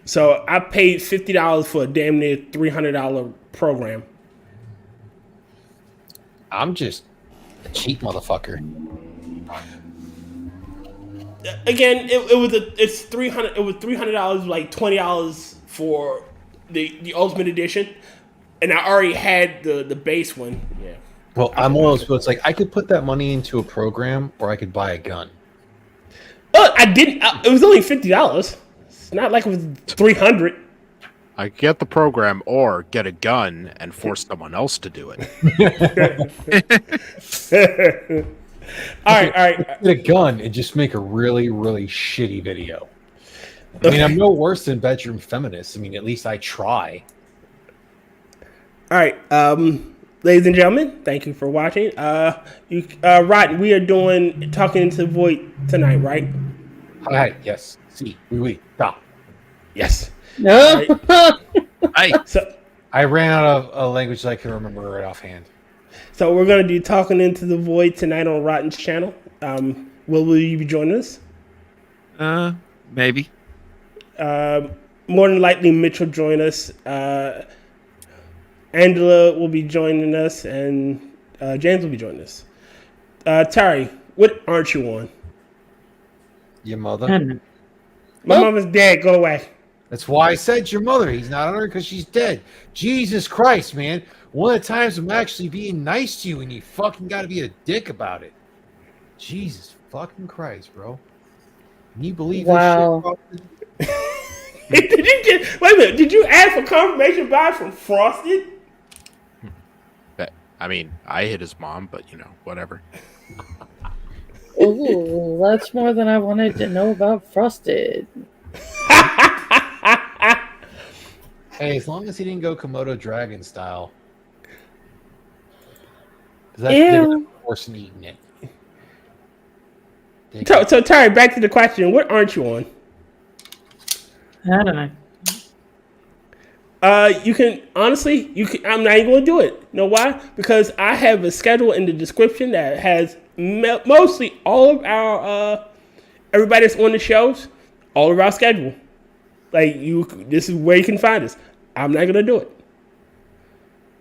So I paid $50 for a damn near $300 program. I'm just a cheap motherfucker. Again, it's $300. It was $300, like $20 for the Ultimate Edition, and I already had the base one. Yeah. Well, I'm one of those people. It's like I could put that money into a program, or I could buy a gun. I didn't. It was only $50. It's not like it was $300. I get the program or get a gun and force someone else to do it. All right. Get a gun and just make a really, really shitty video. I mean, I'm no worse than bedroom feminists. I mean, at least I try. All right, ladies and gentlemen, thank you for watching. Rod, we are doing Talking into the Void tonight, right? Hi, yes. See, stop. Yes. No. Right. So I ran out of a language that I can remember right offhand. So we're going to do Talking into the Void tonight on Rotten's channel. Will you be joining us? Maybe. More than likely, Mitch will join us. Angela will be joining us, and James will be joining us. Terry, what aren't you on? Your mother? My mama's dead. Go away. That's why I said your mother. He's not on her because she's dead. Jesus Christ, man. One of the times I'm actually being nice to you and you fucking got to be a dick about it. Jesus fucking Christ, bro. Can you believe Wow. this shit? Wait a minute. Did you ask for confirmation back from Frosted? I mean, I hit his mom, but whatever. Ooh, that's more than I wanted to know about Frosted. Hey, as long as he didn't go Komodo dragon style. That's worse than eating it. So Terry, back to the question. What aren't you on? I don't know. You can honestly, I'm not even gonna do it. You know why? Because I have a schedule in the description that has mostly all of our everybody that's on the shows, all of our schedule. Like this is where you can find us. I'm not gonna do it.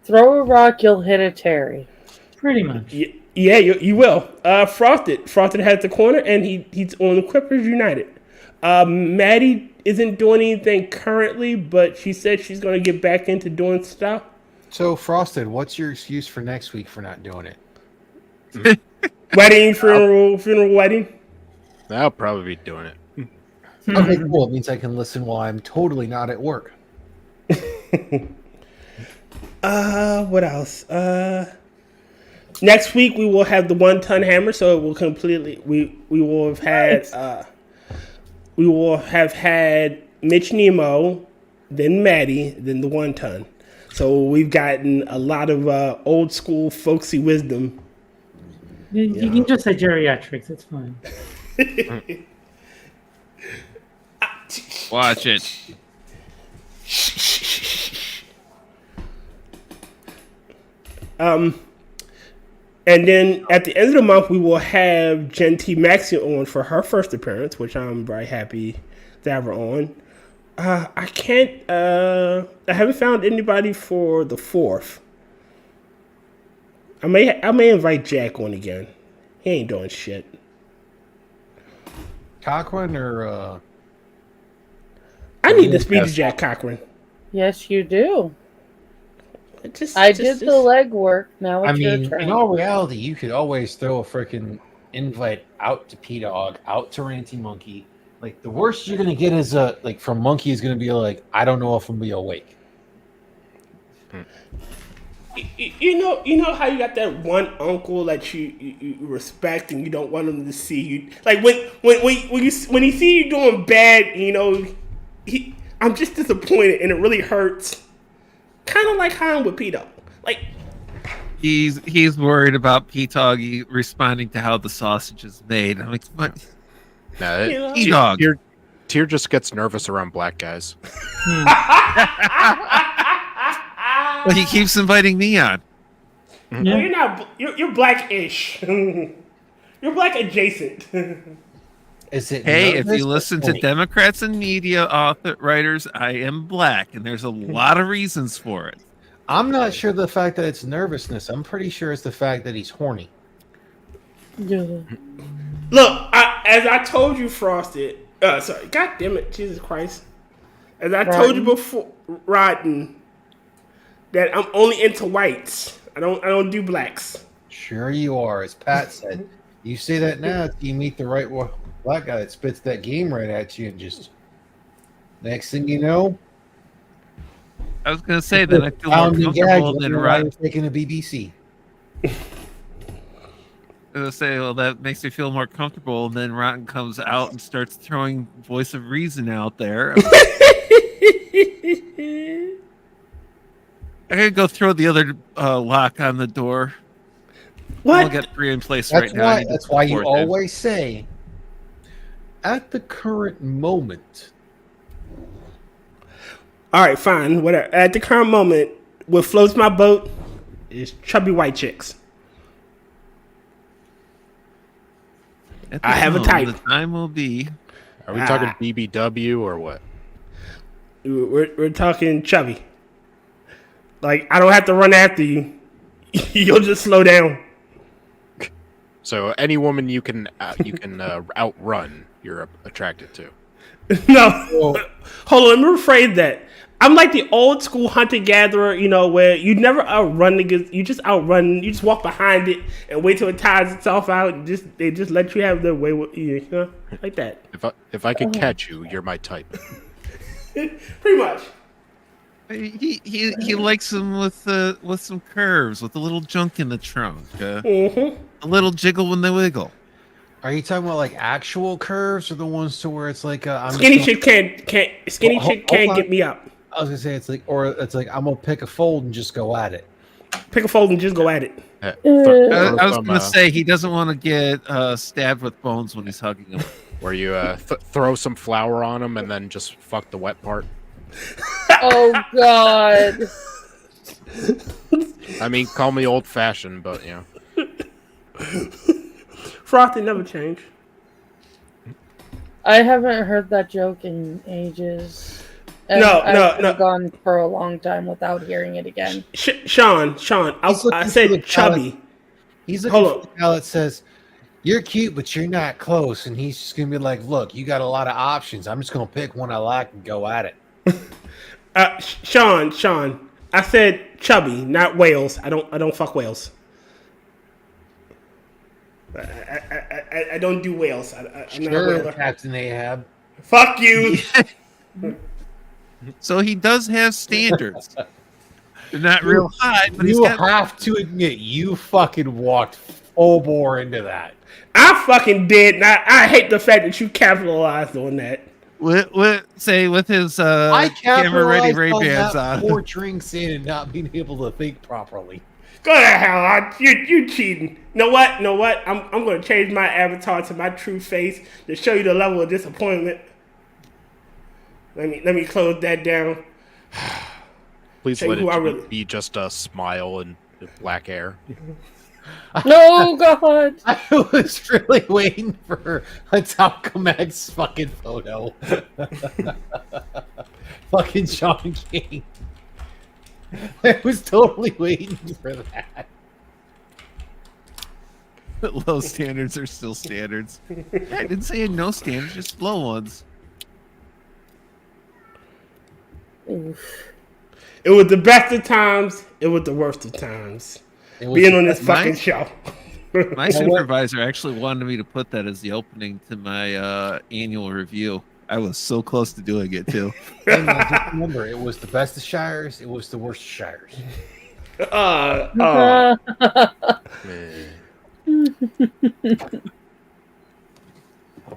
Throw a rock, you'll hit a Terry. Pretty much. Yeah, you will. Frosted has the corner, and he's on the Quippers United. Maddy isn't doing anything currently, but she said she's going to get back into doing stuff. So, Frosted, what's your excuse for next week for not doing it? Wedding, funeral, wedding. I'll probably be doing it. Okay, cool. It means I can listen while I'm totally not at work. What else? Next week we will have the 1 ton hammer, so it will completely. We will have had Mitch, Nemo, then Maddy, then the 1 ton. So we've gotten a lot of old school folksy wisdom. You can just say geriatrics. It's fine. Watch it. And then at the end of the month, we will have Jen T. Maxey on for her first appearance, which I'm very happy to have her on. I haven't found anybody for the 4th. I may invite Jack on again. He ain't doing shit. Cochran or I need to speak to Jack Cochran. Yes, you do. I did the legwork. Now it's your turn. In all reality, you could always throw a freaking invite out to P-Dog, out to Ranty Monkey. Like, the worst you're gonna get is from Monkey is gonna be like, I don't know if I'm gonna be awake. You know how you got that one uncle that you respect and you don't want him to see you. Like when he see you doing bad, I'm just disappointed and it really hurts. Kind of like how I'm with P-Dog. Like he's worried about P-Dog responding to how the sausage is made. I'm like, what? No, P-Dog. Tyr just gets nervous around black guys. Well, he keeps inviting me on. Yeah. Well, you're not. You're black-ish. You're black adjacent. Is it? Hey, if you listen to Democrats and media writers, I am black, and there's a lot of reasons for it. I'm not sure the fact that it's nervousness. I'm pretty sure it's the fact that he's horny. Yeah. Look, as I told you, Frosted. Sorry, God damn it, Jesus Christ. As I told you before, Rotten, that I'm only into whites. I don't do blacks. Sure you are. As Pat said, you say that now till you meet the right black guy that spits that game right at you and just next thing you know. I was gonna say that I feel more comfortable than Rotten taking a BBC. I was gonna say, well, that makes me feel more comfortable, and then Rotten comes out and starts throwing voice of reason out there. I gotta go throw the other lock on the door. What? I'll get 3 in place right now. That's why you always say, at the current moment. All right, fine. Whatever. At the current moment, what floats my boat is chubby white chicks. I have a type. The time will be. Are we talking BBW or what? We're talking chubby. Like, I don't have to run after you. You'll just slow down. So any woman you can outrun, you're attracted to. No. Hold on, let me rephrase that. I'm like the old school hunter-gatherer, where you never outrun niggas. You just outrun. You just walk behind it and wait till it tires itself out. And they just let you have their way with you, like that. If I could catch you, you're my type. Pretty much. He likes them with some curves, with a little junk in the trunk, a little jiggle when they wiggle. Are you talking about like actual curves, or the ones to where it's like skinny chick can't get me up? I was gonna say it's like I'm gonna pick a fold and just go at it. Pick a fold and just go at it. I was gonna say he doesn't want to get stabbed with bones when he's hugging him. Where you throw some flour on him and then just fuck the wet part. Oh God! I mean, call me old-fashioned, but Frosty never changed. I haven't heard that joke in ages. And No. I've gone for a long time without hearing it again. Sean, I said chubby. He's looking for the guy that says, You're cute, but you're not close. And he's just gonna be like, look, you got a lot of options. I'm just gonna pick one I like and go at it. Sean, I said chubby, not whales. I don't fuck whales. I don't do whales. I'm not a whaler. Captain Ahab. Fuck you. So he does have standards. They're not real high, but you have to admit you fucking walked full bore into that. I fucking did. And I hate the fact that you capitalized on that. With his camera ready Ray-Bans on. 4 drinks in and not being able to think properly. Go to hell! You cheating. Know what? I'm going to change my avatar to my true face to show you the level of disappointment. Let me close that down. Please let it be just a smile and black hair. No, God! I was really waiting for a Talcum X fucking photo. Fucking Sean King. I was totally waiting for that. Low standards are still standards. I didn't say no standards, just low ones. It was the best of times. It was the worst of times. Being on this fucking show. My supervisor actually wanted me to put that as the opening to my annual review. I was so close to doing it too. And just remember, it was the best of Shires. It was the worst of Shires.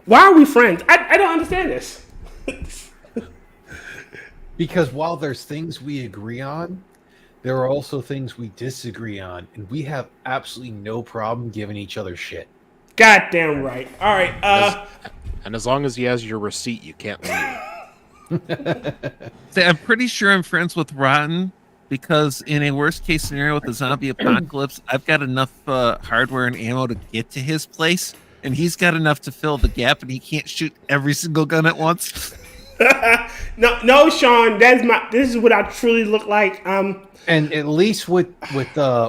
Why are we friends? I don't understand this. Because while there's things we agree on, there are also things we disagree on, and we have absolutely no problem giving each other shit. Goddamn right. All right. And as long as he has your receipt, you can't leave. See, I'm pretty sure I'm friends with Rotten because in a worst case scenario with the zombie apocalypse, I've got enough hardware and ammo to get to his place, and he's got enough to fill the gap, and he can't shoot every single gun at once. No, Sean. This is what I truly look like. And at least with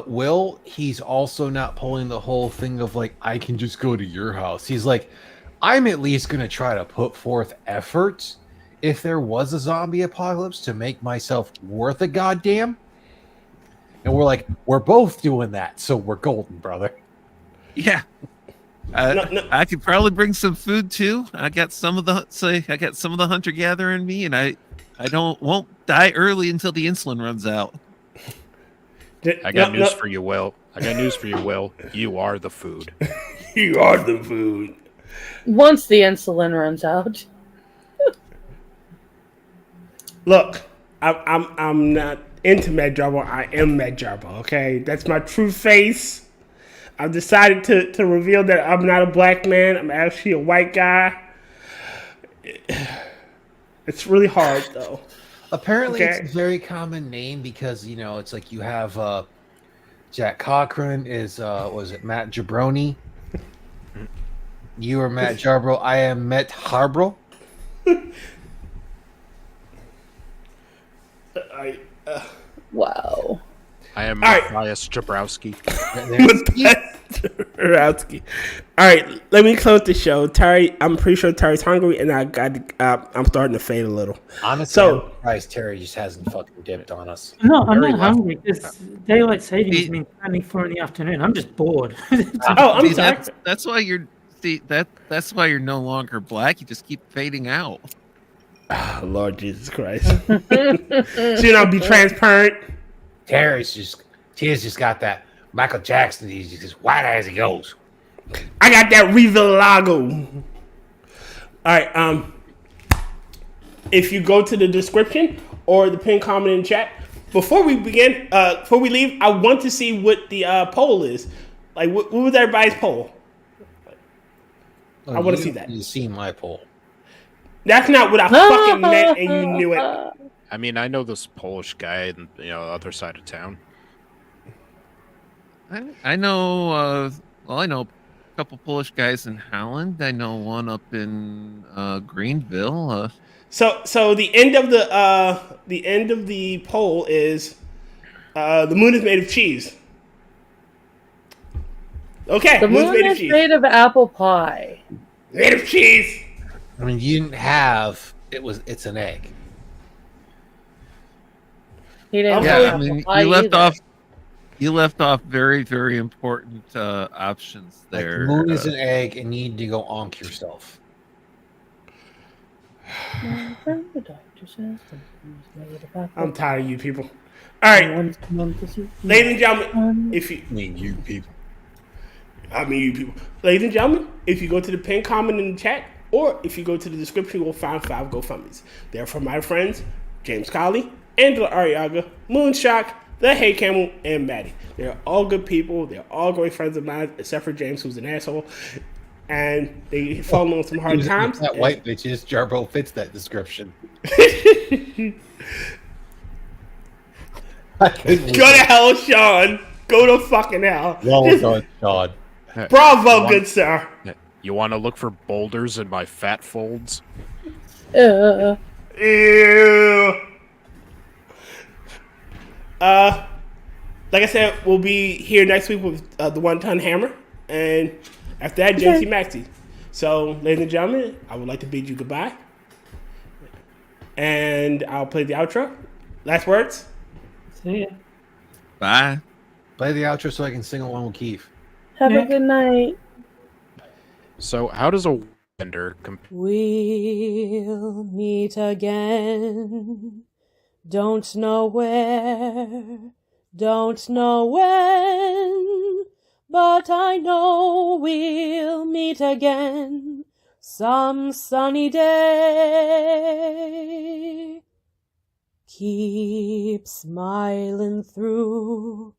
Will, he's also not pulling the whole thing of like, I can just go to your house. He's like, I'm at least going to try to put forth efforts if there was a zombie apocalypse to make myself worth a goddamn. And we're like, we're both doing that, so we're golden, brother. Yeah. I could probably bring some food too. I got some of the hunter gatherer in me, and I won't die early until the insulin runs out. I got news for you, Will. You are the food. You are the food. Once the insulin runs out. Look, I'm not into Med Jarbo. I am Med Jarbo. Okay, that's my true face. I've decided to reveal that I'm not a black man. I'm actually a white guy. It's really hard, though. Apparently, it's a very common name because, you know, it's like you have Jack Cochran is, was it Matt Jabroni? You are Matt Jarbro. I am Matt Harbro. Wow. I am Matthias Jabrowski. All right, let me close the show. Terry, I'm pretty sure Terry's hungry, and I'm starting to fade a little. Honestly, I'm surprised Terry just hasn't fucking dipped on us. No, I'm not hungry because daylight savings means only 4 in the afternoon. I'm just bored. I'm sorry. That's why you're that's why you're no longer black. You just keep fading out. Oh, Lord Jesus Christ! Should I be transparent? Tears just got that Michael Jackson. He's just as white as he goes. I got that Revilago. All right. If you go to the description or the pinned comment in chat, before we begin, before we leave, I want to see what the poll is. Like, what was everybody's poll? I want to see that. You see my poll. That's not what I fucking meant, and you knew it. I mean, I know this Polish guy in the other side of town. I know. I know a couple Polish guys in Holland. I know one up in Greenville. So the end of the poll is the moon is made of cheese. Okay, The moon's moon made of is cheese. made of apple pie. Made of cheese. I mean, you didn't have it's an egg. He didn't Yeah, have I mean, apple pie you left either. off. You left off very, very important options Like there. the moon is an egg, and you need to go onk yourself. My friend, the doctor says the moon is made of apple I'm tired of you people. All right, ladies and gentlemen, if you you people. Ladies and gentlemen, if you go to the pinned comment in the chat, or if you go to the description, you will find 5 GoFundMes. They're from my friends, James Colley, Angela Arreaga, Moonshock, The Hey Camel, and Maddy. They're all good people. They're all great friends of mine, except for James, who's an asshole. And they fallen on some hard times. That white bitches, Jarbo fits that description. Go to hell, Sean. Go to fucking hell. Well done, Sean. Bravo, good sir. You want to look for boulders in my fat folds? Ew. Like I said, we'll be here next week with the 1-ton hammer, and after that, JC Maxey. So, ladies and gentlemen, I would like to bid you goodbye, and I'll play the outro. Last words. See ya. Bye. Play the outro so I can sing along with Keith. Have a good night. So, how does a vendor compare? We'll meet again. Don't know where, don't know when, but I know we'll meet again some sunny day. Keep smiling through,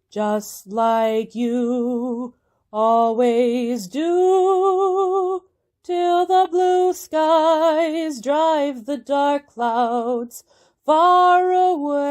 just like you always do, till the blue skies drive the dark clouds far away.